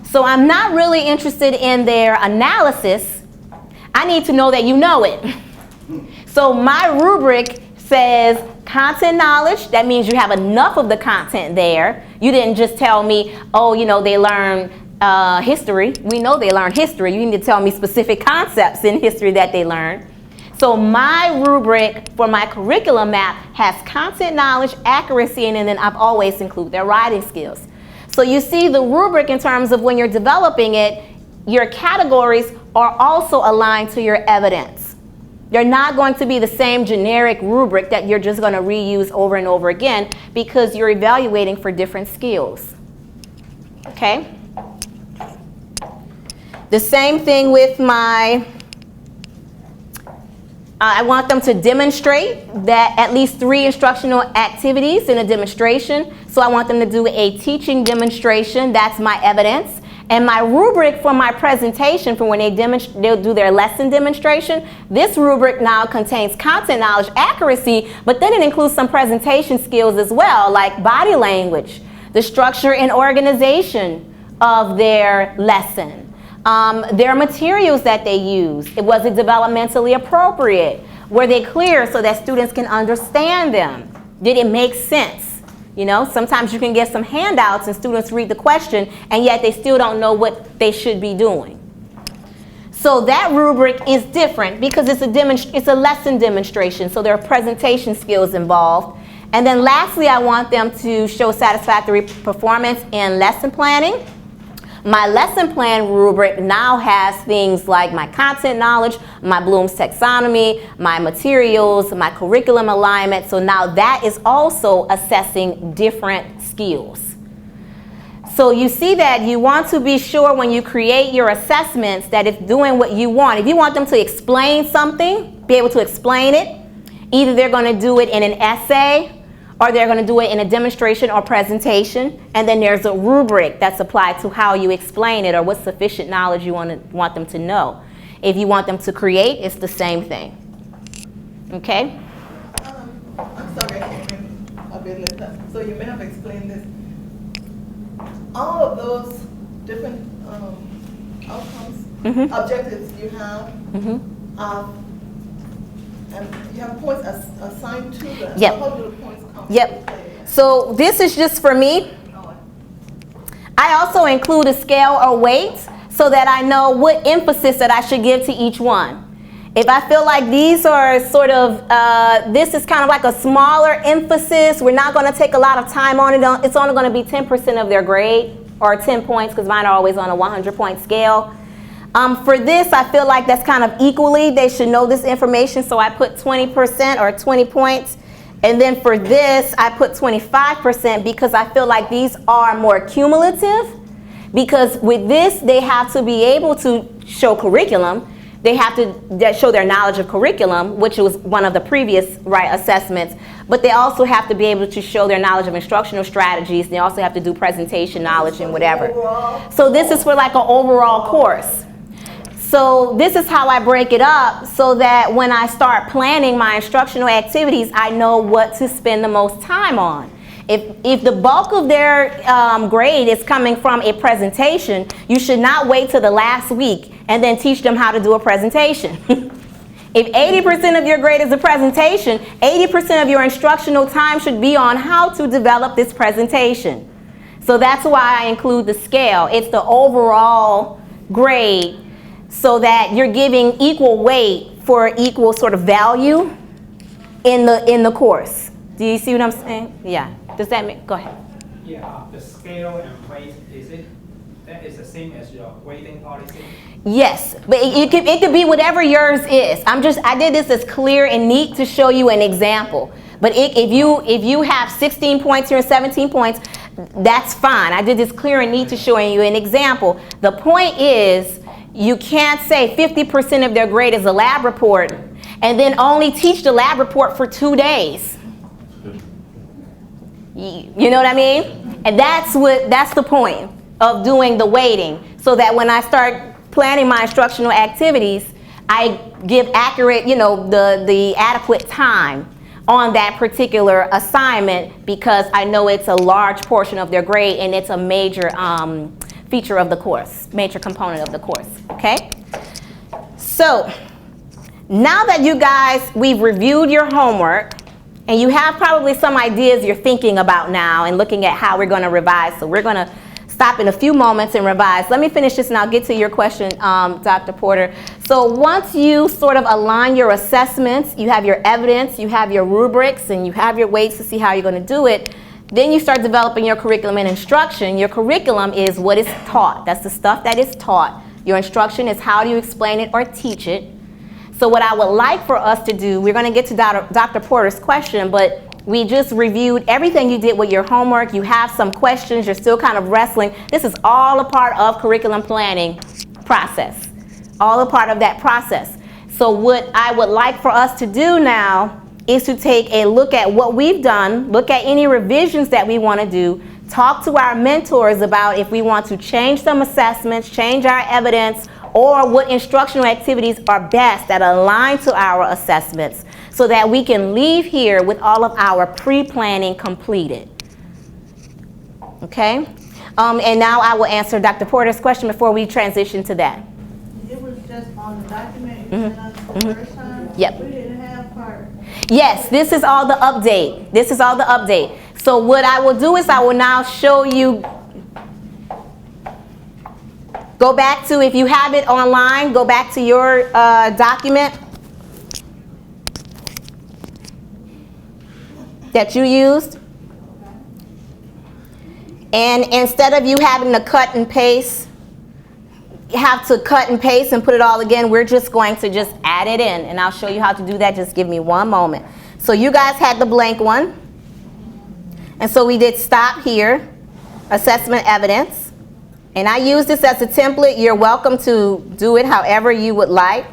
So I'm not really interested in their analysis. I need to know that you know it. So my rubric says content knowledge. That means you have enough of the content there. You didn't just tell me, oh, they learn history. We know they learn history. You need to tell me specific concepts in history that they learn. So my rubric for my curriculum map has content knowledge, accuracy, and then I've always included their writing skills. So you see the rubric in terms of when you're developing it, your categories are also aligned to your evidence. They're not going to be the same generic rubric that you're just going to reuse over and over again because you're evaluating for different skills. Okay? The same thing with my, I want them to demonstrate that at least 3 instructional activities in a demonstration. So I want them to do a teaching demonstration. That's my evidence. And my rubric for my presentation for when they'll do their lesson demonstration, this rubric now contains content knowledge, accuracy, but then it includes some presentation skills as well, like body language. the structure and organization of their lesson, their materials that they use. Was it developmentally appropriate? Were they clear so that students can understand them? Did it make sense? You know, sometimes you can get some handouts and students read the question and yet they still don't know what they should be doing. So that rubric is different because it's a lesson demonstration, so there are presentation skills involved. And then lastly, I want them to show satisfactory performance in lesson planning. My lesson plan rubric now has things like my content knowledge, my Bloom's taxonomy, my materials, my curriculum alignment. So now that is also assessing different skills. So you see that you want to be sure when you create your assessments that it's doing what you want. If you want them to explain something, be able to explain it, either they're going to do it in an essay or they're going to do it in a demonstration or presentation, and then there's a rubric that's applied to how you explain it or what sufficient knowledge you want them to know. If you want them to create, it's the same thing. Okay? I'm sorry, I came in a bit later. So you may have explained this. All of those different outcomes, objectives you have, and you have points assigned to them. Yep. So how do the points come Yep. into play? So this is just for me. I also include a scale or weight so that I know what emphasis that I should give to each one. If I feel like these are sort of, this is kind of like a smaller emphasis, we're not going to take a lot of time on it, it's only going to be 10% of their grade, or 10 points, because mine are always on a 100-point scale. For this, I feel like that's kind of equally, they should know this information, so I put 20% or 20 points. And then for this, I put 25% because I feel like these are more cumulative, because with this, they have to be able to show curriculum. They have to show their knowledge of curriculum, which was one of the previous assessments, but they also have to be able to show their knowledge of instructional strategies. They also have to do presentation knowledge and whatever. So this is for like an overall course. So this is how I break it up so that when I start planning my instructional activities, I know what to spend the most time on. If the bulk of their grade is coming from a presentation, you should not wait till the last week and then teach them how to do a presentation. If 80% of your grade is a presentation, 80% of your instructional time should be on how to develop this presentation. So that's why I include the scale. It's the overall grade so that you're giving equal weight for equal sort of value in the course. Do you see what I'm saying? Yeah. Does that make, go ahead. Yeah, the scale and weight, that is the same as your weighting policy? Yes, but it could be whatever yours is. I did this as clear and neat to show you an example. But if you have 16 points here and 17 points, that's fine. I did this clear and neat to show you an example. The point is, you can't say 50% of their grade is a lab report and then only teach the lab report for 2 days. You know what I mean? And that's the point of doing the weighting, so that when I start planning my instructional activities, I give accurate, the adequate time on that particular assignment, because I know it's a large portion of their grade and it's a major feature of the course, major component of the course, okay? So now that you guys, we've reviewed your homework, and you have probably some ideas you're thinking about now and looking at how we're going to revise. So we're going to stop in a few moments and revise. Let me finish this and I'll get to your question, Dr. Porter. So once you sort of align your assessments, you have your evidence, you have your rubrics, and you have your weights to see how you're going to do it, then you start developing your curriculum and instruction. Your curriculum is what is taught. That's the stuff that is taught. Your instruction is how do you explain it or teach it. So what I would like for us to do, we're going to get to Dr. Porter's question, but we just reviewed everything you did with your homework. You have some questions. You're still kind of wrestling. This is all a part of curriculum planning process, all a part of that process. So what I would like for us to do now is to take a look at what we've done, look at any revisions that we want to do, talk to our mentors about if we want to change some assessments, change our evidence, or what instructional activities are best that align to our assessments, so that we can leave here with all of our pre-planning completed. Okay? And now I will answer Dr. Porter's question before we transition to that. It was just on the document you sent us the first time? Yep. We didn't have part. Yes, this is all the update. This is all the update. So what I will do is I will now show you. Go back to, if you have it online, go back to your document that you used. And instead of you having to cut and paste, you have to cut and paste and put it all again, we're just going to just add it in. And I'll show you how to do that. Just give me one moment. So you guys had the blank one. And so we did stop here, assessment evidence. And I use this as a template. You're welcome to do it however you would like.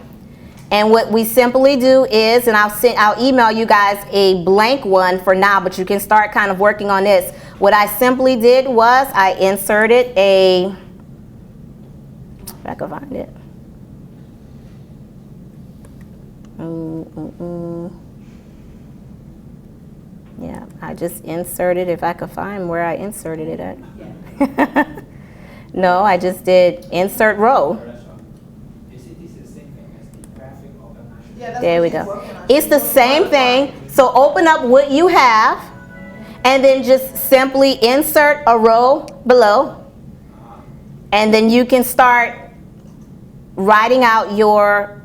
And what we simply do is, and I'll email you guys a blank one for now, but you can start kind of working on this. What I simply did was I inserted if I can find it. Yeah, I just inserted, if I could find where I inserted it at. No, I just did insert row. There we go. It's the same thing. So open up what you have and then just simply insert a row below. And then you can start writing out your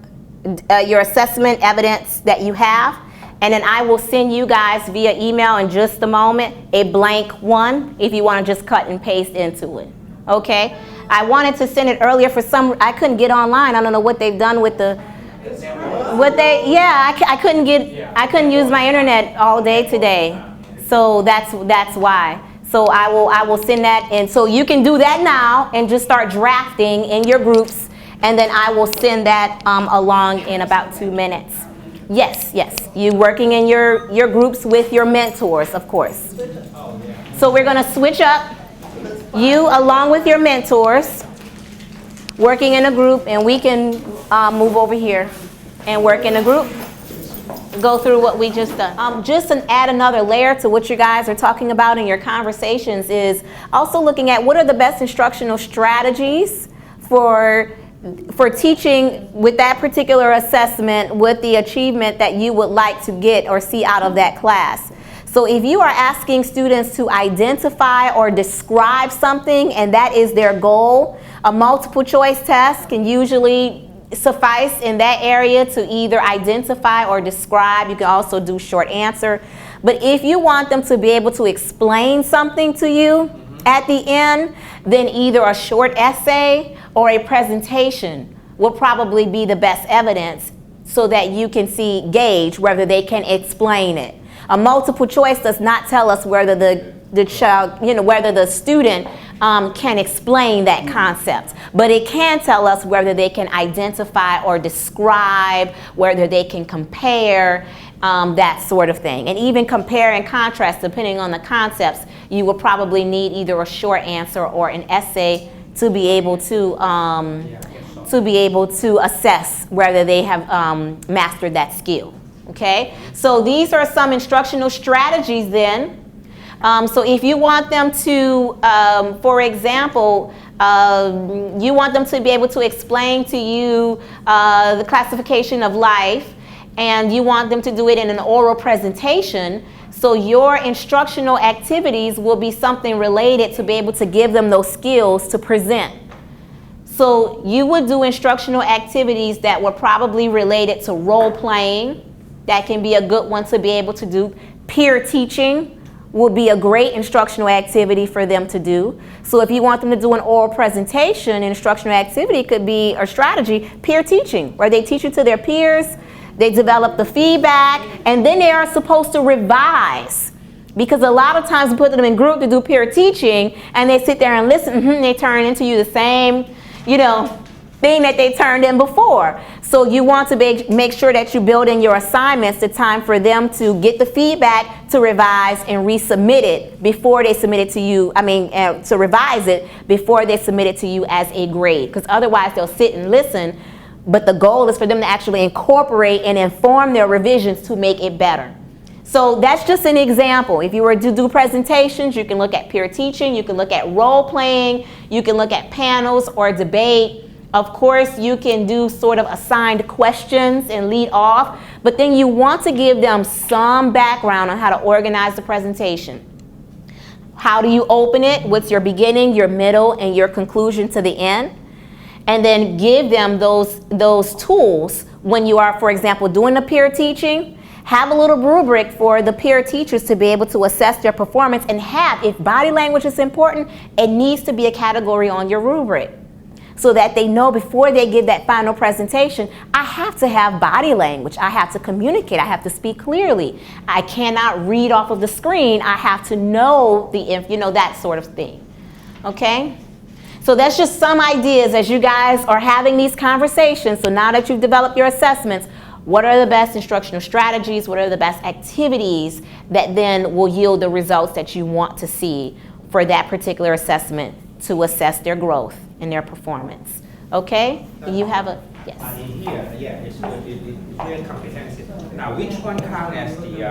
assessment evidence that you have. And then I will send you guys via email in just a moment a blank one if you want to just cut and paste into it. Okay? I wanted to send it earlier for I couldn't get online. I don't know what they've done with I couldn't use my internet all day today. So that's why. So I will send that, and so you can do that now and just start drafting in your groups, and then I will send that along in about 2 minutes. Yes, you working in your groups with your mentors, of course. So we're going to switch up. You along with your mentors, working in a group, and we can move over here and work in a group. Go through what we just done. Just to add another layer to what you guys are talking about in your conversations is also looking at what are the best instructional strategies for teaching with that particular assessment with the achievement that you would like to get or see out of that class. So if you are asking students to identify or describe something and that is their goal, a multiple choice test can usually suffice in that area to either identify or describe. You can also do short answer. But if you want them to be able to explain something to you at the end, then either a short essay or a presentation will probably be the best evidence so that you can gauge whether they can explain it. A multiple choice does not tell us whether the child, whether the student can explain that concept, but it can tell us whether they can identify or describe, whether they can compare, that sort of thing. And even compare and contrast, depending on the concepts, you will probably need either a short answer or an essay to be able to assess whether they have mastered that skill. Okay, so these are some instructional strategies then. So if you want them to, for example, you want them to be able to explain to you the classification of life, and you want them to do it in an oral presentation, so your instructional activities will be something related to be able to give them those skills to present. So you would do instructional activities that were probably related to role playing. That can be a good one to be able to do. Peer teaching will be a great instructional activity for them to do. So if you want them to do an oral presentation, an instructional activity could be a strategy, peer teaching, where they teach it to their peers, they develop the feedback, and then they are supposed to revise. Because a lot of times we put them in group to do peer teaching, and they sit there and listen, they turn into you the same, thing that they turned in before. So you want to make sure that you build in your assignments the time for them to get the feedback, to revise and resubmit it before they submit it to you. To revise it before they submit it to you as a grade. Because otherwise they'll sit and listen, but the goal is for them to actually incorporate and inform their revisions to make it better. So that's just an example. If you were to do presentations, you can look at peer teaching, you can look at role playing, you can look at panels or debate. Of course, you can do sort of assigned questions and lead off, but then you want to give them some background on how to organize the presentation. How do you open it? What's your beginning, your middle, and your conclusion to the end? And then give them those tools when you are, for example, doing the peer teaching. Have a little rubric for the peer teachers to be able to assess their performance, and have, if body language is important, it needs to be a category on your rubric so that they know before they give that final presentation, I have to have body language. I have to communicate. I have to speak clearly. I cannot read off of the screen. I have to know that sort of thing. Okay? So that's just some ideas as you guys are having these conversations. So now that you've developed your assessments, what are the best instructional strategies? What are the best activities that then will yield the results that you want to see for that particular assessment to assess their growth and their performance? Okay? You have a, yes. In here, yeah, it's very comprehensive. Now, which one counts as the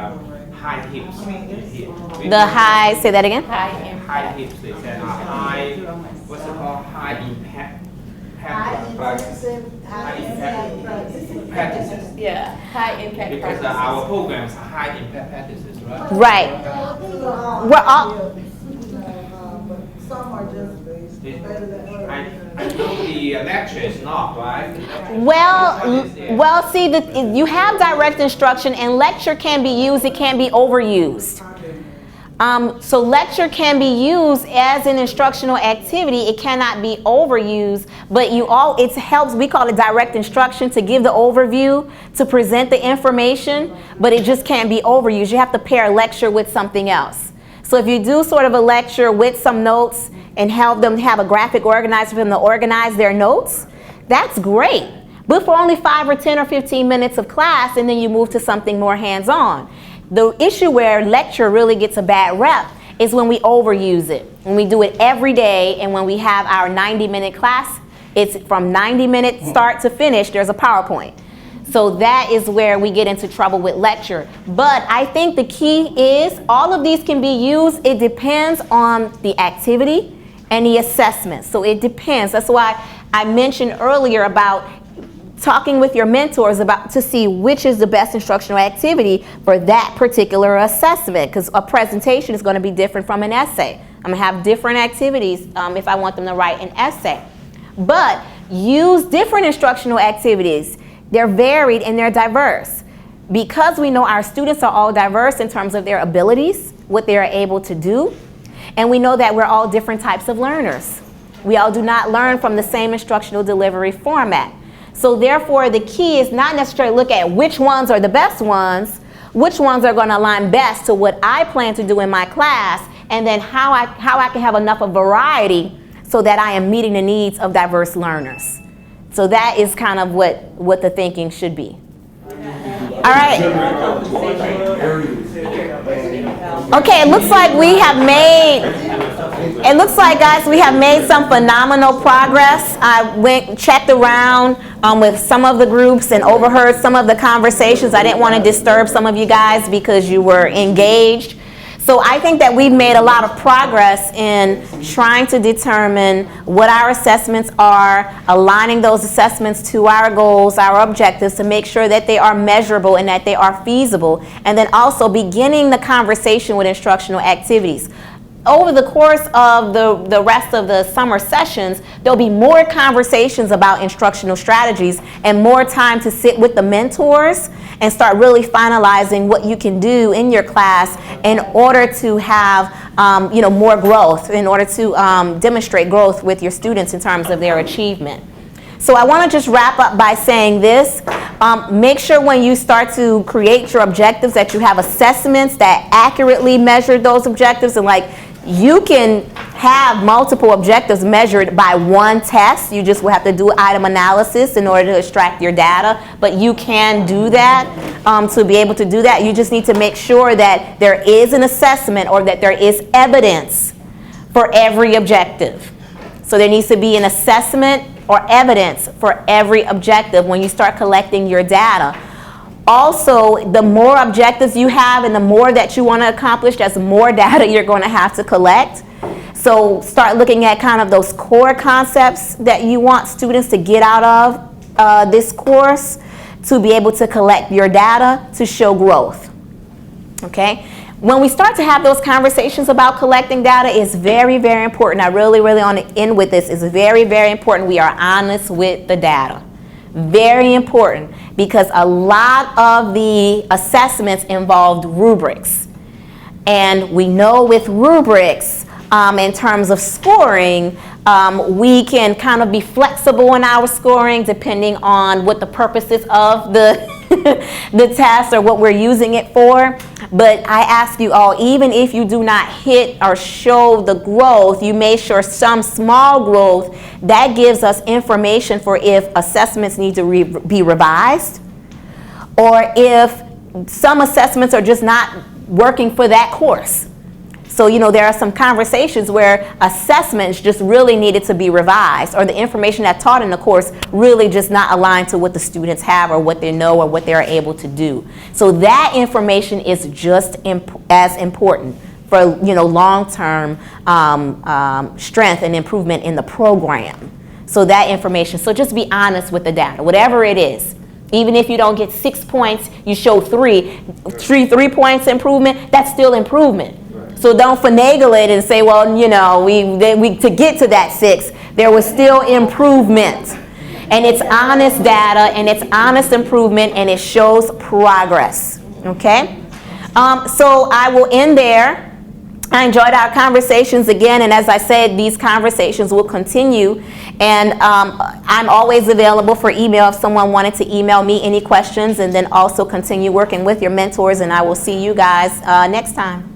high hips in here? The high, say that again? High hips, they said high, what's it called? High impact. High impact practices. Yeah, high impact Because practices. our programs are high impact practices, right? Right. We're all, some are just better than others. I know the lecture is not, right? well, see, you have direct instruction, and lecture can be used, it can be overused. So lecture can be used as an instructional activity. It cannot be overused, but it helps, we call it direct instruction, to give the overview, to present the information, but it just can't be overused. You have to pair lecture with something else. So if you do sort of a lecture with some notes and help them have a graphic organizer for them to organize their notes, that's great. But for only 5 or 10 or 15 minutes of class, and then you move to something more hands-on. The issue where lecture really gets a bad rep is when we overuse it. When we do it every day, and when we have our 90-minute class, it's from 90 minutes start to finish, there's a PowerPoint. So that is where we get into trouble with lecture. But I think the key is all of these can be used. It depends on the activity and the assessment. So it depends. That's why I mentioned earlier about talking with your mentors to see which is the best instructional activity for that particular assessment, because a presentation is going to be different from an essay. I'm going to have different activities if I want them to write an essay. But use different instructional activities. They're varied and they're diverse. Because we know our students are all diverse in terms of their abilities, what they are able to do, and we know that we're all different types of learners. We all do not learn from the same instructional delivery format. So therefore, the key is not necessarily look at which ones are the best ones, which ones are going to align best to what I plan to do in my class, and then how I can have enough of variety so that I am meeting the needs of diverse learners. So that is kind of what the thinking should be. All right. Okay, it looks like we have guys, we have made some phenomenal progress. I checked around with some of the groups and overheard some of the conversations. I didn't want to disturb some of you guys because you were engaged. So I think that we've made a lot of progress in trying to determine what our assessments are, aligning those assessments to our goals, our objectives, to make sure that they are measurable and that they are feasible, and then also beginning the conversation with instructional activities. Over the course of the rest of the summer sessions, there'll be more conversations about instructional strategies and more time to sit with the mentors and start really finalizing what you can do in your class in order to have more growth, in order to demonstrate growth with your students in terms of their achievement. So I want to just wrap up by saying this. Make sure when you start to create your objectives that you have assessments that accurately measure those objectives, and you can have multiple objectives measured by one test. You just will have to do item analysis in order to extract your data, but you can do that. To be able to do that, you just need to make sure that there is an assessment or that there is evidence for every objective. So there needs to be an assessment or evidence for every objective when you start collecting your data. Also, the more objectives you have and the more that you want to accomplish, that's more data you're going to have to collect. So start looking at kind of those core concepts that you want students to get out of this course to be able to collect your data to show growth. Okay? When we start to have those conversations about collecting data, it's very, very important. I really want to end with this. It's very, very important we are honest with the data. Very important, because a lot of the assessments involved rubrics. And we know with rubrics, in terms of scoring, we can kind of be flexible in our scoring depending on what the purpose is of the the test or what we're using it for. But I ask you all, even if you do not hit or show the growth, you may show some small growth. That gives us information for if assessments need to be revised, or if some assessments are just not working for that course. So, you know, there are some conversations where assessments just really needed to be revised, or the information that's taught in the course really just not aligned to what the students have or what they know or what they're able to do. So that information is just as important for, you know, long-term strength and improvement in the program. So that information, so just be honest with the data, whatever it is. Even if you don't get 6 points, you show three points improvement, that's still improvement. So don't finagle it and say, well, you know, we to get to that 6, there was still improvement. And it's honest data, and it's honest improvement, and it shows progress. Okay? So I will end there. I enjoyed our conversations again, and as I said, these conversations will continue. And I'm always available for email if someone wanted to email me any questions, and then also continue working with your mentors, and I will see you guys next time.